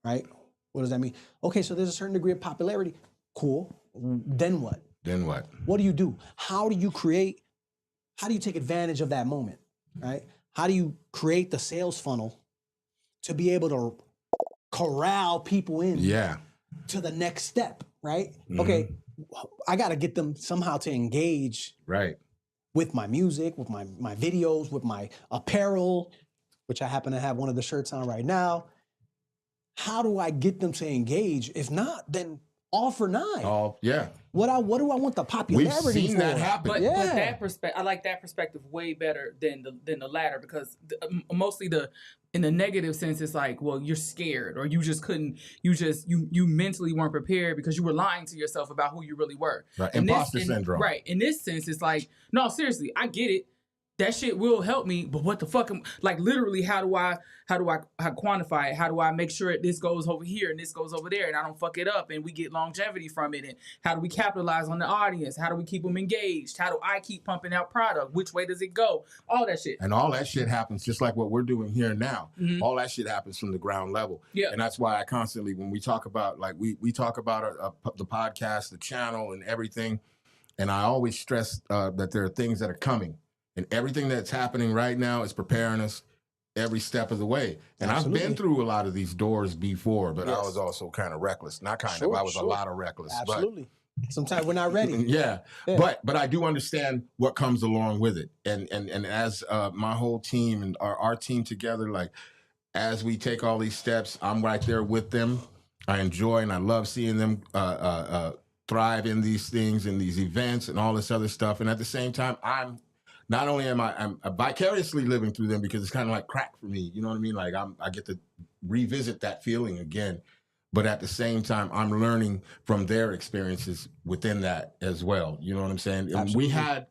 [SPEAKER 2] Right? What does that mean? Okay, so there's a certain degree of popularity. Cool. Then what?
[SPEAKER 3] Then what?
[SPEAKER 2] What do? How do you take advantage of that moment? Right? How do you create the sales funnel to be able to corral people in?
[SPEAKER 3] Yeah.
[SPEAKER 2] to the next step, right?
[SPEAKER 3] Mhm.
[SPEAKER 2] Okay, I got to get them somehow to engage
[SPEAKER 3] Right.
[SPEAKER 2] with my music, with my videos, with my apparel, which I happen to have one of the shirts on right now. How do I get them to engage? If not, then all for nine.
[SPEAKER 3] Oh, yeah.
[SPEAKER 2] What do I want the
[SPEAKER 3] We've
[SPEAKER 2] popularity
[SPEAKER 3] seen
[SPEAKER 2] for?
[SPEAKER 3] that happen.
[SPEAKER 4] But
[SPEAKER 2] Yeah.
[SPEAKER 4] that perspective, I like that perspective way better than the latter, because mostly in the negative sense, it's like, well, you're scared, or you just couldn't, you mentally weren't prepared because you were lying to yourself about who you really were.
[SPEAKER 3] Right.
[SPEAKER 4] In
[SPEAKER 3] Imposter syndrome.
[SPEAKER 4] Right. In this sense, it's like, no, seriously, I get it. That shit will help me, but what the fuck? Like, literally, how do I quantify it? How do I make sure this goes over here and this goes over there, and I don't fuck it up, and we get longevity from it? And how do we capitalize on the audience? How do we keep them engaged? How do I keep pumping out product? Which way does it go? All that shit.
[SPEAKER 3] And all that shit happens just like what we're doing here now. All that shit happens from the ground level.
[SPEAKER 4] Yeah.
[SPEAKER 3] And that's why I constantly, when we talk about, like, we talk about the podcast, the channel, and everything, and I always stress that there are things that are coming. And everything that's happening right now is preparing us every step of the way. And
[SPEAKER 2] Absolutely.
[SPEAKER 3] I've been through a lot of these doors before, but
[SPEAKER 2] Yes.
[SPEAKER 3] I was also kind of reckless. Not kind
[SPEAKER 2] Sure,
[SPEAKER 3] of, I was
[SPEAKER 2] sure.
[SPEAKER 3] a lot of reckless.
[SPEAKER 2] Absolutely. Sometimes we're not ready.
[SPEAKER 3] Yeah.
[SPEAKER 2] Yeah.
[SPEAKER 3] But I do understand what comes along with it. And as my whole team and our team together, like, as we take all these steps, I'm right there with them. I enjoy and I love seeing them thrive in these things, in these events and all this other stuff. And at the same time, I'm vicariously living through them, because it's kind of like crack for me. You know what I mean? Like, I get to revisit that feeling again. But at the same time, I'm learning from their experiences within that as well. You know what I'm saying? And we had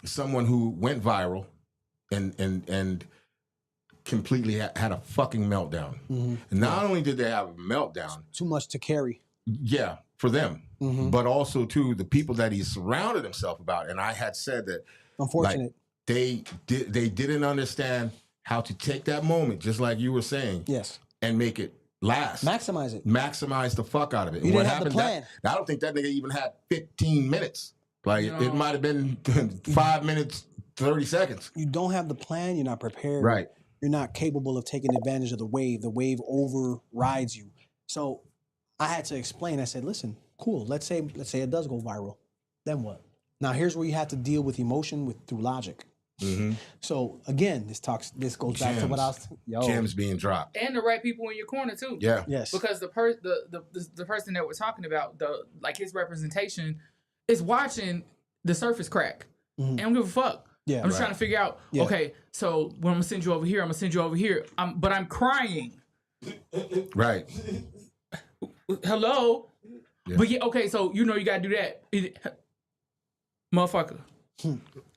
[SPEAKER 3] someone who went viral and completely had a fucking meltdown. And not only did they have a meltdown,
[SPEAKER 2] Too much to carry.
[SPEAKER 3] yeah, for them, but also to the people that he surrounded himself about. And I had said that,
[SPEAKER 2] Unfortunate.
[SPEAKER 3] like, they didn't understand how to take that moment, just like you were saying,
[SPEAKER 2] Yes.
[SPEAKER 3] and make it last.
[SPEAKER 2] Maximize it.
[SPEAKER 3] Maximize the fuck out of it.
[SPEAKER 2] You
[SPEAKER 3] And
[SPEAKER 2] didn't have the plan.
[SPEAKER 3] I don't think that nigga even had 15 minutes. Like,
[SPEAKER 4] No.
[SPEAKER 3] it might have been 5 minutes, 30 seconds.
[SPEAKER 2] You don't have the plan. You're not prepared.
[SPEAKER 3] Right.
[SPEAKER 2] You're not capable of taking advantage of the wave. The wave overrides you. So I had to explain. I said, listen, cool. Let's say it does go viral. Then what? Now here's where you have to deal with emotion through logic. So again, this goes back to what I was.
[SPEAKER 3] Gems being dropped.
[SPEAKER 4] And the right people in your corner too.
[SPEAKER 3] Yeah.
[SPEAKER 2] Yes.
[SPEAKER 4] Because the person that we're talking about, his representation is watching the surface crack. And I don't give a fuck.
[SPEAKER 2] Yeah.
[SPEAKER 4] I'm just trying to figure out, okay, so when I'm gonna send you over here, I'm gonna send you over here. But I'm crying.
[SPEAKER 3] Right.
[SPEAKER 4] Hello?
[SPEAKER 3] Yeah.
[SPEAKER 4] But yeah, okay, so you gotta do that. Motherfucker.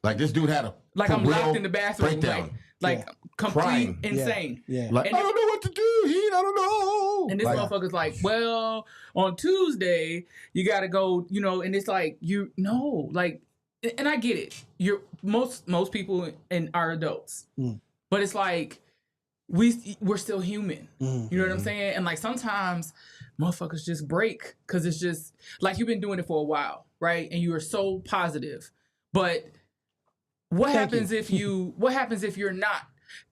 [SPEAKER 3] Like, this dude had a
[SPEAKER 4] Like, I'm
[SPEAKER 3] real
[SPEAKER 4] locked in the bathroom.
[SPEAKER 3] breakdown.
[SPEAKER 4] Like complete
[SPEAKER 3] Crying.
[SPEAKER 4] insane.
[SPEAKER 2] Yeah.
[SPEAKER 3] Like,
[SPEAKER 4] And
[SPEAKER 3] I don't know what to do, Heat. I don't know.
[SPEAKER 4] And this
[SPEAKER 3] Like,
[SPEAKER 4] motherfucker's like, well, on Tuesday, you gotta go, and it's like, like, and I get it. Most people are adults. But it's like, we're still human. You know what I'm saying? And like, sometimes motherfuckers just break, because it's just like, you've been doing it for a while, right? And you are so positive. But what happens if you're not?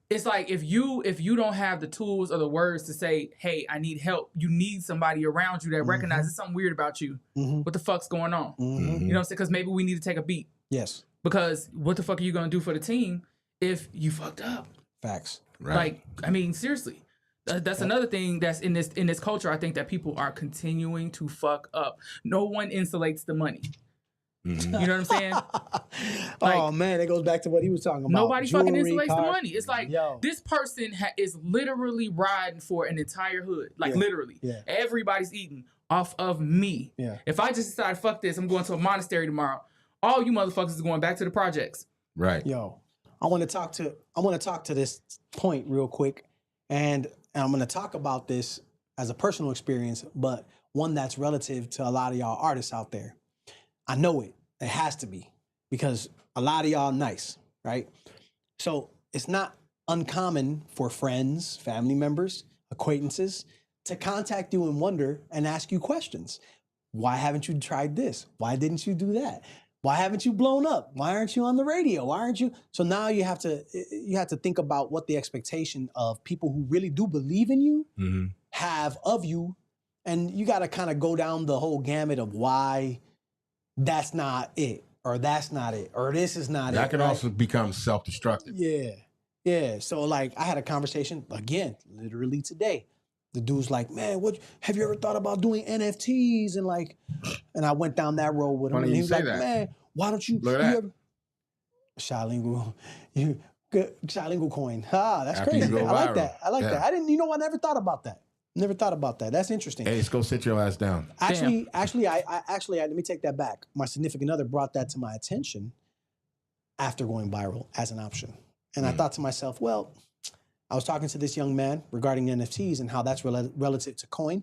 [SPEAKER 4] It's like, if you don't have the tools or the words to say, hey, I need help, you need somebody around you that recognizes something weird about you. What the fuck's going on? You know what I'm saying? Because maybe we need to take a beat.
[SPEAKER 2] Yes.
[SPEAKER 4] Because what the fuck are you gonna do for the team if you fucked up?
[SPEAKER 2] Facts.
[SPEAKER 3] Right.
[SPEAKER 4] Like, I mean, seriously. That's another thing that's in this culture. I think that people are continuing to fuck up. No one insulates the money. You know what I'm saying?
[SPEAKER 2] Oh man, it goes back to what he was talking about.
[SPEAKER 4] Nobody fucking
[SPEAKER 2] Jewelry,
[SPEAKER 4] insulates the
[SPEAKER 2] cars.
[SPEAKER 4] money. It's like,
[SPEAKER 2] Yo.
[SPEAKER 4] this person is literally riding for an entire hood. Like,
[SPEAKER 2] Yeah.
[SPEAKER 4] literally.
[SPEAKER 2] Yeah.
[SPEAKER 4] Everybody's eating off of me.
[SPEAKER 2] Yeah.
[SPEAKER 4] If I just decide, fuck this, I'm going to a monastery tomorrow, all you motherfuckers is going back to the projects.
[SPEAKER 3] Right.
[SPEAKER 2] Yo, I want to talk to this point real quick, and I'm going to talk about this as a personal experience, but one that's relative to a lot of y'all artists out there. I know it. It has to be, because a lot of y'all nice, right? So it's not uncommon for friends, family members, acquaintances to contact you and wonder and ask you questions. Why haven't you tried this? Why didn't you do that? Why haven't you blown up? Why aren't you on the radio? Why aren't you? So now you have to think about what the expectation of people who really do believe in you have of you, And you got to kind of go down the whole gamut of why that's not it, or that's not it, or this is not it.
[SPEAKER 3] That can
[SPEAKER 2] right?
[SPEAKER 3] also become self-destructive.
[SPEAKER 2] Yeah. Yeah. So like I had a conversation again, literally today. The dude's like, man, what have you ever thought about doing NFTs? And I went down that road with him.
[SPEAKER 3] Funny
[SPEAKER 2] And he
[SPEAKER 3] you
[SPEAKER 2] was
[SPEAKER 3] say
[SPEAKER 2] like,
[SPEAKER 3] that.
[SPEAKER 2] man, why don't you
[SPEAKER 3] Look at that.
[SPEAKER 2] ever Shalingu coin. Ah, that's
[SPEAKER 3] After you
[SPEAKER 2] crazy.
[SPEAKER 3] go
[SPEAKER 2] I like
[SPEAKER 3] viral.
[SPEAKER 2] that. I like
[SPEAKER 3] Yeah.
[SPEAKER 2] that. I never thought about that. Never thought about that. That's interesting.
[SPEAKER 3] Hey, let's go sit your ass down.
[SPEAKER 2] Actually, let me take that back. My significant other brought that to my attention after going viral as an option. And I thought to myself, well, I was talking to this young man regarding NFTs and how that's relative to coin,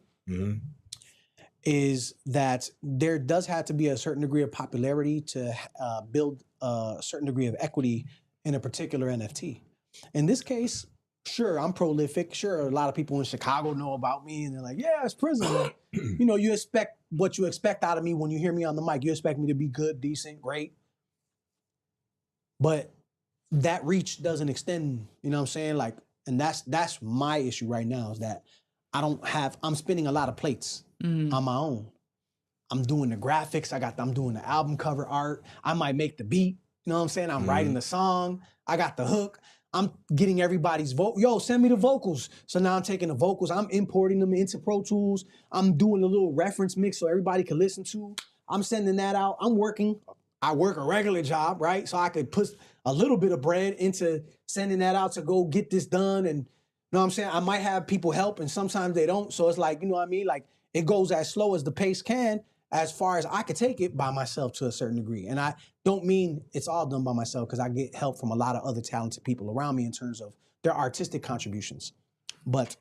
[SPEAKER 2] is that there does have to be a certain degree of popularity to build a certain degree of equity in a particular NFT. In this case, sure, I'm prolific. Sure, a lot of people in Chicago know about me, and they're like, yeah, it's Prism. You know, you expect what you expect out of me when you hear me on the mic. You expect me to be good, decent, great. But that reach doesn't extend, you know what I'm saying? Like, and that's my issue right now is that I'm spinning a lot of plates on my own. I'm doing the graphics. I'm doing the album cover art. I might make the beat. You know what I'm saying? I'm writing the song. I got the hook. I'm getting everybody's vote. Yo, send me the vocals. So now I'm taking the vocals. I'm importing them into Pro Tools. I'm doing a little reference mix so everybody can listen to. I'm sending that out. I'm working. I work a regular job, right? So I could put a little bit of bread into sending that out to go get this done. And you know what I'm saying? I might have people help and sometimes they don't. So it's like, you know what I mean? Like it goes as slow as the pace can, as far as I could take it by myself to a certain degree. And I don't mean it's all done by myself because I get help from a lot of other talented people around me in terms of their artistic contributions. But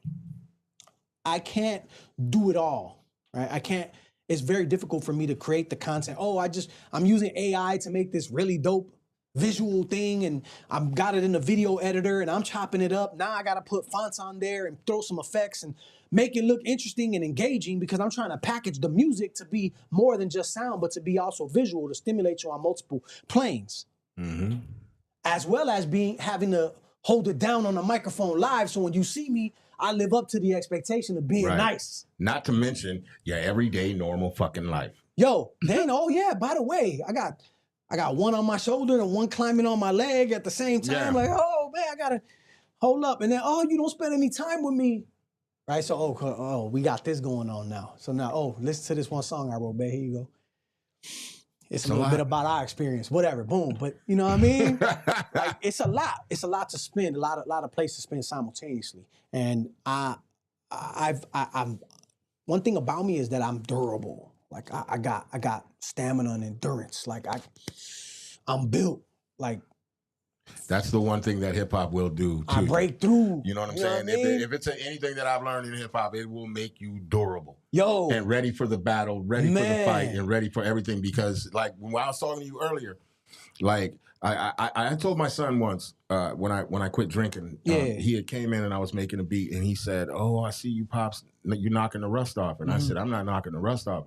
[SPEAKER 2] I can't do it all, right? I can't. It's very difficult for me to create the content. Oh, I'm using AI to make this really dope visual thing and I've got it in a video editor and I'm chopping it up. Now I got to put fonts on there and throw some effects and make it look interesting and engaging because I'm trying to package the music to be more than just sound, but to be also visual to stimulate you on multiple planes. As well as having to hold it down on the microphone live. So when you see me, I live up to the expectation of being nice.
[SPEAKER 3] Not to mention your everyday normal fucking life.
[SPEAKER 2] Yo, then, oh yeah, by the way, I got one on my shoulder and one climbing on my leg at the same time. Like, oh man, I gotta hold up. And then, oh, you don't spend any time with me. Right? So, we got this going on now. So now, listen to this one song I wrote, babe. Here you go. It's a little bit about our experience, whatever, boom. But you know what I mean? Like it's a lot. It's a lot to spend, a lot of places to spend simultaneously. And I'm one thing about me is that I'm durable. Like I got stamina and endurance. Like I'm built. Like
[SPEAKER 3] that's the one thing that hip hop will do too.
[SPEAKER 2] I break through.
[SPEAKER 3] You know what I'm saying? If it's anything that I've learned in hip hop, it will make you durable.
[SPEAKER 2] Yo.
[SPEAKER 3] And ready for the battle, ready for the fight, and ready for everything. Because like when I was talking to you earlier, like I told my son once when I quit drinking, he had came in and I was making a beat and he said, "Oh, I see you, Pops. You're knocking the rust off." And I said, "I'm not knocking the rust off.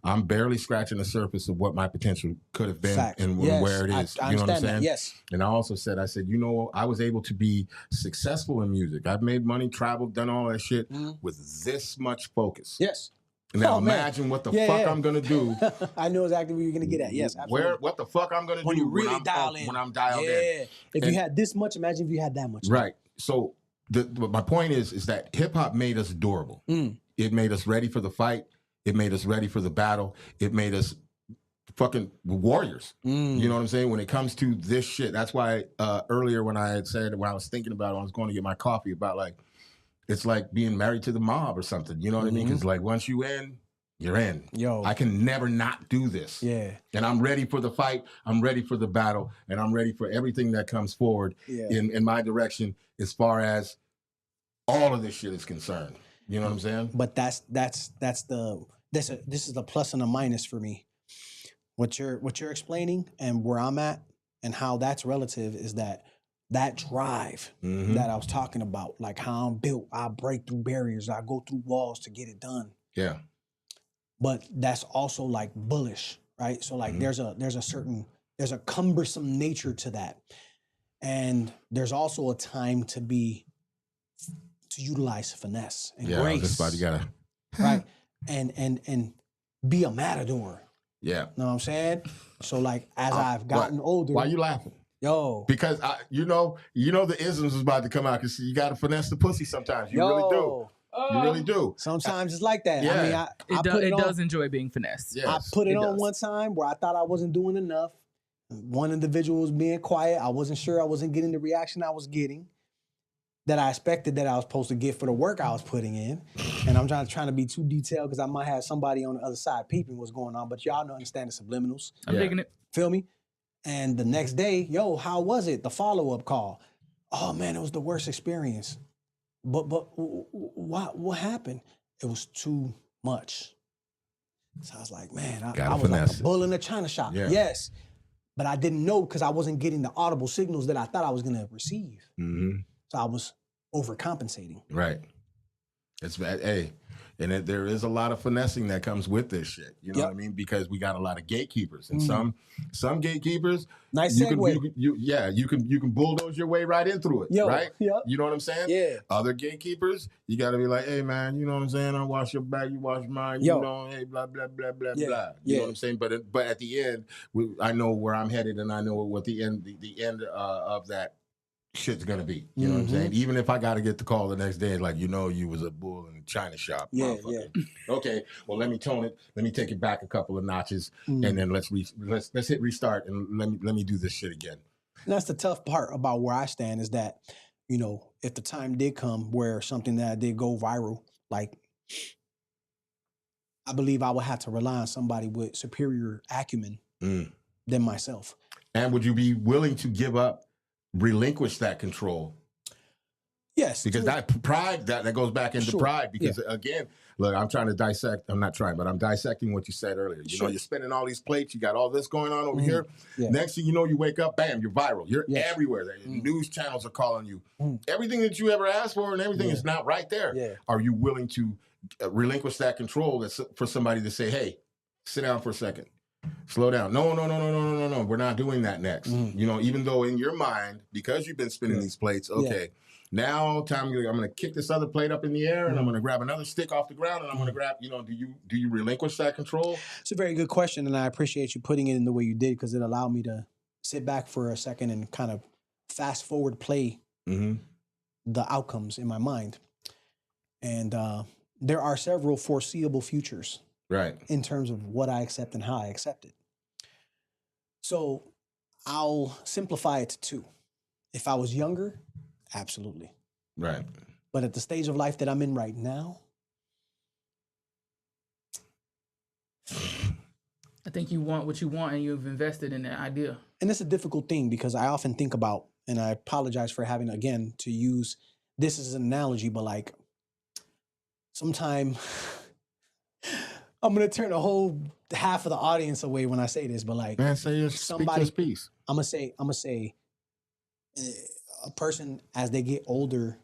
[SPEAKER 3] I'm barely scratching the surface of what my potential could have been and where it is."
[SPEAKER 2] I
[SPEAKER 3] you know what I'm saying?
[SPEAKER 2] That. Yes.
[SPEAKER 3] And I said, you know, I was able to be successful in music. I've made money, traveled, done all that shit with this much focus.
[SPEAKER 2] Yes.
[SPEAKER 3] Now imagine what the fuck I'm gonna do.
[SPEAKER 2] I know exactly where you're gonna get at. Yes, absolutely.
[SPEAKER 3] What the fuck I'm gonna
[SPEAKER 2] when
[SPEAKER 3] do
[SPEAKER 2] you really dial in.
[SPEAKER 3] When I'm dialed in.
[SPEAKER 2] Yeah. If you had this much, imagine if you had that much.
[SPEAKER 3] Right. So my point is that hip hop made us durable. It made us ready for the fight. It made us ready for the battle. It made us fucking warriors. You know what I'm saying? When it comes to this shit, that's why earlier when I had said, when I was thinking about it, I was going to get my coffee about like, it's like being married to the mob or something. You know what I mean? Because like once you in, you're in.
[SPEAKER 2] Yo.
[SPEAKER 3] I can never not do this.
[SPEAKER 2] Yeah.
[SPEAKER 3] And I'm ready for the fight. I'm ready for the battle. And I'm ready for everything that comes forward in my direction as far as all of this shit is concerned. You know what I'm saying?
[SPEAKER 2] But this is the plus and a minus for me. What you're explaining and where I'm at and how that's relative is that drive that I was talking about, like how I'm built, I break through barriers, I go through walls to get it done.
[SPEAKER 3] Yeah.
[SPEAKER 2] But that's also like bullish, right? So like there's a cumbersome nature to that. And there's also a time to utilize finesse and grace.
[SPEAKER 3] That's why you gotta
[SPEAKER 2] right. and be a matador.
[SPEAKER 3] Yeah.
[SPEAKER 2] Know what I'm saying? So like as I've gotten older,
[SPEAKER 3] Why you laughing?
[SPEAKER 2] yo,
[SPEAKER 3] Because you know the isms is about to come out because you got to finesse the pussy sometimes. You really do. You really do.
[SPEAKER 2] Sometimes it's like that.
[SPEAKER 3] Yeah.
[SPEAKER 2] I mean, I put it on.
[SPEAKER 4] does enjoy being finessed.
[SPEAKER 3] Yes.
[SPEAKER 2] I put it on
[SPEAKER 4] does.
[SPEAKER 2] one time where I thought I wasn't doing enough. One individual was being quiet. I wasn't sure I wasn't getting the reaction I was getting that I expected that I was supposed to get for the work I was putting in. And I'm trying to be too detailed because I might have somebody on the other side peeping what's going on, but y'all don't understand the subliminals.
[SPEAKER 4] I'm digging it.
[SPEAKER 2] Feel me? And the next day, yo, how was it? The follow-up call. Oh man, it was the worst experience. But what happened? It was too much. So I was like, man, I was like a bull in a china shop.
[SPEAKER 3] Yeah.
[SPEAKER 2] Yes. But I didn't know because I wasn't getting the audible signals that I thought I was gonna receive.
[SPEAKER 3] Mm-hmm.
[SPEAKER 2] So I was overcompensating.
[SPEAKER 3] Right. It's bad. Hey, and there is a lot of finessing that comes with this shit. You know what I mean? Because we got a lot of gatekeepers, and some gatekeepers.
[SPEAKER 2] Nice segue.
[SPEAKER 3] You can bulldoze your way right in through it. Right?
[SPEAKER 2] Yep.
[SPEAKER 3] You know what I'm saying?
[SPEAKER 2] Yeah.
[SPEAKER 3] Other gatekeepers, you got to be like, hey man, you know what I'm saying? I wash your back, you wash mine. You know, hey, blah blah blah blah blah. You know what I'm saying? But at the end, I know where I'm headed, and I know what the end of that shit's gonna be. You know what I'm saying? Even if I gotta get the call the next day, like, you know, you was a bull in a china shop.
[SPEAKER 2] Yeah.
[SPEAKER 3] Okay, well, let me tone it. Let me take it back a couple of notches, and then let's hit restart, and let me do this shit again.
[SPEAKER 2] And that's the tough part about where I stand is that, you know, if the time did come where something that did go viral, like, I believe I would have to rely on somebody with superior acumen than myself.
[SPEAKER 3] And would you be willing to relinquish that control?
[SPEAKER 2] Yes.
[SPEAKER 3] Because that pride, that goes back into pride. Because again, look, I'm dissecting what you said earlier. You know, you're spinning all these plates. You got all this going on over here. Yeah. Next thing you know, you wake up, bam, you're viral. You're everywhere. News channels are calling you. Everything that you ever asked for and everything is not right there. Yeah. Are you willing to relinquish that control for somebody to say, hey, sit down for a second. Slow down. No. We're not doing that next. You know, even though in your mind, because you've been spinning these plates, now I'm going to kick this other plate up in the air and I'm going to grab another stick off the ground and I'm going to grab, you know, do you relinquish that contrul?
[SPEAKER 2] It's a very good question, and I appreciate you putting it in the way you did because it allowed me to sit back for a second and kind of fast forward play the outcomes in my mind. And there are several foreseeable futures.
[SPEAKER 3] Right.
[SPEAKER 2] In terms of what I accept and how I accept it. So I'll simplify it to two. If I was younger, absolutely.
[SPEAKER 3] Right.
[SPEAKER 2] But at the stage of life that I'm in right now,
[SPEAKER 4] I think you want what you want and you've invested in that idea.
[SPEAKER 2] And it's a difficult thing because I often think about, and I apologize for having, again, to use this as an analogy, but like sometime I'm gonna turn a whole half of the audience away when I say this, but like,
[SPEAKER 3] man, say somebody piece.
[SPEAKER 2] I'm gonna say, a person as they get older,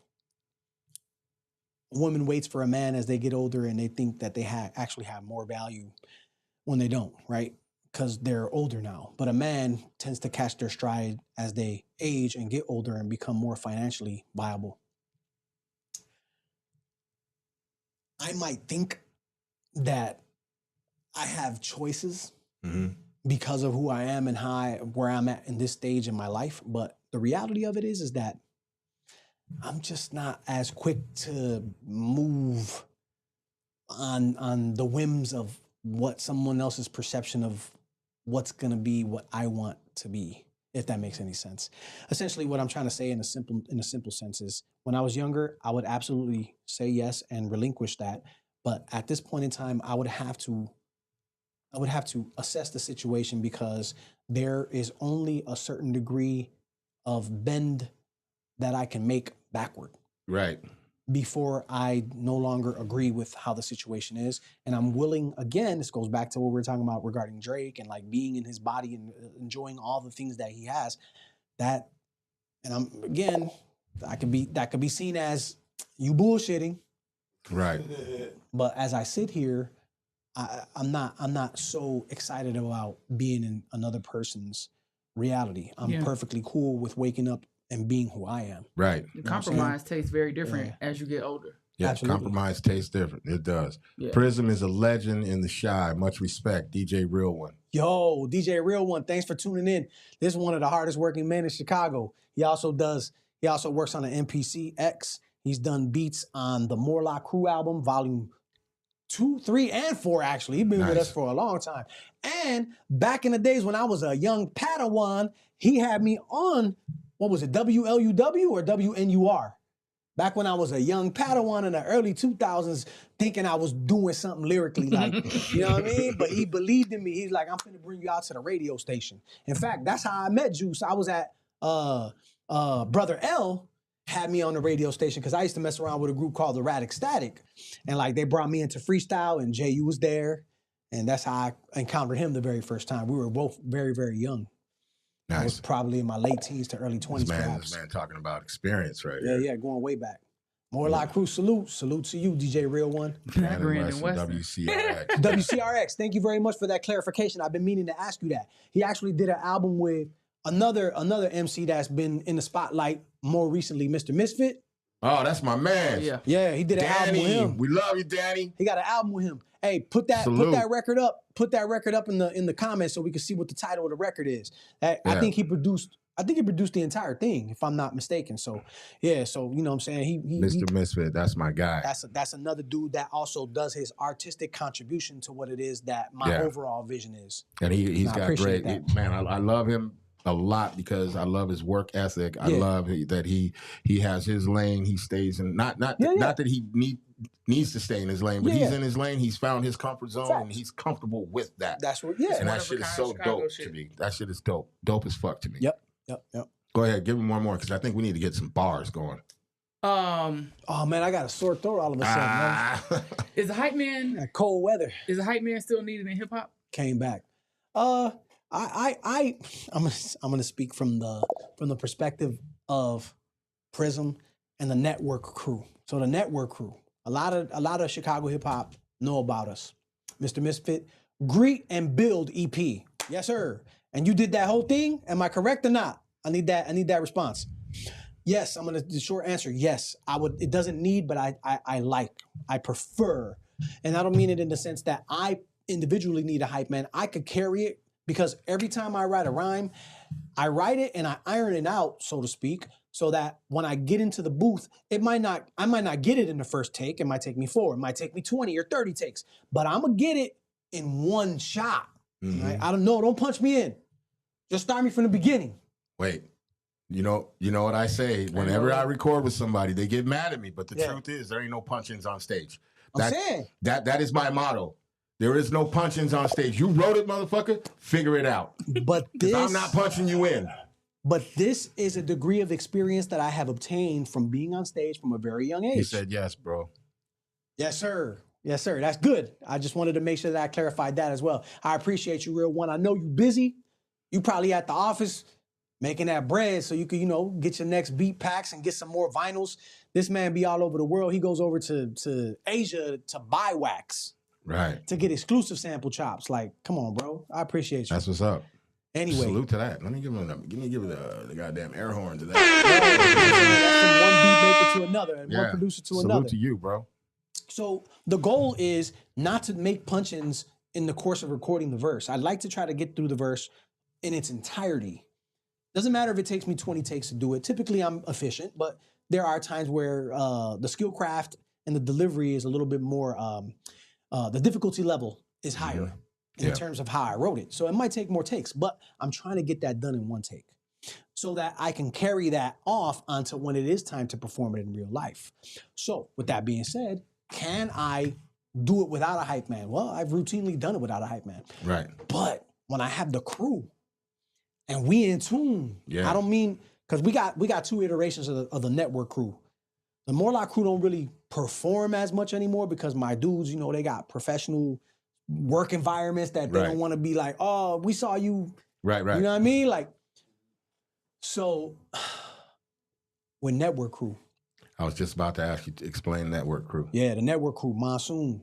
[SPEAKER 2] a woman waits for a man as they get older, and they think that they actually have more value when they don't, right? Because they're older now. But a man tends to catch their stride as they age and get older and become more financially viable. I might think that I have choices because of who I am and where I'm at in this stage in my life. But the reality of it is that I'm just not as quick to move on the whims of what someone else's perception of what's going to be what I want to be, if that makes any sense. Essentially, what I'm trying to say in a simple sense is when I was younger, I would absolutely say yes and relinquish that. But at this point in time, I would have to assess the situation because there is only a certain degree of bend that I can make backward.
[SPEAKER 3] Right.
[SPEAKER 2] Before I no longer agree with how the situation is. And I'm willing, again, this goes back to what we were talking about regarding Drake and like being in his body and enjoying all the things that he has. That could be seen as you bullshitting.
[SPEAKER 3] Right.
[SPEAKER 2] But as I sit here, I'm not so excited about being in another person's reality. I'm perfectly cool with waking up and being who I am.
[SPEAKER 3] Right.
[SPEAKER 4] The compromise tastes very different as you get older.
[SPEAKER 3] Yeah,
[SPEAKER 2] Absolutely.
[SPEAKER 3] compromise tastes different. It does.
[SPEAKER 4] Yeah.
[SPEAKER 3] Prism is a legend in the shy. Much respect. DJ Real One.
[SPEAKER 2] Yo, DJ Real One, thanks for tuning in. This is one of the hardest working men in Chicago. He also works on the MPC X. He's done beats on the Morlock Crew album, volume 2, 3, and 4, actually. He's been with
[SPEAKER 3] Nice.
[SPEAKER 2] us for a long time. And back in the days when I was a young Padawan, he had me on, what was it, WLUW or WNUR? Back when I was a young Padawan in the early 2000s, thinking I was doing something lyrically, like, you know what I mean? But he believed in me. He's like, I'm finna bring you out to the radio station. In fact, that's how I met Juice. I was at Brother L had me on the radio station because I used to mess around with a group called the Radic Static. And like they brought me into freestyle and JU was there. And that's how I encountered him the very first time. We were both very, very young. I was
[SPEAKER 3] Nice.
[SPEAKER 2] probably in my late teens to early 20s,
[SPEAKER 3] This
[SPEAKER 2] perhaps.
[SPEAKER 3] man talking about experience right
[SPEAKER 2] Yeah,
[SPEAKER 3] here.
[SPEAKER 2] yeah, going way back. Morlock Crew, salute. Salute to you, DJ Real One.
[SPEAKER 4] Brandon Weston.
[SPEAKER 3] WCRX.
[SPEAKER 2] WCRX, thank you very much for that clarification. I've been meaning to ask you that. He actually did an album with another MC that's been in the spotlight more recently, Mr. Misfit.
[SPEAKER 3] Oh, that's my man.
[SPEAKER 4] Yeah.
[SPEAKER 2] Yeah, he did an album with
[SPEAKER 3] Danny.
[SPEAKER 2] him.
[SPEAKER 3] We love you, Danny.
[SPEAKER 2] He got an album with him. Hey, put that record up. Put that record up in the comments so we can see what the title of the record is. I think he produced the entire thing, if I'm not mistaken. So yeah, so you know what I'm saying?
[SPEAKER 3] Mr. Misfit, that's my guy.
[SPEAKER 2] That's another dude that also does his artistic contribution to what it is that my overall vision is.
[SPEAKER 3] And he's
[SPEAKER 2] I
[SPEAKER 3] got
[SPEAKER 2] appreciate
[SPEAKER 3] great,
[SPEAKER 2] that.
[SPEAKER 3] man, I love him a lot because I love his work ethic. I love that he has his lane. He stays in, not that he needs to stay in his lane, but he's in his lane. He's found his comfort zone and he's comfortable with that.
[SPEAKER 2] That's what,
[SPEAKER 3] And that shit is so dope to me. That shit is dope. Dope as fuck to me.
[SPEAKER 2] Yep.
[SPEAKER 3] Go ahead, give him one more because I think we need to get some bars going.
[SPEAKER 2] Oh man, I got a sore throat all of a sudden. Man.
[SPEAKER 4] Is the hype man?
[SPEAKER 2] That cold weather
[SPEAKER 4] Is the hype man still needed in hip hop?
[SPEAKER 2] came back. I'm gonna speak from the perspective of Prism and the Network Crew. So the Network Crew, a lot of Chicago hip hop know about us. Mr. Misfit, Greet and Build EP. Yes, sir. And you did that whole thing. Am I correct or not? I need that response. Yes, the short answer, yes. I would, it doesn't need, but I prefer. And I don't mean it in the sense that I individually need a hype man. I could carry it because every time I write a rhyme, I write it and I iron it out, so to speak, so that when I get into the booth, I might not get it in the first take. It might take me 4. It might take me 20 or 30 takes, but I'm gonna get it in one shot. Right? I don't know. Don't punch me in. Just start me from the beginning.
[SPEAKER 3] Wait, you know what I say? Whenever I record with somebody, they get mad at me. But the truth is, there ain't no punch-ins on stage.
[SPEAKER 2] I'm saying.
[SPEAKER 3] That is my motto. There is no punch-ins on stage. You wrote it, motherfucker. Figure it out.
[SPEAKER 2] But this,
[SPEAKER 3] I'm not punching you in.
[SPEAKER 2] But this is a degree of experience that I have obtained from being on stage from a very young age.
[SPEAKER 3] He said yes, bro.
[SPEAKER 2] Yes, sir. Yes, sir. That's good. I just wanted to make sure that I clarified that as well. I appreciate you, Real One. I know you busy. You probably at the office making that bread so you can, get your next beat packs and get some more vinyls. This man be all over the world. He goes over to Asia to buy wax.
[SPEAKER 3] Right.
[SPEAKER 2] To get exclusive sample chops. Like, come on, bro. I appreciate you.
[SPEAKER 3] That's what's up.
[SPEAKER 2] Anyway.
[SPEAKER 3] Salute to that. Let me give him the goddamn air horn to that.
[SPEAKER 2] That's from one beat maker to another and one producer to another.
[SPEAKER 3] Salute to you, bro.
[SPEAKER 2] So the goal is not to make punch-ins in the course of recording the verse. I'd like to try to get through the verse in its entirety. Doesn't matter if it takes me 20 takes to do it. Typically, I'm efficient, but there are times where the skill craft and the delivery is a little bit more, the difficulty level is higher in terms of how I wrote it. So it might take more takes, but I'm trying to get that done in one take so that I can carry that off onto when it is time to perform it in real life. So with that being said, can I do it without a hype man? Well, I've routinely done it without a hype man.
[SPEAKER 3] Right.
[SPEAKER 2] But when I have the crew and we in tune, I don't mean, because we got 2 iterations of the Network Crew. The Morlock Crew don't really perform as much anymore because my dudes, they got professional work environments that they don't want to be like, oh, we saw you.
[SPEAKER 3] Right.
[SPEAKER 2] You know what I mean? Like, so with Network Crew.
[SPEAKER 3] I was just about to ask you to explain Network Crew.
[SPEAKER 2] Yeah, the Network Crew, Monsoon.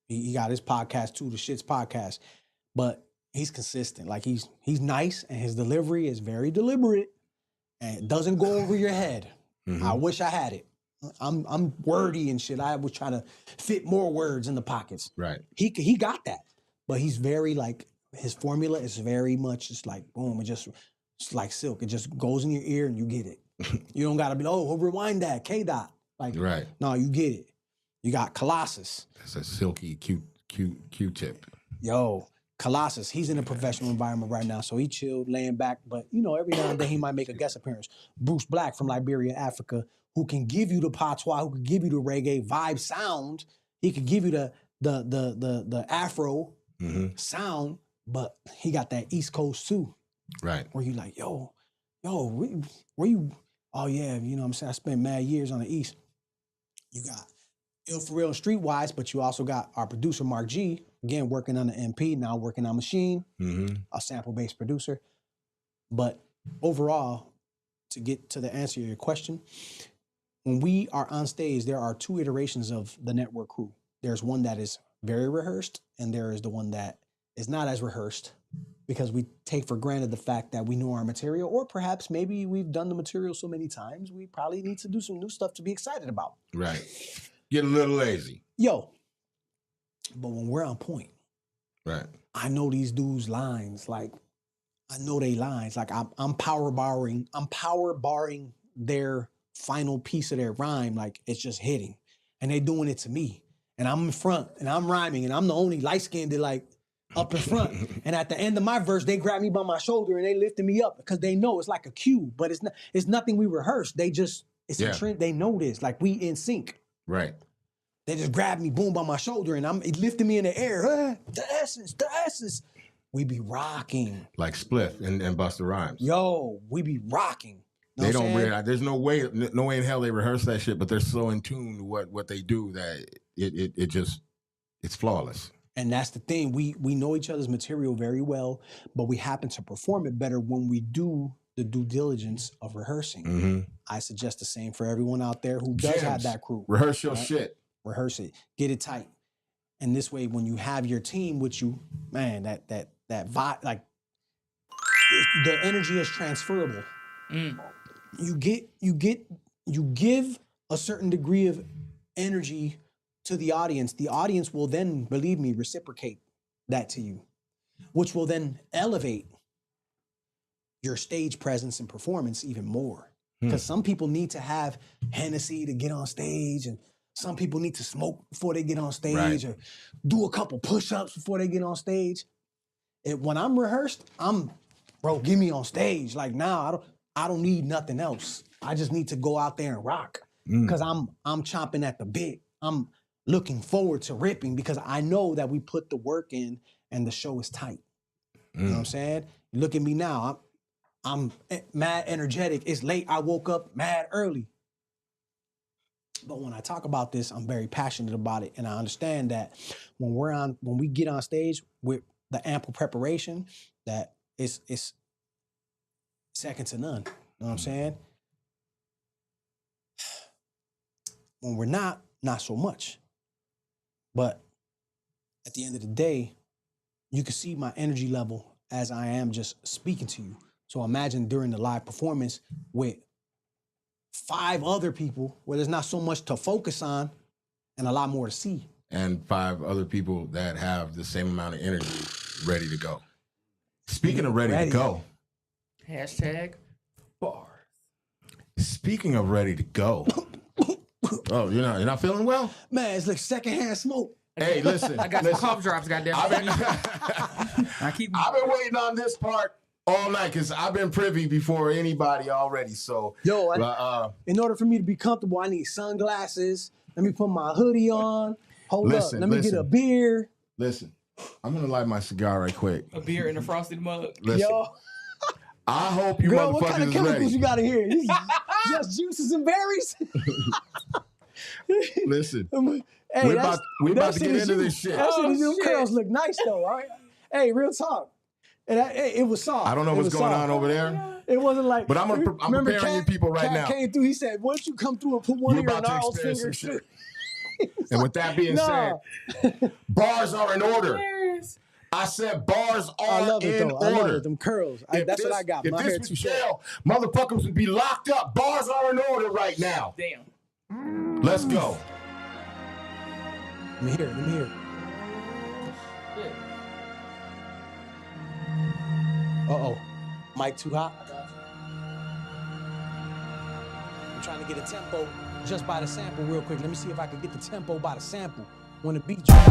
[SPEAKER 2] He got his podcast too, the Shits podcast. But he's consistent. Like he's nice and his delivery is very deliberate and it doesn't go over your head. I wish I had it. I'm wordy and shit. I was trying to fit more words in the pockets.
[SPEAKER 3] Right.
[SPEAKER 2] He got that, but he's very like his formula is very much just like boom. It's like silk. It just goes in your ear and you get it. You don't gotta be rewind that K dot. Like
[SPEAKER 3] Right.
[SPEAKER 2] no, you get it. You got Colossus.
[SPEAKER 3] That's a silky Q-tip.
[SPEAKER 2] Yo, Colossus, he's in a professional environment right now, so he chilled, laying back. But you know, every now and then he might make a guest appearance. Bruce Black from Liberia, Africa, who can give you the patois, who can give you the reggae vibe sound. He could give you the Afro sound, but he got that East Coast too.
[SPEAKER 3] Right.
[SPEAKER 2] Where you like, yo, where you? Oh yeah, you know what I'm saying? I spent mad years on the East. You got Ill For Real and Streetwise, but you also got our producer, Mark G, again, working on the MP, now working on Machine, a sample-based producer. But overall, to get to the answer to your question, when we are on stage, there are two iterations of the network crew. There's one that is very rehearsed, and there is the one that is not as rehearsed because we take for granted the fact that we know our material, or perhaps maybe we've done the material so many times, we probably need to do some new stuff to be excited about.
[SPEAKER 3] Right. Get a little lazy.
[SPEAKER 2] Yo, but when we're on point,
[SPEAKER 3] right?
[SPEAKER 2] I know these dudes' lines. Like, I know they lines. Like, I'm power barring their final piece of their rhyme. Like, it's just hitting, and they doing it to me. And I'm in front, and I'm rhyming, and I'm the only light skinned like up in front. And at the end of my verse, they grab me by my shoulder and they lifted me up because they know it's like a cue, but it's nothing we rehearsed. They just a trend. They know this. Like, we in sync.
[SPEAKER 3] Right.
[SPEAKER 2] They just grabbed me, boom, by my shoulder, and it lifted me in the air. The essence. We be rocking.
[SPEAKER 3] Like Spliff and Busta Rhymes.
[SPEAKER 2] Yo, we be rocking. Know
[SPEAKER 3] they don't realize, there's no way in hell they rehearse that shit, but they're so in tune to what they do that it's flawless. And
[SPEAKER 2] that's the thing. We know each other's material very well, but we happen to perform it better when we do the due diligence of rehearsing. I suggest the same for everyone out there who does have that crew.
[SPEAKER 3] Rehearse your shit.
[SPEAKER 2] Rehearse it. Get it tight. And this way, when you have your team with you, man, that vibe, like the energy is transferable. You give a certain degree of energy to the audience. The audience will then, believe me, reciprocate that to you, which will then elevate your stage presence and performance even more. Because some people need to have Hennessy to get on stage, and some people need to smoke before they get on stage, or do a couple push-ups before they get on stage. When I'm rehearsed, give me on stage. Like, now I don't need nothing else. I just need to go out there and rock. Because I'm chomping at the bit. I'm looking forward to ripping because I know that we put the work in and the show is tight. You know what I'm saying? Look at me now. I'm mad energetic. It's late. I woke up mad early. But when I talk about this, I'm very passionate about it. And I understand that when we get on stage with the ample preparation, that it's second to none. You know what I'm saying? When we're not so much. But at the end of the day, you can see my energy level as I am just speaking to you. So imagine during the live performance with 5 other people where there's not so much to focus on and a lot more to see.
[SPEAKER 3] And 5 other people that have the same amount of energy ready to go. Speaking of ready to go.
[SPEAKER 4] Hashtag bars.
[SPEAKER 3] Speaking of ready to go. Oh, you're not feeling well?
[SPEAKER 2] Man, it's like secondhand smoke.
[SPEAKER 3] Hey, listen.
[SPEAKER 4] I got some cough drops, goddamn.
[SPEAKER 3] I've been waiting on this part all night because I've been privy before anybody already. So,
[SPEAKER 2] in order for me to be comfortable, I need sunglasses. Let me put my hoodie on. Hold up. Let me get a beer.
[SPEAKER 3] Listen, I'm going to light my cigar right quick.
[SPEAKER 4] A beer in a frosted mug.
[SPEAKER 3] Listen.
[SPEAKER 2] Yo.
[SPEAKER 3] I hope you motherfuckers
[SPEAKER 2] what kind of chemicals
[SPEAKER 3] ready.
[SPEAKER 2] You got in here? Just juices and berries?
[SPEAKER 3] Listen.
[SPEAKER 2] Hey,
[SPEAKER 3] we're about to get into this shit.
[SPEAKER 2] Them curls look nice though, all right? Hey, real talk. And it was soft.
[SPEAKER 3] I don't know what's going on over there.
[SPEAKER 2] It wasn't like.
[SPEAKER 3] But I'm preparing you people right now.
[SPEAKER 2] Came through. He said, "Once you come through and put one of your gnarled fingers."
[SPEAKER 3] Shit. And with that being said, bars are in order. I said bars are in order.
[SPEAKER 2] I love it. Them curls. That's what I got.
[SPEAKER 3] If this was jail, motherfuckers would be locked up. Bars are in order right now.
[SPEAKER 4] Damn.
[SPEAKER 3] Let's go.
[SPEAKER 2] Let me hear it. Let me hear it. Uh-oh. Mic too hot? I'm trying to get a tempo just by the sample real quick. Let me see if I can get the tempo by the sample when the beat drops.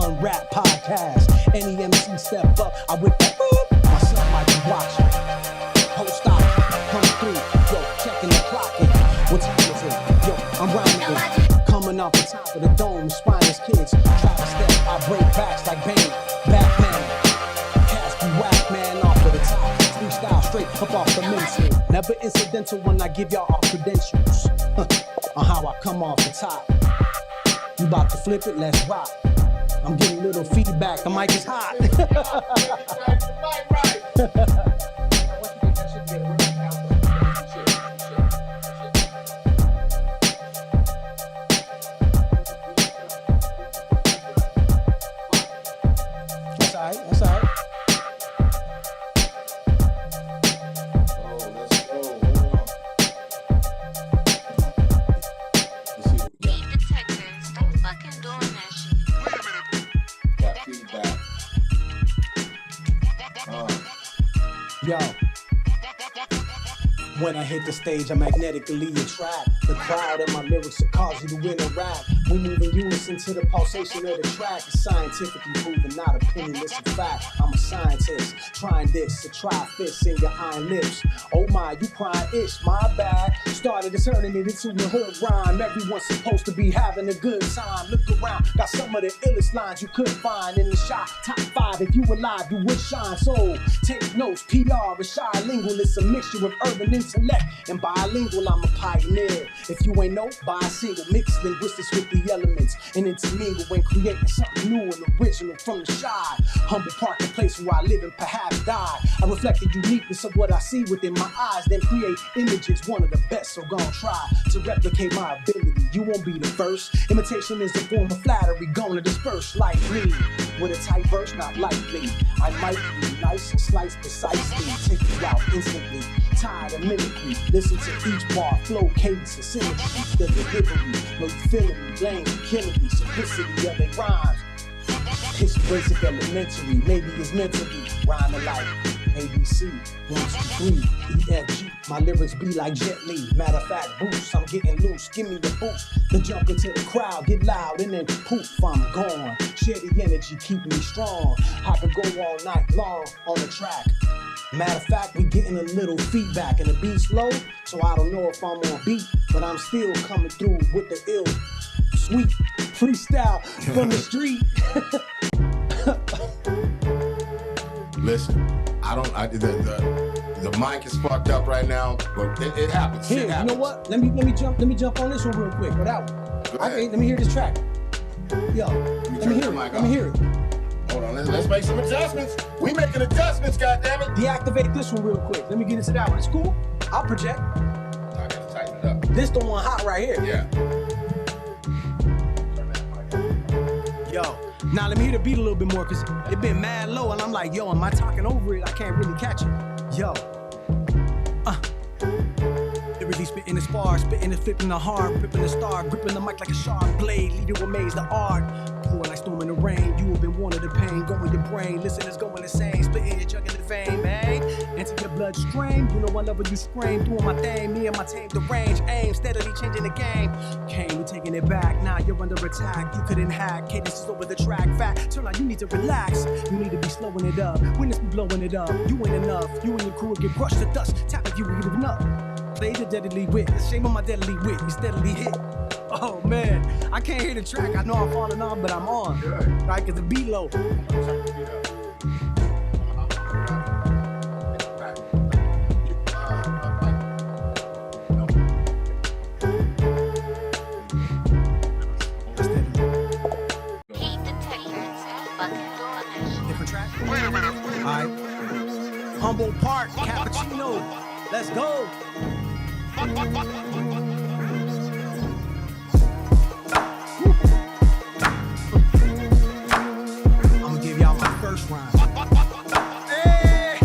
[SPEAKER 2] UNRAP podcast. Any MC step up, I whip that boop. My son might be watching. Post stop, come through. Yo, checking the clock. What time is it? Yo, I'm rhyming it. Coming off the top of the dome, spineless kids. Try to step, I break backs like Bane. Batman. Cast you whack, man, off of the top. Freestyle straight up off the mental. Never incidental when I give y'all all credentials. On how I come off the top. You about to flip it, let's rock. I'm getting a little feedback, the mic is hot. That's all right, that's all right. Yo, when I hit the stage, I magnetically attract the crowd, and my lyrics will cause you to interact. We move in unison to the pulsation of the track. It's scientifically proven, not opinion, it's a fact. I'm a scientist, trying this to try fists in your iron lips. Oh my, you crying ish, my bad. Started turning it into a hood rhyme. Everyone's supposed to be having a good time. Look around, got some of the illest lines you could find in the shot. Top 5, if you alive, you would shine. So take notes, PR is shy lingual. It's a mixture of urban intellect and bilingual. I'm a pioneer. If you ain't know, buy a single, mix linguistics with the elements and intermingle when creating something new and original from the shy. Humble park, the place where I live and perhaps die. I reflect the uniqueness of what I see within my eyes, then create images, one of the best. So gon' try to replicate my ability. You won't be the first. Imitation is a form of flattery, gonna disperse like me. With a tight verse, not likely. I might be nice and slice precisely. Take you out instantly. Tired of mimicry. Listen to each bar, flow, cadence, and symmetry. The delivery, no you feeling me, blame me, killing me. Simplicity of their rhymes. It's basic elementary, maybe it's meant to be. Rhyme alike. ABC, 1, 2, 3, EFG. My lyrics be like Jet Li. Matter of fact, boost, I'm getting loose. Give me the boost. The jump into the crowd, get loud, and then poof, I'm gone. Share the energy, keep me strong. I can go all night long on the track. Matter of fact, we getting a little feedback, and the beat's slow, so I don't know if I'm on beat, but I'm still coming through with the ill, sweet Freestyle from the street.
[SPEAKER 3] Listen, the mic is fucked up right now, but it happens.
[SPEAKER 2] Here,
[SPEAKER 3] Shit
[SPEAKER 2] you
[SPEAKER 3] happens.
[SPEAKER 2] know what? Let me jump on this one real quick. Or that one.
[SPEAKER 3] Go ahead.
[SPEAKER 2] Okay, let me hear this track. Yo, let me hear it. Let me hear it.
[SPEAKER 3] Hold on, let's make some adjustments. We making adjustments, goddammit.
[SPEAKER 2] Deactivate this one real quick. Let me get into that one. It's cool. I'll project.
[SPEAKER 3] I gotta tighten it up.
[SPEAKER 2] This the one hot right here.
[SPEAKER 3] Yeah.
[SPEAKER 2] Yo, now let me hear the beat a little bit more, cause it been mad low, and I'm like, yo, am I talking over it? I can't really catch it. Yo, lyrically spitting the spar, spitting and flipping the hard, gripping the star, gripping the mic like a sharp blade, lead you amaze the art. Pour like storm in the rain, you have been warned of the pain, going your brain, listeners going insane, splitting your juggling the fame, man. Into your bloodstream, you know I love when you scream, doing my thing, me and my team, the range, aim, steadily changing the game. Came, we taking it back, now you're under attack, you couldn't hack, cadence is over the track, fact, turn out you need to relax, you need to be slowing it up, witness me blowing it up, you ain't enough, you and your crew will get crushed to dust, tap if you ain't giving up. Play the deadly wit, the shame of my deadly wit, you steadily hit. Oh man, I can't hear the track, I know I'm falling off, but I'm on.
[SPEAKER 3] Good.
[SPEAKER 2] Right, cause the beat low.
[SPEAKER 1] Heat detectors fucking doing that shit.
[SPEAKER 2] Different track? Wait a minute. Alright. Humboldt Park, Cappuccino. Let's go. I'm gonna give y'all my first rhyme. Hey!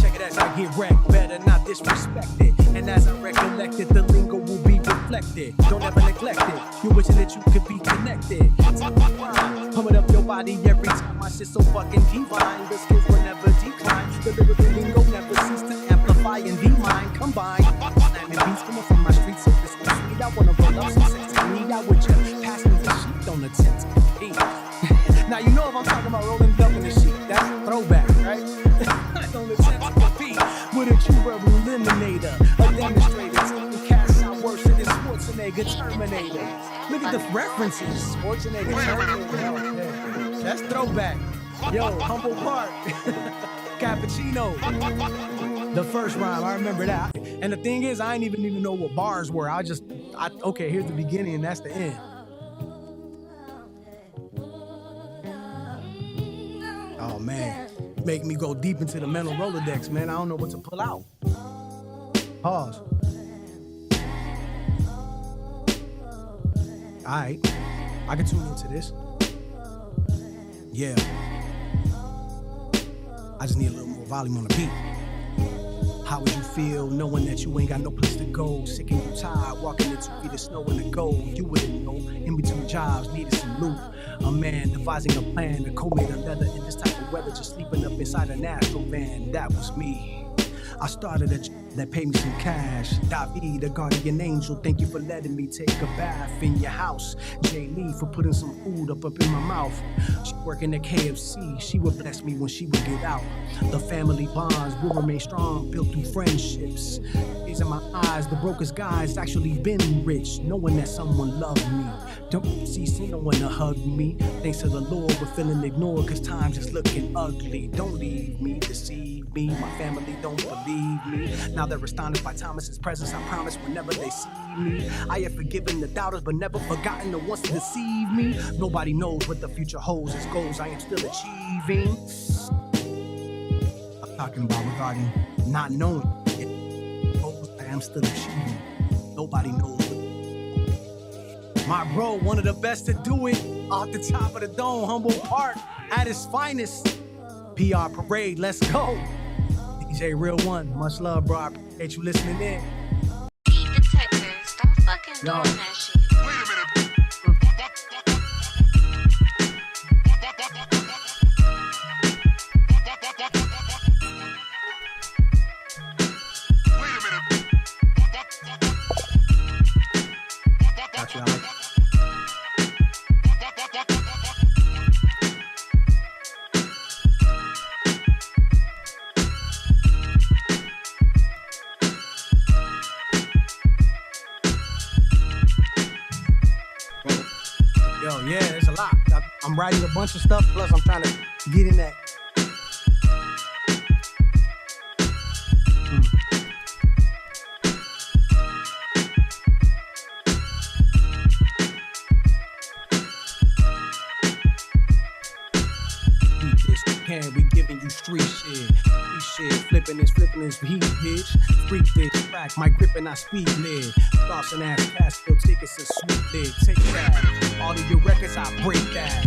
[SPEAKER 2] Check it out, I get wrecked, better not disrespect it. And as I recollect it, the lingo will be reflected. Don't ever neglect it. You're wishing that you could be connected. Pumping up your body every time my shit so fucking divine. The skills will never decline. The lyrical lingo never cease to amplify and be mine combined. Slamming beats coming from my streets, so this is sweet. I wanna roll up some sex to me. I would just pass me the sheet on the text. Now you know if I'm talking about rolling up in the sheet, that's a throwback, right? On the text beat with a true rebel eliminator, a demonstrator, taking cats out worse than this Schwarzenegger Terminator. Look at the references, Schwarzenegger Terminator. That's throwback. Yo, Humboldt Park, Cappuccino. The first rhyme, I remember that. And the thing is, I didn't even know what bars were. Okay, here's the beginning and that's the end. Oh man, making me go deep into the mental Rolodex, man. I don't know what to pull out. Pause. Alright, I can tune into this. Yeah. I just need a little more volume on the beat. How would you feel knowing that you ain't got no place to go? Sick and you tired, walking in 2 feet of snow in the gold. You wouldn't know, in between jobs, needed some loot. A man devising a plan to co-made a leather in this type of weather, just sleeping up inside an Astro van. That was me. I started a job that paid me some cash. David, the guardian angel, thank you for letting me take a bath in your house. Jay Lee for putting some food up in my mouth. She working at KFC, she would bless me when she would get out. The family bonds will remain strong, built through friendships. These are my eyes, the brokest guys actually been rich, knowing that someone loved me. Don't see no one to hug me. Thanks to the Lord, we're feeling ignored, cause times is looking ugly. Don't leave me, deceive me. My family don't believe me. Now they're astonished by Thomas's presence. I promise whenever they see me, I have forgiven the doubters, but never forgotten the ones to deceive me. Nobody knows what the future holds. Its goals I am still achieving. I'm talking about regarding not knowing it. Goals I am still achieving. Nobody knows what. My bro, one of the best to do it. Off the top of the dome, Humboldt Park, at its finest. PR Parade, let's go. DJ Real One, much love, bro. I appreciate you listening in.
[SPEAKER 1] Heat detectors don't fucking
[SPEAKER 2] Yo.
[SPEAKER 1] doing that shit.
[SPEAKER 2] Got you, Alex. I'm writing a bunch of stuff, plus I'm trying to get in that. We giving you street shit. Flipping this heat, bitch. Freak this track, my grip and I speed lid. Flossing ass cast, still tickets a sweet lid. Take that. All of your records, I break that.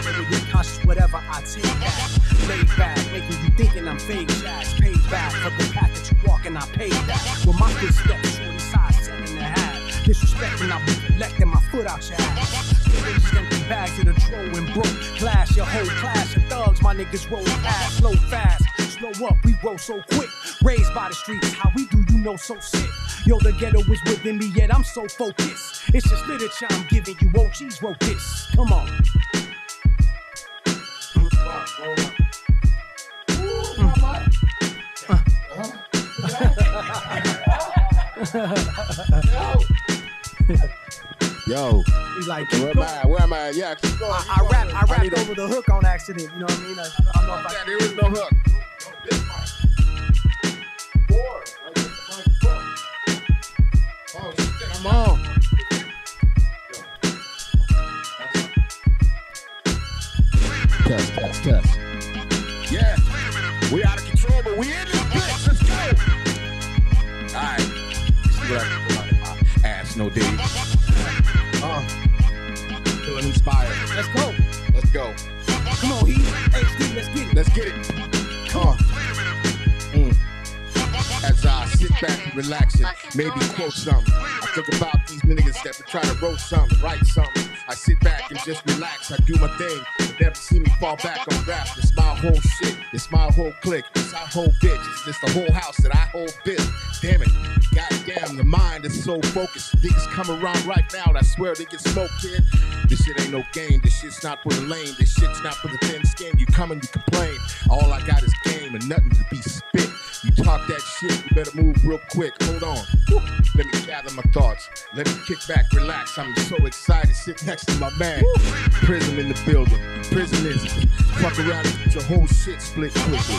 [SPEAKER 2] Whether you're conscious, whatever, I take that. Laid back, making you thinking I'm fake jazz. Paid back for the path that you walk and I paid that. With my footsteps, shorty size 10 and a half. Disrespecting, I'll be collecting my foot out your ass. Just empty bags of the tro and broke. Clash your whole class of thugs, my niggas roll past, slow fast. Slow up, we roll so quick. Raised by the streets, how we do, you know, so sick. Yo, the ghetto is within me, yet I'm so focused. It's just literature I'm giving you, OGs wrote this. Come on.
[SPEAKER 3] Yo,
[SPEAKER 2] He's like,
[SPEAKER 3] where am I? Yeah, keep going.
[SPEAKER 2] I rapped over the hook on accident, you know what I mean? I don't know if I
[SPEAKER 3] there is no hook. Oh, shit, I'm on. Test. Yeah, we out of control, but we in this bitch. Let's go. All right. See what I can pull out of my ass, no dig. Feeling inspired.
[SPEAKER 2] Let's go.
[SPEAKER 3] Let's go.
[SPEAKER 2] Come on, Heat. HD, let's get it.
[SPEAKER 3] Let's get it. Come on. As I sit back and relax and maybe quote something, I think about these niggas that try to wrote something, write something. I sit back and just relax. I do my thing. You never see me fall back on rap. It's my whole shit. It's my whole clique. It's our whole bitch. It's just the whole house that I hold bit. Damn it. Goddamn, the mind is so focused. Niggas come around right now and I swear they get smoked, kid. This shit ain't no game. This shit's not for the lame. This shit's not for the thin skin. You come and you complain. All I got is game and nothing to be spit. You talk that shit, you better move real quick. Hold on. Let me gather my thoughts. Let me kick back, relax. I'm so excited. Sit next to my man. P.R.Ism in the building. P.R.Ism. Fuck around and get your whole shit split quickly.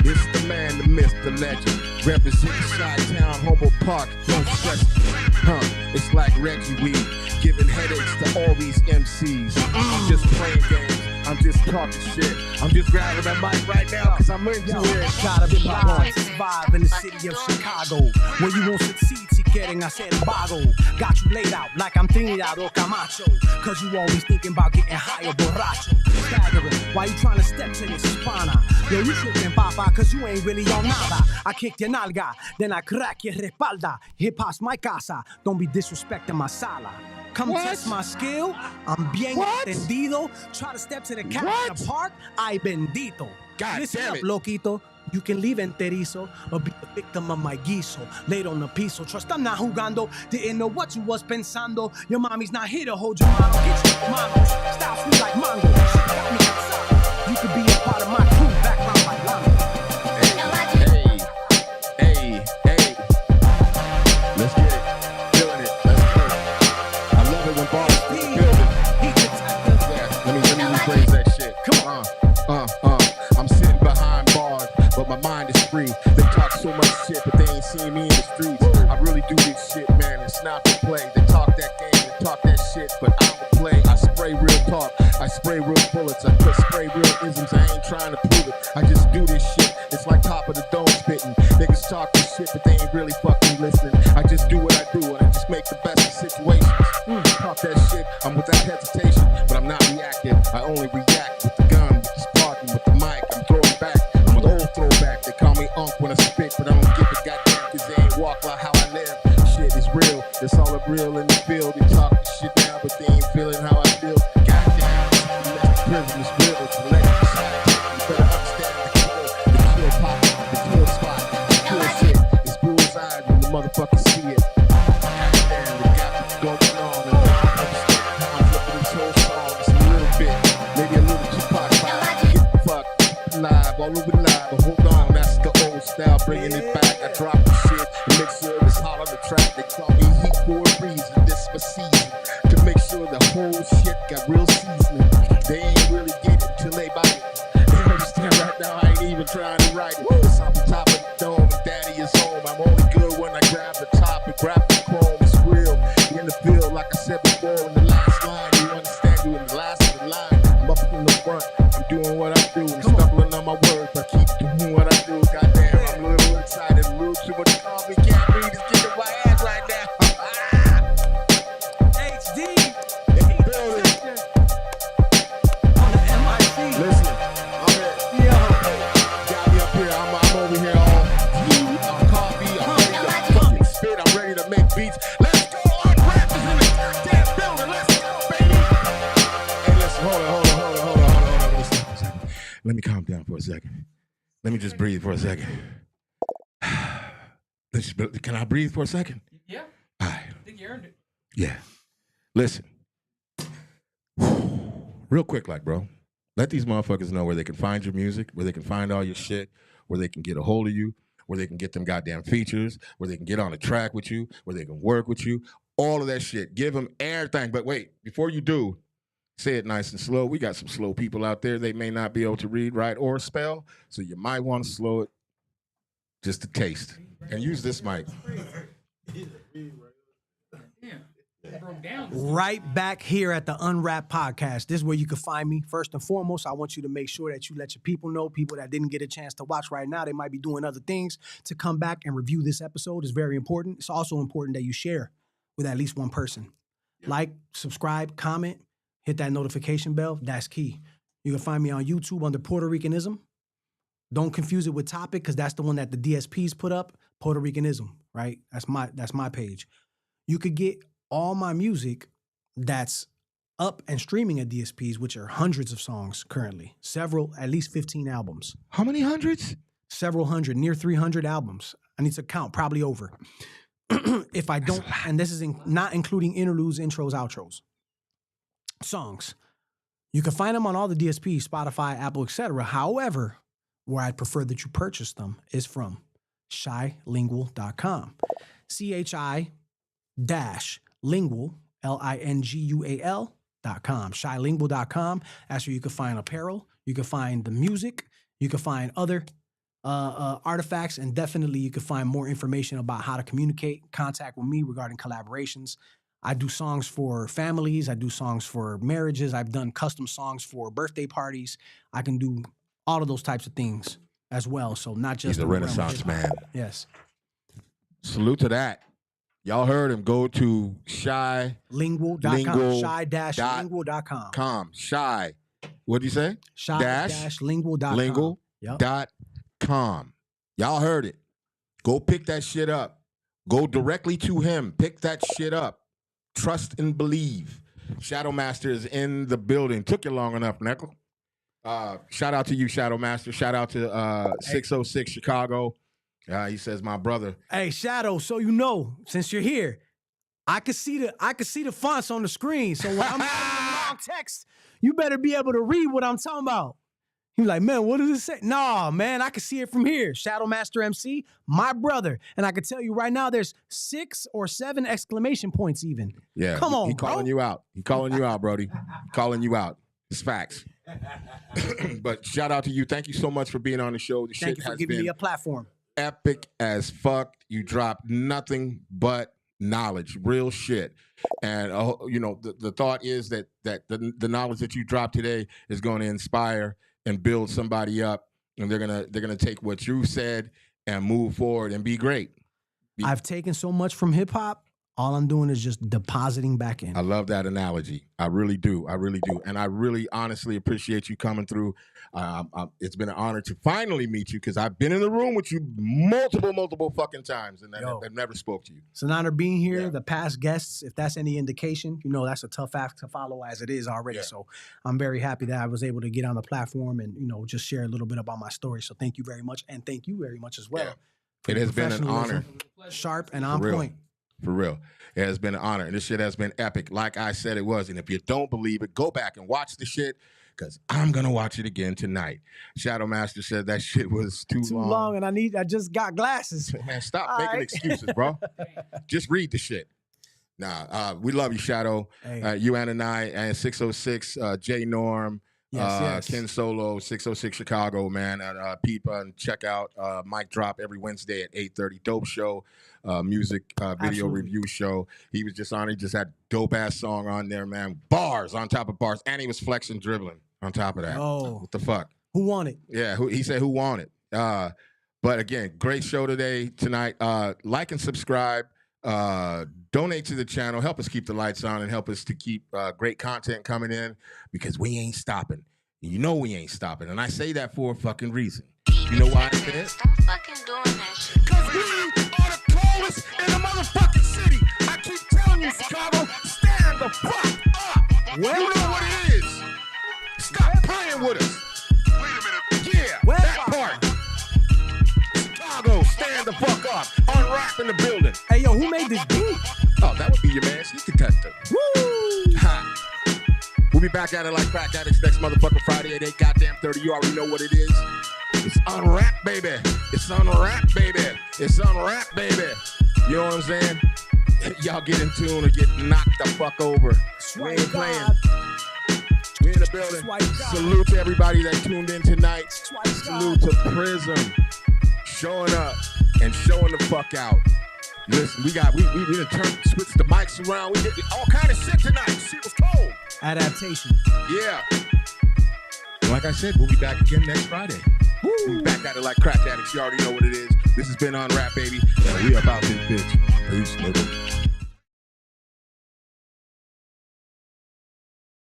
[SPEAKER 3] This the man, the myth, the legend. Representing Chi-Town, Humboldt Park. Don't stress it. It's like Reggie Weed. Giving headaches to all these MCs. I'm just playing games. I'm just talking shit. I'm just grabbing that mic right now because I'm into it.
[SPEAKER 2] Gotta be born to survive in the city of Chicago. Where you won't succeed, si quieren hacer vago. Got you laid out like I'm Trinidad or Camacho. Cause you always thinking about getting high or borracho. Staggering, why you trying to step to this spana? Yo, you tripping, papa, cause you ain't really on nada. I kick your nalga, then I crack your respalda. Hip hop's my casa, don't be disrespecting my sala. Come test my skill, I'm bien entendido. Try to step to the cat in the park, ay bendito.
[SPEAKER 3] God
[SPEAKER 2] Listen
[SPEAKER 3] damn
[SPEAKER 2] up,
[SPEAKER 3] it.
[SPEAKER 2] loquito. You can leave enterizo or be the victim of my guiso. Laid on the piso, trust I'm not jugando. Didn't know what you was pensando. Your mommy's not here to hold your mano. Get your manos, style sweet like mango. She got me outside. You could be a part of my crew, background like Lando.
[SPEAKER 3] Hey. Let's get it. Feeling it. Let's go. I love it when bars in the building. Yeah, let me rephrase that shit.
[SPEAKER 2] Come on.
[SPEAKER 3] I'm sitting behind bars, but my mind is free. They talk so much shit, but they ain't seen me in the streets. I really do this shit, man. It's not to play. They talk that game, they talk that shit, but I don't play. I spray real talk. I spray real bullets. I spray real isms. I ain't trying to prove it. I just do this shit. It's like top of the dome spitting. Niggas talk this shit, but they ain't really fucking listening. I just do what I do, and I just make the best of situations. Talk that shit. I'm without hesitation, but I'm not reactive. I only react with the gun, with the sparking, with the mic. I'm throwing back. I'm an old throwback. They call me Unc when I spit, but I don't give a goddamn cause they ain't walk like how I live. Shit is real. It's all up real in the field. They talk this shit now, but they ain't feeling how I feel. Goddamn, P.R.Ism is real. It's electric side. You better understand the kill pop, the kill spot, the kill shit. It's bullseye when the motherfuckers see it. Goddamn, they got what's going on, and I don't understand how I'm flipping this whole song. It's a little bit, maybe a little Tupac vibe. Get the fuck live, all over live. But hold on, that's the old style, bringing it back. I drop the shit, and make sure it's hot on the track. They call me heat for a reason. This my season to make sure the whole shit got real seasoning. They ain't really get it till they bite it. They understand right now I ain't even trying to write it. It's off the top of the dome and daddy is home. I'm only good when I grab the top and grab the chrome. It's real in the field, like I said before in the last line. You understand, you in the last of the line. I'm up in the front, I'm doing what I do. I'm stumbling on my words, but keep doing what I do. Goddamn, I'm a little excited, a little too much coffee. Can't read, it's kicking my ass right now.
[SPEAKER 2] HD.
[SPEAKER 3] In the building. Listen, I'm here. Got me up here. I'm over here on coffee. I'm ready to fucking spit. I'm ready to make beats. Let's go. UNRAP is in the goddamn building. Let's go, baby. Hey, listen. Hold on. Listen for a second. Let me calm down for a second. Let me just breathe for a second. Can I breathe for a second?
[SPEAKER 4] Yeah.
[SPEAKER 3] All right.
[SPEAKER 4] I think you earned it.
[SPEAKER 3] Yeah. Listen. Real quick, bro. Let these motherfuckers know where they can find your music, where they can find all your shit, where they can get a hold of you, where they can get them goddamn features, where they can get on a track with you, where they can work with you, all of that shit. Give them everything. But wait, before you do, say it nice and slow. We got some slow people out there. They may not be able to read, write, or spell, so you might want to slow it just a taste. And use this mic.
[SPEAKER 4] Broke down.
[SPEAKER 2] Right back here at the UNRAP podcast. This is where you can find me. First and foremost, I want you to make sure that you let your people know, people that didn't get a chance to watch right now, they might be doing other things, to come back and review this episode is very important. It's also important that you share with at least one person. Yep. Like, subscribe, comment, hit that notification bell. That's key. You can find me on YouTube under P.R.Ism. Don't confuse it with Topic, because that's the one that the DSPs put up. P.R.Ism, right? That's my page. You could get all my music that's up and streaming at DSPs, which are hundreds of songs currently. Several, at least 15 albums.
[SPEAKER 3] How many hundreds?
[SPEAKER 2] Several hundred, near 300 albums. I need to count, probably over. If I don't, and this is not including interludes, intros, outros. Songs. You can find them on all the DSPs, Spotify, Apple, etc. However, where I'd prefer that you purchase them is from shylingual.com. CHI-lingual, LINGUAL.com. Shylingual.com. That's where you can find apparel. You can find the music. You can find other artifacts, and definitely you can find more information about how to communicate, contact with me regarding collaborations. I do songs for families. I do songs for marriages. I've done custom songs for birthday parties. I can do all of those types of things as well. So not just—
[SPEAKER 3] He's a Renaissance man.
[SPEAKER 2] Yes.
[SPEAKER 3] Salute to that. Y'all heard him. Go to
[SPEAKER 2] Shylingual.com. Shy-lingual.com.
[SPEAKER 3] Shy. What'd you say?
[SPEAKER 2] Shy-lingual.com.
[SPEAKER 3] Lingual.com. Y'all heard it. Go pick that shit up. Go directly to him. Pick that shit up. Trust and believe. Shadow Master is in the building. Took you long enough, Neckel. Shout out to you, Shadow Master. Shout out to 606 Chicago. He says, my brother.
[SPEAKER 2] Hey, Shadow, so you know, since you're here, I can see the fonts on the screen. So when I'm writing long text, you better be able to read what I'm talking about. He was like, man, what does it say? Nah, man, I can see it from here. Shadow Master MC, my brother. And I can tell you right now, there's 6 or 7 exclamation points even.
[SPEAKER 3] Yeah.
[SPEAKER 2] Come on,
[SPEAKER 3] He calling you out. He calling you out, Brody. Calling you out. It's facts. But shout out to you. Thank you so much for being on the show.
[SPEAKER 2] Thank you for giving me a platform.
[SPEAKER 3] Epic as fuck. You dropped nothing but knowledge, real shit. And you know, the thought is that the knowledge that you dropped today is going to inspire and build somebody up, and they're gonna take what you said and move forward and be great.
[SPEAKER 2] I've taken so much from hip hop. All I'm doing is just depositing back in.
[SPEAKER 3] I love that analogy. I really do. I really do. And I really honestly appreciate you coming through. It's been an honor to finally meet you, because I've been in the room with you multiple fucking times, and I've never spoke to you.
[SPEAKER 2] It's an honor being here. Yeah. The past guests, if that's any indication, you know, that's a tough act to follow as it is already. Yeah. So I'm very happy that I was able to get on the platform and, you know, just share a little bit about my story. So thank you very much. And thank you very much as well. Yeah.
[SPEAKER 3] It has been an honor.
[SPEAKER 2] Sharp and on point.
[SPEAKER 3] For real. It has been an honor. And this shit has been epic, like I said it was. And if you don't believe it, go back and watch the shit, because I'm going to watch it again tonight. Shadow Master said that shit was too long.
[SPEAKER 2] And I just got glasses.
[SPEAKER 3] Man, stop making excuses, bro. Just read the shit. Nah, we love you, Shadow.
[SPEAKER 2] Hey.
[SPEAKER 3] You and I, and 606, J Norm,
[SPEAKER 2] Yes.
[SPEAKER 3] Ken Solo, 606 Chicago, man. And Peepa, and check out Mic Drop every Wednesday at 8:30. Dope show, music video
[SPEAKER 2] Absolutely.
[SPEAKER 3] review show. He was just on. He just had dope ass song on there, man. Bars on top of bars, and he was flexing, dribbling on top of that.
[SPEAKER 2] Oh,
[SPEAKER 3] What the fuck?
[SPEAKER 2] who won it?
[SPEAKER 3] Yeah, he said who won it. But again, great show tonight. Like and subscribe. Donate to the channel. Help us keep the lights on and help us to keep great content coming in, because we ain't stopping. You know we ain't stopping. And I say that for a fucking reason. You know why I say it?
[SPEAKER 1] Stop fucking doing that shit.
[SPEAKER 3] Because we are the coolest in the motherfucking city. I keep telling you, Chicago, stand the fuck up. You know what it is. Stop playing with us. Wait a minute. Yeah, that part. Chicago, stand the fuck up. UNRAP in the building.
[SPEAKER 2] Hey, yo, who made this beat?
[SPEAKER 3] Oh, that would be your man, Sneaker Tester.
[SPEAKER 2] Woo!
[SPEAKER 3] Ha. We'll be back at it like crack addicts next motherfucking Friday at 8 goddamn 30. You already know what it is. It's UNRAP, baby. It's UNRAP, baby. It's UNRAP, baby. You know what I'm saying? Y'all get in tune or get knocked the fuck over. We ain't playing. We in the building. Salute to everybody that tuned in tonight. Salute to Prism showing up and showing the fuck out. Listen, we done switched the mics around. We did all kind of shit tonight. Shit was cold.
[SPEAKER 2] Adaptation.
[SPEAKER 3] Yeah. Like I said, we'll be back again next Friday. We'll be back at it like crack addicts. You already know what it is. This has been UNRAP, baby. And we about this bitch. Peace, nigga.